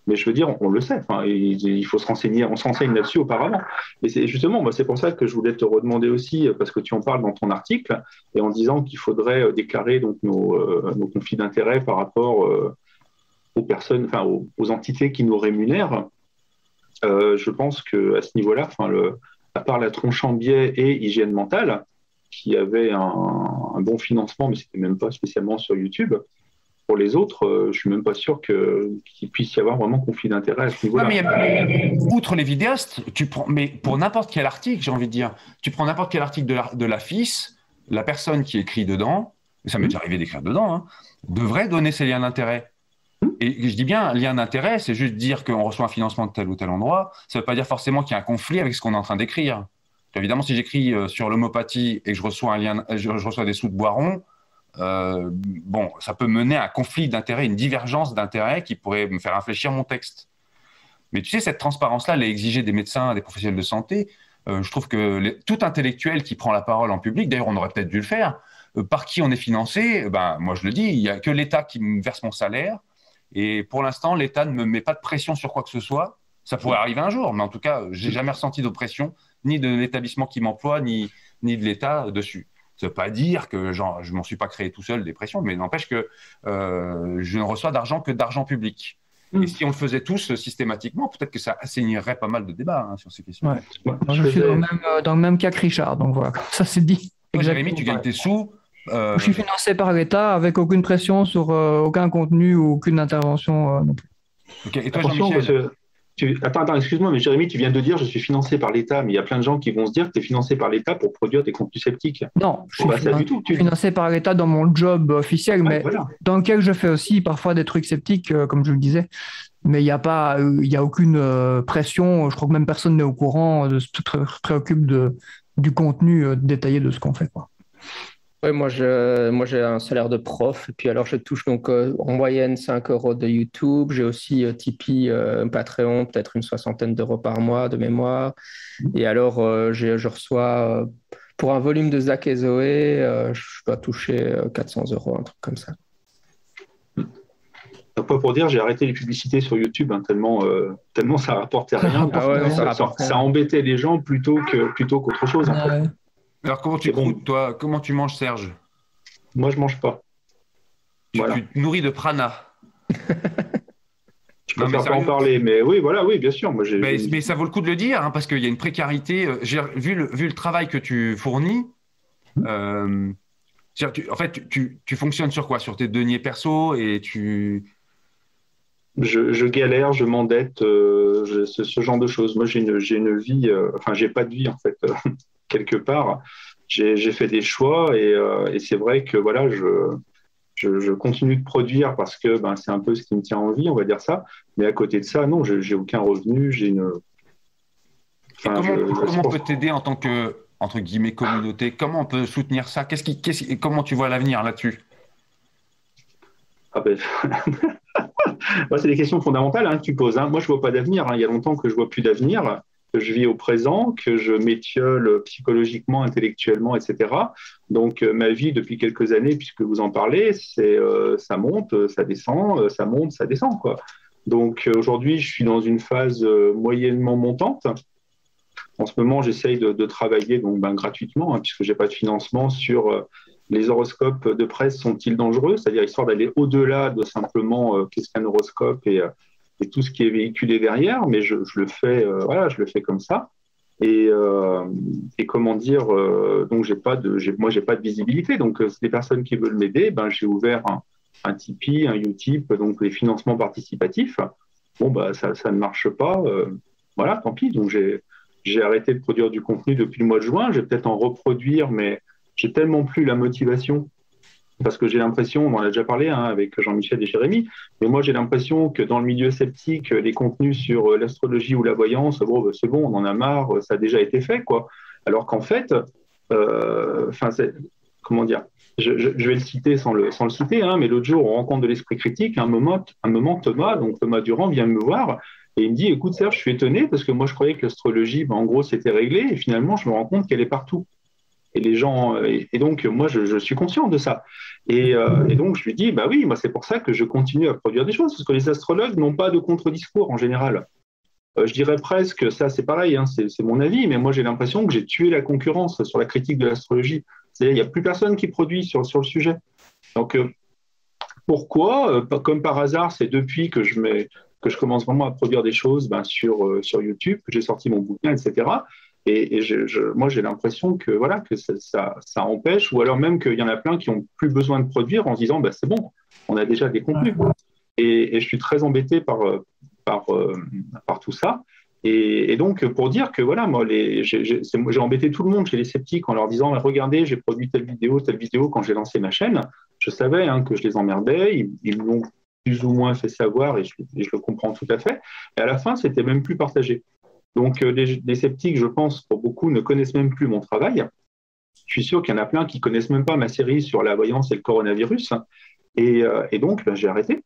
Mais je veux dire, on le sait. Il faut se renseigner. On se renseigne là-dessus auparavant. Et c'est justement, c'est pour ça que je voulais te redemander aussi, parce que tu en parles dans ton article, et en disant qu'il faudrait déclarer donc nos conflits d'intérêts par rapport aux personnes, aux entités qui nous rémunèrent. Je pense qu'à ce niveau-là, à part la tronche en biais et hygiène mentale, qui avait un bon financement, mais ce n'était même pas spécialement sur YouTube, pour les autres, je ne suis même pas sûr qu'il puisse y avoir vraiment conflit d'intérêt à ce niveau-là.
Non, mais outre les vidéastes, mais pour n'importe quel article, j'ai envie de dire, tu prends n'importe quel article de la FIS, la personne qui écrit dedans, et ça m'est déjà arrivé d'écrire dedans, hein, devrait donner ses liens d'intérêt. Et je dis bien lien d'intérêt, c'est juste dire qu'on reçoit un financement de tel ou tel endroit. Ça ne veut pas dire forcément qu'il y a un conflit avec ce qu'on est en train d'écrire. Évidemment, si j'écris sur l'homéopathie et que je reçois des sous de Boiron, ça peut mener à un conflit d'intérêt, une divergence d'intérêt qui pourrait me faire infléchir mon texte. Mais tu sais, cette transparence-là, elle est exigée des médecins, des professionnels de santé. Je trouve que tout intellectuel qui prend la parole en public, d'ailleurs, on aurait peut-être dû le faire, par qui on est financé, moi je le dis, il n'y a que l'État qui me verse mon salaire. Et pour l'instant, l'État ne me met pas de pression sur quoi que ce soit. Ça pourrait arriver un jour, mais en tout cas, je n'ai jamais ressenti d'oppression, ni de l'établissement qui m'emploie, ni de l'État dessus. Ça ne veut pas dire que je ne m'en suis pas créé tout seul des pressions, mais n'empêche que je ne reçois d'argent que d'argent public. Et si on le faisait tous systématiquement, peut-être que ça assainirait pas mal de débats, hein, sur ces questions.
Ouais. Moi, je suis dans le même cas que Richard, donc voilà, ça c'est dit.
Toi, Jérémy, tu gagnes tes sous.
Je suis financé par l'État avec aucune pression sur aucun contenu ou aucune intervention non plus.
Ok. Et toi, Jean-Michel,
Attends, excuse-moi, mais Jérémy, tu viens de dire je suis financé par l'État, mais il y a plein de gens qui vont se dire que tu es financé par l'État pour produire des contenus sceptiques.
Non, je suis financé par l'État dans mon job officiel, mais dans lequel je fais aussi parfois des trucs sceptiques, comme je le disais. Mais il n'y a aucune pression. Je crois que même personne n'est au courant, se préoccupe du contenu détaillé de ce qu'on fait, quoi.
Oui, moi j'ai un salaire de prof, et puis alors je touche donc en moyenne 5 € de YouTube. J'ai aussi Tipeee, Patreon, peut-être une 60aine d'euros par mois de mémoire. Et alors je reçois, pour un volume de Zach et Zoé, je dois toucher 400 €, un truc comme ça.
Donc, pas pour dire, j'ai arrêté les publicités sur YouTube, hein, tellement ça rapportait rien.
Ah ouais,
Ça embêtait les gens plutôt qu'autre chose, en fait.
Ouais.
Alors, comment tu
C'est bon.
croûtes, toi? Comment tu manges, Serge?
Moi, je mange pas. Voilà.
Tu te nourris de prana.
Je
Non, mais
préfère pas en
sérieux.
parler, mais oui, voilà, oui, bien sûr. Moi,
Mais ça vaut le coup de le dire, hein, parce qu'il y a une précarité. Vu le travail que tu fournis, en fait, tu fonctionnes sur quoi? Sur tes deniers perso et
je galère, je m'endette, ce genre de choses. Moi, j'ai une vie, enfin, j'ai pas de vie, en fait, quelque part. J'ai fait des choix et c'est vrai que, voilà, je continue de produire parce que ben, c'est un peu ce qui me tient en vie, on va dire ça. Mais à côté de ça, non, j'ai aucun revenu, j'ai une.
Et
Enfin,
comment on peut t'aider en tant que, entre guillemets, communauté? Comment on peut soutenir ça? Comment tu vois l'avenir là-dessus?
Ah ben, moi, c'est des questions fondamentales hein, que tu poses. Hein. Moi, je vois pas d'avenir. Hein. Il y a longtemps que je vois plus d'avenir, que je vis au présent, que je m'étiole psychologiquement, intellectuellement, etc. Donc, ma vie depuis quelques années, puisque vous en parlez, c'est ça monte, ça descend, ça monte, ça descend, quoi. Donc, aujourd'hui, je suis dans une phase moyennement montante. En ce moment, j'essaye de travailler donc, ben, gratuitement, hein, puisque je n'ai pas de financement sur les horoscopes de presse sont-ils dangereux, c'est-à-dire histoire d'aller au-delà de simplement qu'est-ce qu'un horoscope et tout ce qui est véhiculé derrière, mais je le fais, voilà, je le fais comme ça. Et comment dire, donc moi j'ai pas de visibilité, donc c'est des personnes qui veulent m'aider, ben j'ai ouvert un Tipeee, un Utip, donc les financements participatifs. Bon bah ça ne marche pas, voilà, tant pis. Donc j'ai arrêté de produire du contenu depuis le mois de juin. Je vais peut-être en reproduire, mais j'ai tellement plus la motivation parce que j'ai l'impression, on en a déjà parlé hein, avec Jean-Michel et Jérémy, mais moi j'ai l'impression que dans le milieu sceptique, les contenus sur l'astrologie ou la voyance, bon, bah, c'est bon, on en a marre, ça a déjà été fait, quoi. Alors qu'en fait, comment dire, je vais le citer sans le citer, hein, mais l'autre jour, on rencontre de l'esprit critique, un moment Thomas Durand vient me voir et il me dit, écoute Serge, je suis étonné parce que moi je croyais que l'astrologie, ben, en gros, c'était réglé et finalement, je me rends compte qu'elle est partout. Et les gens, et donc moi je suis conscient de ça. Et donc je lui dis, bah oui, moi c'est pour ça que je continue à produire des choses, parce que les astrologues n'ont pas de contre-discours en général. Je dirais presque, ça c'est pareil, hein, c'est mon avis, mais moi j'ai l'impression que j'ai tué la concurrence sur la critique de l'astrologie. C'est-à-dire il n'y a plus personne qui produit sur le sujet. Donc pourquoi comme par hasard, c'est depuis que je commence vraiment à produire des choses ben, sur YouTube, que j'ai sorti mon bouquin, etc. Et moi, j'ai l'impression que, voilà, que ça empêche, ou alors même qu'il y en a plein qui n'ont plus besoin de produire en se disant, bah, c'est bon, on a déjà des contenus. Et je suis très embêté par tout ça. Et donc, pour dire que, voilà, moi, j'ai embêté tout le monde chez les sceptiques en leur disant, regardez, j'ai produit telle vidéo quand j'ai lancé ma chaîne. Je savais hein, que je les emmerdais, ils m'ont plus ou moins fait savoir et je le comprends tout à fait. Et à la fin, c'était même plus partagé. Donc, les sceptiques, je pense, pour beaucoup, ne connaissent même plus mon travail. Je suis sûr qu'il y en a plein qui ne connaissent même pas ma série sur la voyance et le coronavirus. Et donc, ben, j'ai arrêté.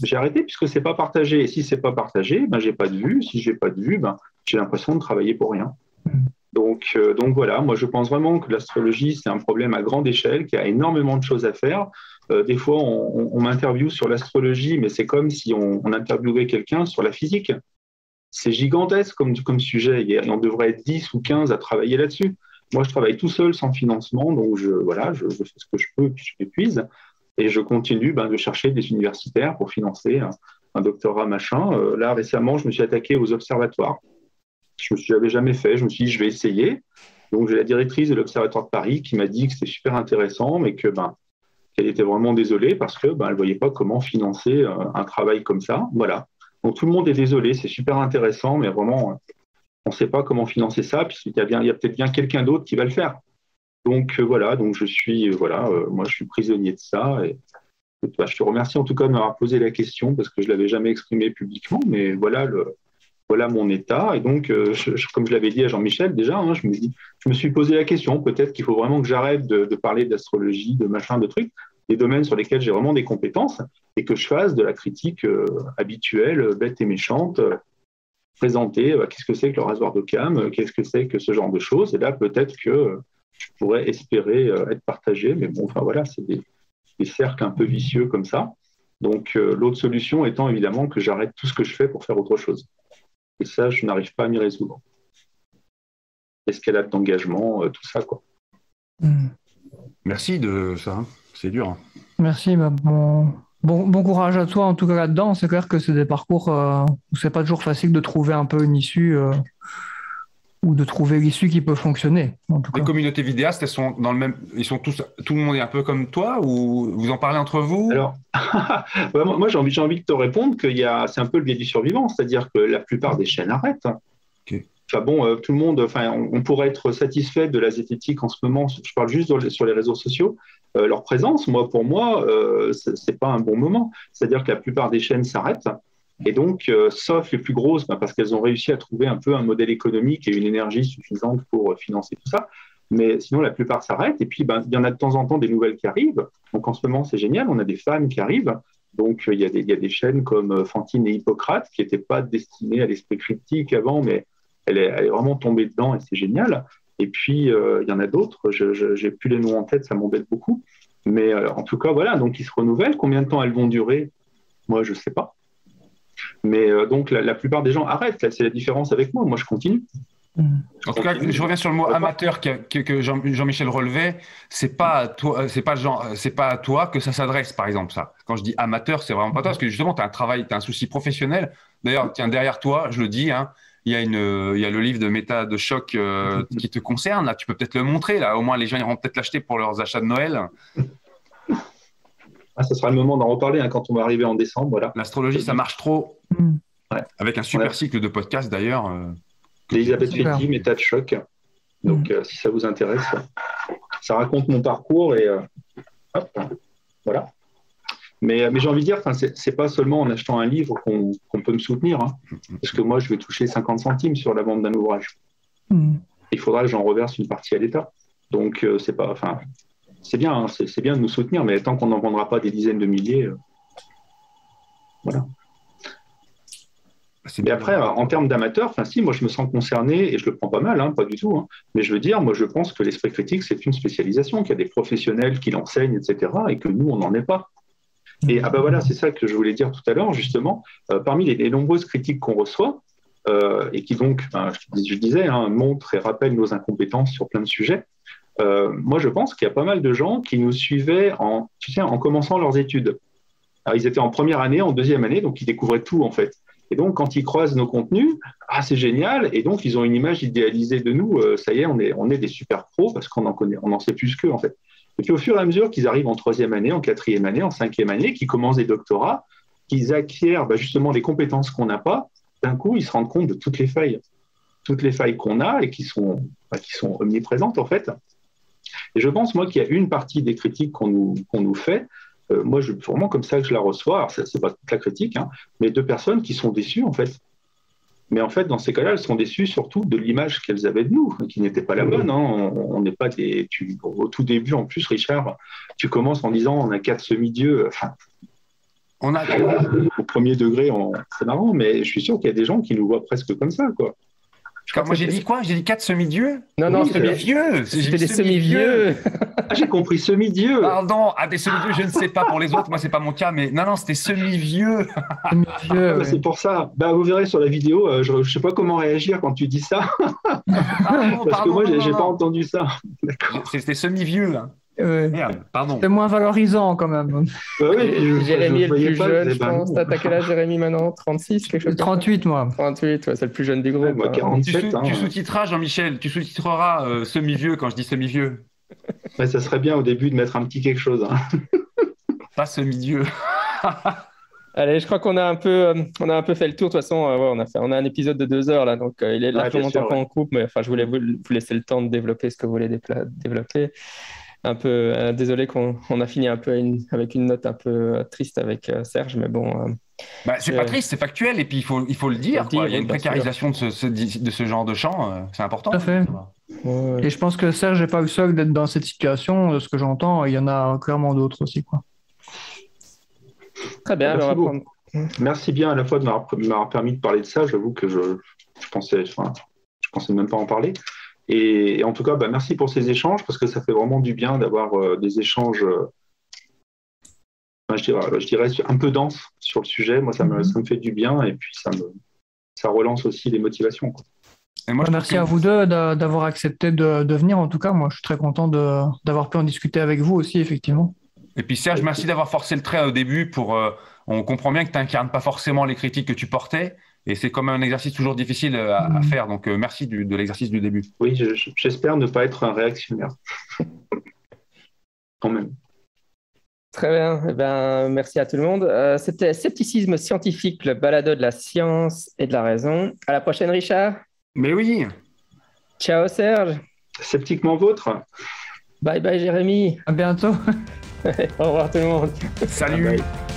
J'ai arrêté puisque ce n'est pas partagé. Et si ce n'est pas partagé, ben, je n'ai pas de vue. Si je n'ai pas de vue, ben, j'ai l'impression de travailler pour rien. Donc voilà, moi je pense vraiment que l'astrologie, c'est un problème à grande échelle, qu'il y a énormément de choses à faire. Des fois, on m'interviewe sur l'astrologie, mais c'est comme si on interviewait quelqu'un sur la physique. C'est gigantesque comme sujet et on devrait être 10 ou 15 à travailler là-dessus. Moi, je travaille tout seul sans financement, donc je fais ce que je peux, puis je m'épuise. Et je continue de chercher des universitaires pour financer un doctorat machin. Là, récemment, je me suis attaqué aux observatoires. Je n'avais jamais fait. Je me suis dit, je vais essayer. Donc, j'ai la directrice de l'Observatoire de Paris qui m'a dit que c'était super intéressant, mais que qu'elle était vraiment désolée parce que elle ne voyait pas comment financer un travail comme ça. Voilà. Donc, tout le monde est désolé. C'est super intéressant, mais vraiment, on ne sait pas comment financer ça. Puis, il y a peut-être bien quelqu'un d'autre qui va le faire. Donc, voilà. Donc, je suis, moi, je suis prisonnier de ça. Et, je te remercie en tout cas de m'avoir posé la question parce que je ne l'avais jamais exprimé publiquement, mais voilà mon état. Et donc, comme je l'avais dit à Jean-Michel déjà, hein, je me suis posé la question, peut-être qu'il faut vraiment que j'arrête de parler d'astrologie, de machin, de trucs, des domaines sur lesquels j'ai vraiment des compétences, et que je fasse de la critique habituelle, bête et méchante, présenter qu'est-ce que c'est que le rasoir d'Occam, qu'est-ce que c'est que ce genre de choses. Et là, peut-être que je pourrais espérer être partagé, mais bon, enfin voilà, c'est des cercles un peu vicieux comme ça. Donc, l'autre solution étant évidemment que j'arrête tout ce que je fais pour faire autre chose. Et ça, je n'arrive pas à m'y résoudre. Escalade d'engagement, tout ça, quoi.
Merci de ça, hein. C'est dur.
Merci, bon courage à toi en tout cas là-dedans. C'est clair que c'est des parcours où c'est pas toujours facile de trouver un peu une issue ou de trouver l'issue qui peut fonctionner. En tout cas.
Les communautés vidéastes, elles sont dans le même, ils sont tous, tout le monde est un peu comme toi ou vous en parlez entre vous?
Alors, moi j'ai envie de te répondre c'est un peu le biais du survivant, c'est-à-dire que la plupart des chaînes arrêtent.
Okay.
Enfin bon, tout le monde, on pourrait être satisfait de la zététique en ce moment. Je parle juste sur les réseaux sociaux. Leur présence, pour moi, c'est pas un bon moment. C'est-à-dire que la plupart des chaînes s'arrêtent. Et donc, sauf les plus grosses, parce qu'elles ont réussi à trouver un peu un modèle économique et une énergie suffisante pour financer tout ça. Mais sinon, la plupart s'arrêtent. Et puis, il y en a de temps en temps des nouvelles qui arrivent. Donc, en ce moment, c'est génial. On a des fans qui arrivent. Donc, il y a des chaînes comme Fantine et Hippocrate qui n'étaient pas destinées à l'esprit critique avant, mais elle est vraiment tombée dedans et c'est génial. Et puis, il y en a d'autres. Je n'ai plus les noms en tête, ça m'embête beaucoup. Mais en tout cas, voilà. Donc, ils se renouvellent. Combien de temps elles vont durer? Moi, je ne sais pas. Mais donc, la plupart des gens arrêtent. Là, c'est la différence avec moi. Moi, je continue.
En tout cas, je reviens sur le mot amateur que Jean-Michel relevait. C'est pas à toi que ça s'adresse, par exemple, ça. Quand je dis amateur, c'est vraiment pas toi, parce que justement, tu as un travail, tu as un souci professionnel. D'ailleurs, tiens, derrière toi, je le dis, hein, il y a le livre de méta de choc qui te concerne. Là, tu peux peut-être le montrer. Là, au moins, les gens iront peut-être l'acheter pour leurs achats de Noël.
Ça sera le moment d'en reparler quand on va arriver en décembre. Voilà.
L'astrologie, ça marche trop. Ouais. Avec un super cycle de podcast, d'ailleurs.
Elisabeth Fetti, méta de choc. Donc, si ça vous intéresse, ça raconte mon parcours et hop, voilà. Mais j'ai envie de dire, c'est pas seulement en achetant un livre qu'on peut me soutenir, hein, parce que moi, je vais toucher 50 centimes sur la vente d'un ouvrage. Il faudra que j'en reverse une partie à l'État. Donc, c'est bien, hein, c'est bien de nous soutenir, mais tant qu'on n'en vendra pas des dizaines de milliers, voilà. Mais après, en termes d'amateurs, si, moi je me sens concerné et je le prends pas mal, hein, pas du tout. Hein, mais je veux dire, moi je pense que l'esprit critique, c'est une spécialisation, qu'il y a des professionnels qui l'enseignent, etc., et que nous, on n'en est pas. Et voilà, c'est ça que je voulais dire tout à l'heure, justement. Parmi les nombreuses critiques qu'on reçoit, et qui donc, je disais, hein, montrent et rappellent nos incompétences sur plein de sujets, moi je pense qu'il y a pas mal de gens qui nous suivaient en commençant leurs études. Alors, ils étaient en première année, en deuxième année, donc ils découvraient tout en fait. Et donc, quand ils croisent nos contenus, c'est génial. Et donc, ils ont une image idéalisée de nous. Ça y est, on est des super pros parce qu'on en sait plus qu'eux, en fait. Et puis, au fur et à mesure qu'ils arrivent en troisième année, en quatrième année, en cinquième année, qu'ils commencent des doctorats, qu'ils acquièrent justement les compétences qu'on n'a pas, d'un coup, ils se rendent compte de toutes les failles qu'on a et qui sont omniprésentes, en fait. Et je pense, moi, qu'il y a une partie des critiques qu'on nous fait. Moi, vraiment comme ça que je la reçois. Alors, c'est pas toute la critique, hein, mais de personnes qui sont déçues, en fait. Mais en fait, dans ces cas-là, elles sont déçues surtout de l'image qu'elles avaient de nous, qui n'était pas la bonne. Hein. On n'est pas au tout début, en plus, Richard, tu commences en disant on a 4 semi-dieux. Au premier degré, c'est marrant, mais je suis sûr qu'il y a des gens qui nous voient presque comme ça, quoi.
Moi, j'ai dit quoi? J'ai dit 4 semi-dieux?
Non,
c'était des vieux.
C'était des semi-vieux.
J'ai compris semi-dieux.
Pardon, des semi-vieux, je ne sais pas pour les autres. Moi, c'est pas mon cas, mais non, c'était semi-vieux.
C'est pour ça. Vous verrez sur la vidéo, je ne sais pas comment réagir quand tu dis ça. Parce que moi, j'ai pas entendu ça.
C'était semi-vieux. Hein. Merde, pardon.
C'était moins valorisant quand même.
Oui, Jérémy est le plus jeune, je pense. T'as quel âge, Jérémy, maintenant? 36, quelque chose?
38, moi.
38, c'est le plus jeune du groupe.
Moi, 47.
Tu sous-titreras, Jean-Michel, tu sous-titreras semi-vieux quand je dis semi-vieux.
Ça serait bien au début de mettre un petit quelque chose. Hein.
Pas semi-vieux.
Allez, je crois qu'on a un peu fait le tour. De toute façon, on a un épisode de 2 heures là, donc il est largement temps qu'on coupe. Mais je voulais vous laisser le temps de développer ce que vous voulez développer. Un peu désolé qu'on a fini un peu avec une note un peu triste avec Serge, mais bon.
C'est pas triste, c'est factuel, et puis il faut le dire. Il y a une précarisation de ce genre de champ, c'est important.
Tout à fait.
Ouais.
Et je pense que Serge n'est pas le seul d'être dans cette situation. De ce que j'entends, il y en a clairement d'autres aussi, quoi.
Très bien.
Merci bien à la fois de m'avoir permis de parler de ça. J'avoue que je pensais même pas en parler. Et en tout cas, merci pour ces échanges parce que ça fait vraiment du bien d'avoir des échanges je dirais un peu dense sur le sujet. Moi, ça me fait du bien et puis ça relance aussi les motivations, quoi.
Et moi,
Merci à vous deux d'avoir accepté de venir. En tout cas, moi, je suis très content d'avoir pu en discuter avec vous aussi, effectivement.
Et puis Serge, merci d'avoir forcé le trait au début on comprend bien que tu n'incarnes pas forcément les critiques que tu portais et c'est comme un exercice toujours difficile à faire. Donc merci de l'exercice du début.
Oui, j'espère ne pas être un réactionnaire. Quand même.
Très bien. Eh ben, merci à tout le monde. C'était Scepticisme scientifique, le balado de la science et de la raison. À la prochaine, Richard.
Mais oui.
Ciao, Serge.
Sceptiquement vôtre.
Bye bye, Jérémy.
À bientôt.
Au revoir tout le monde.
Salut.
Bye bye.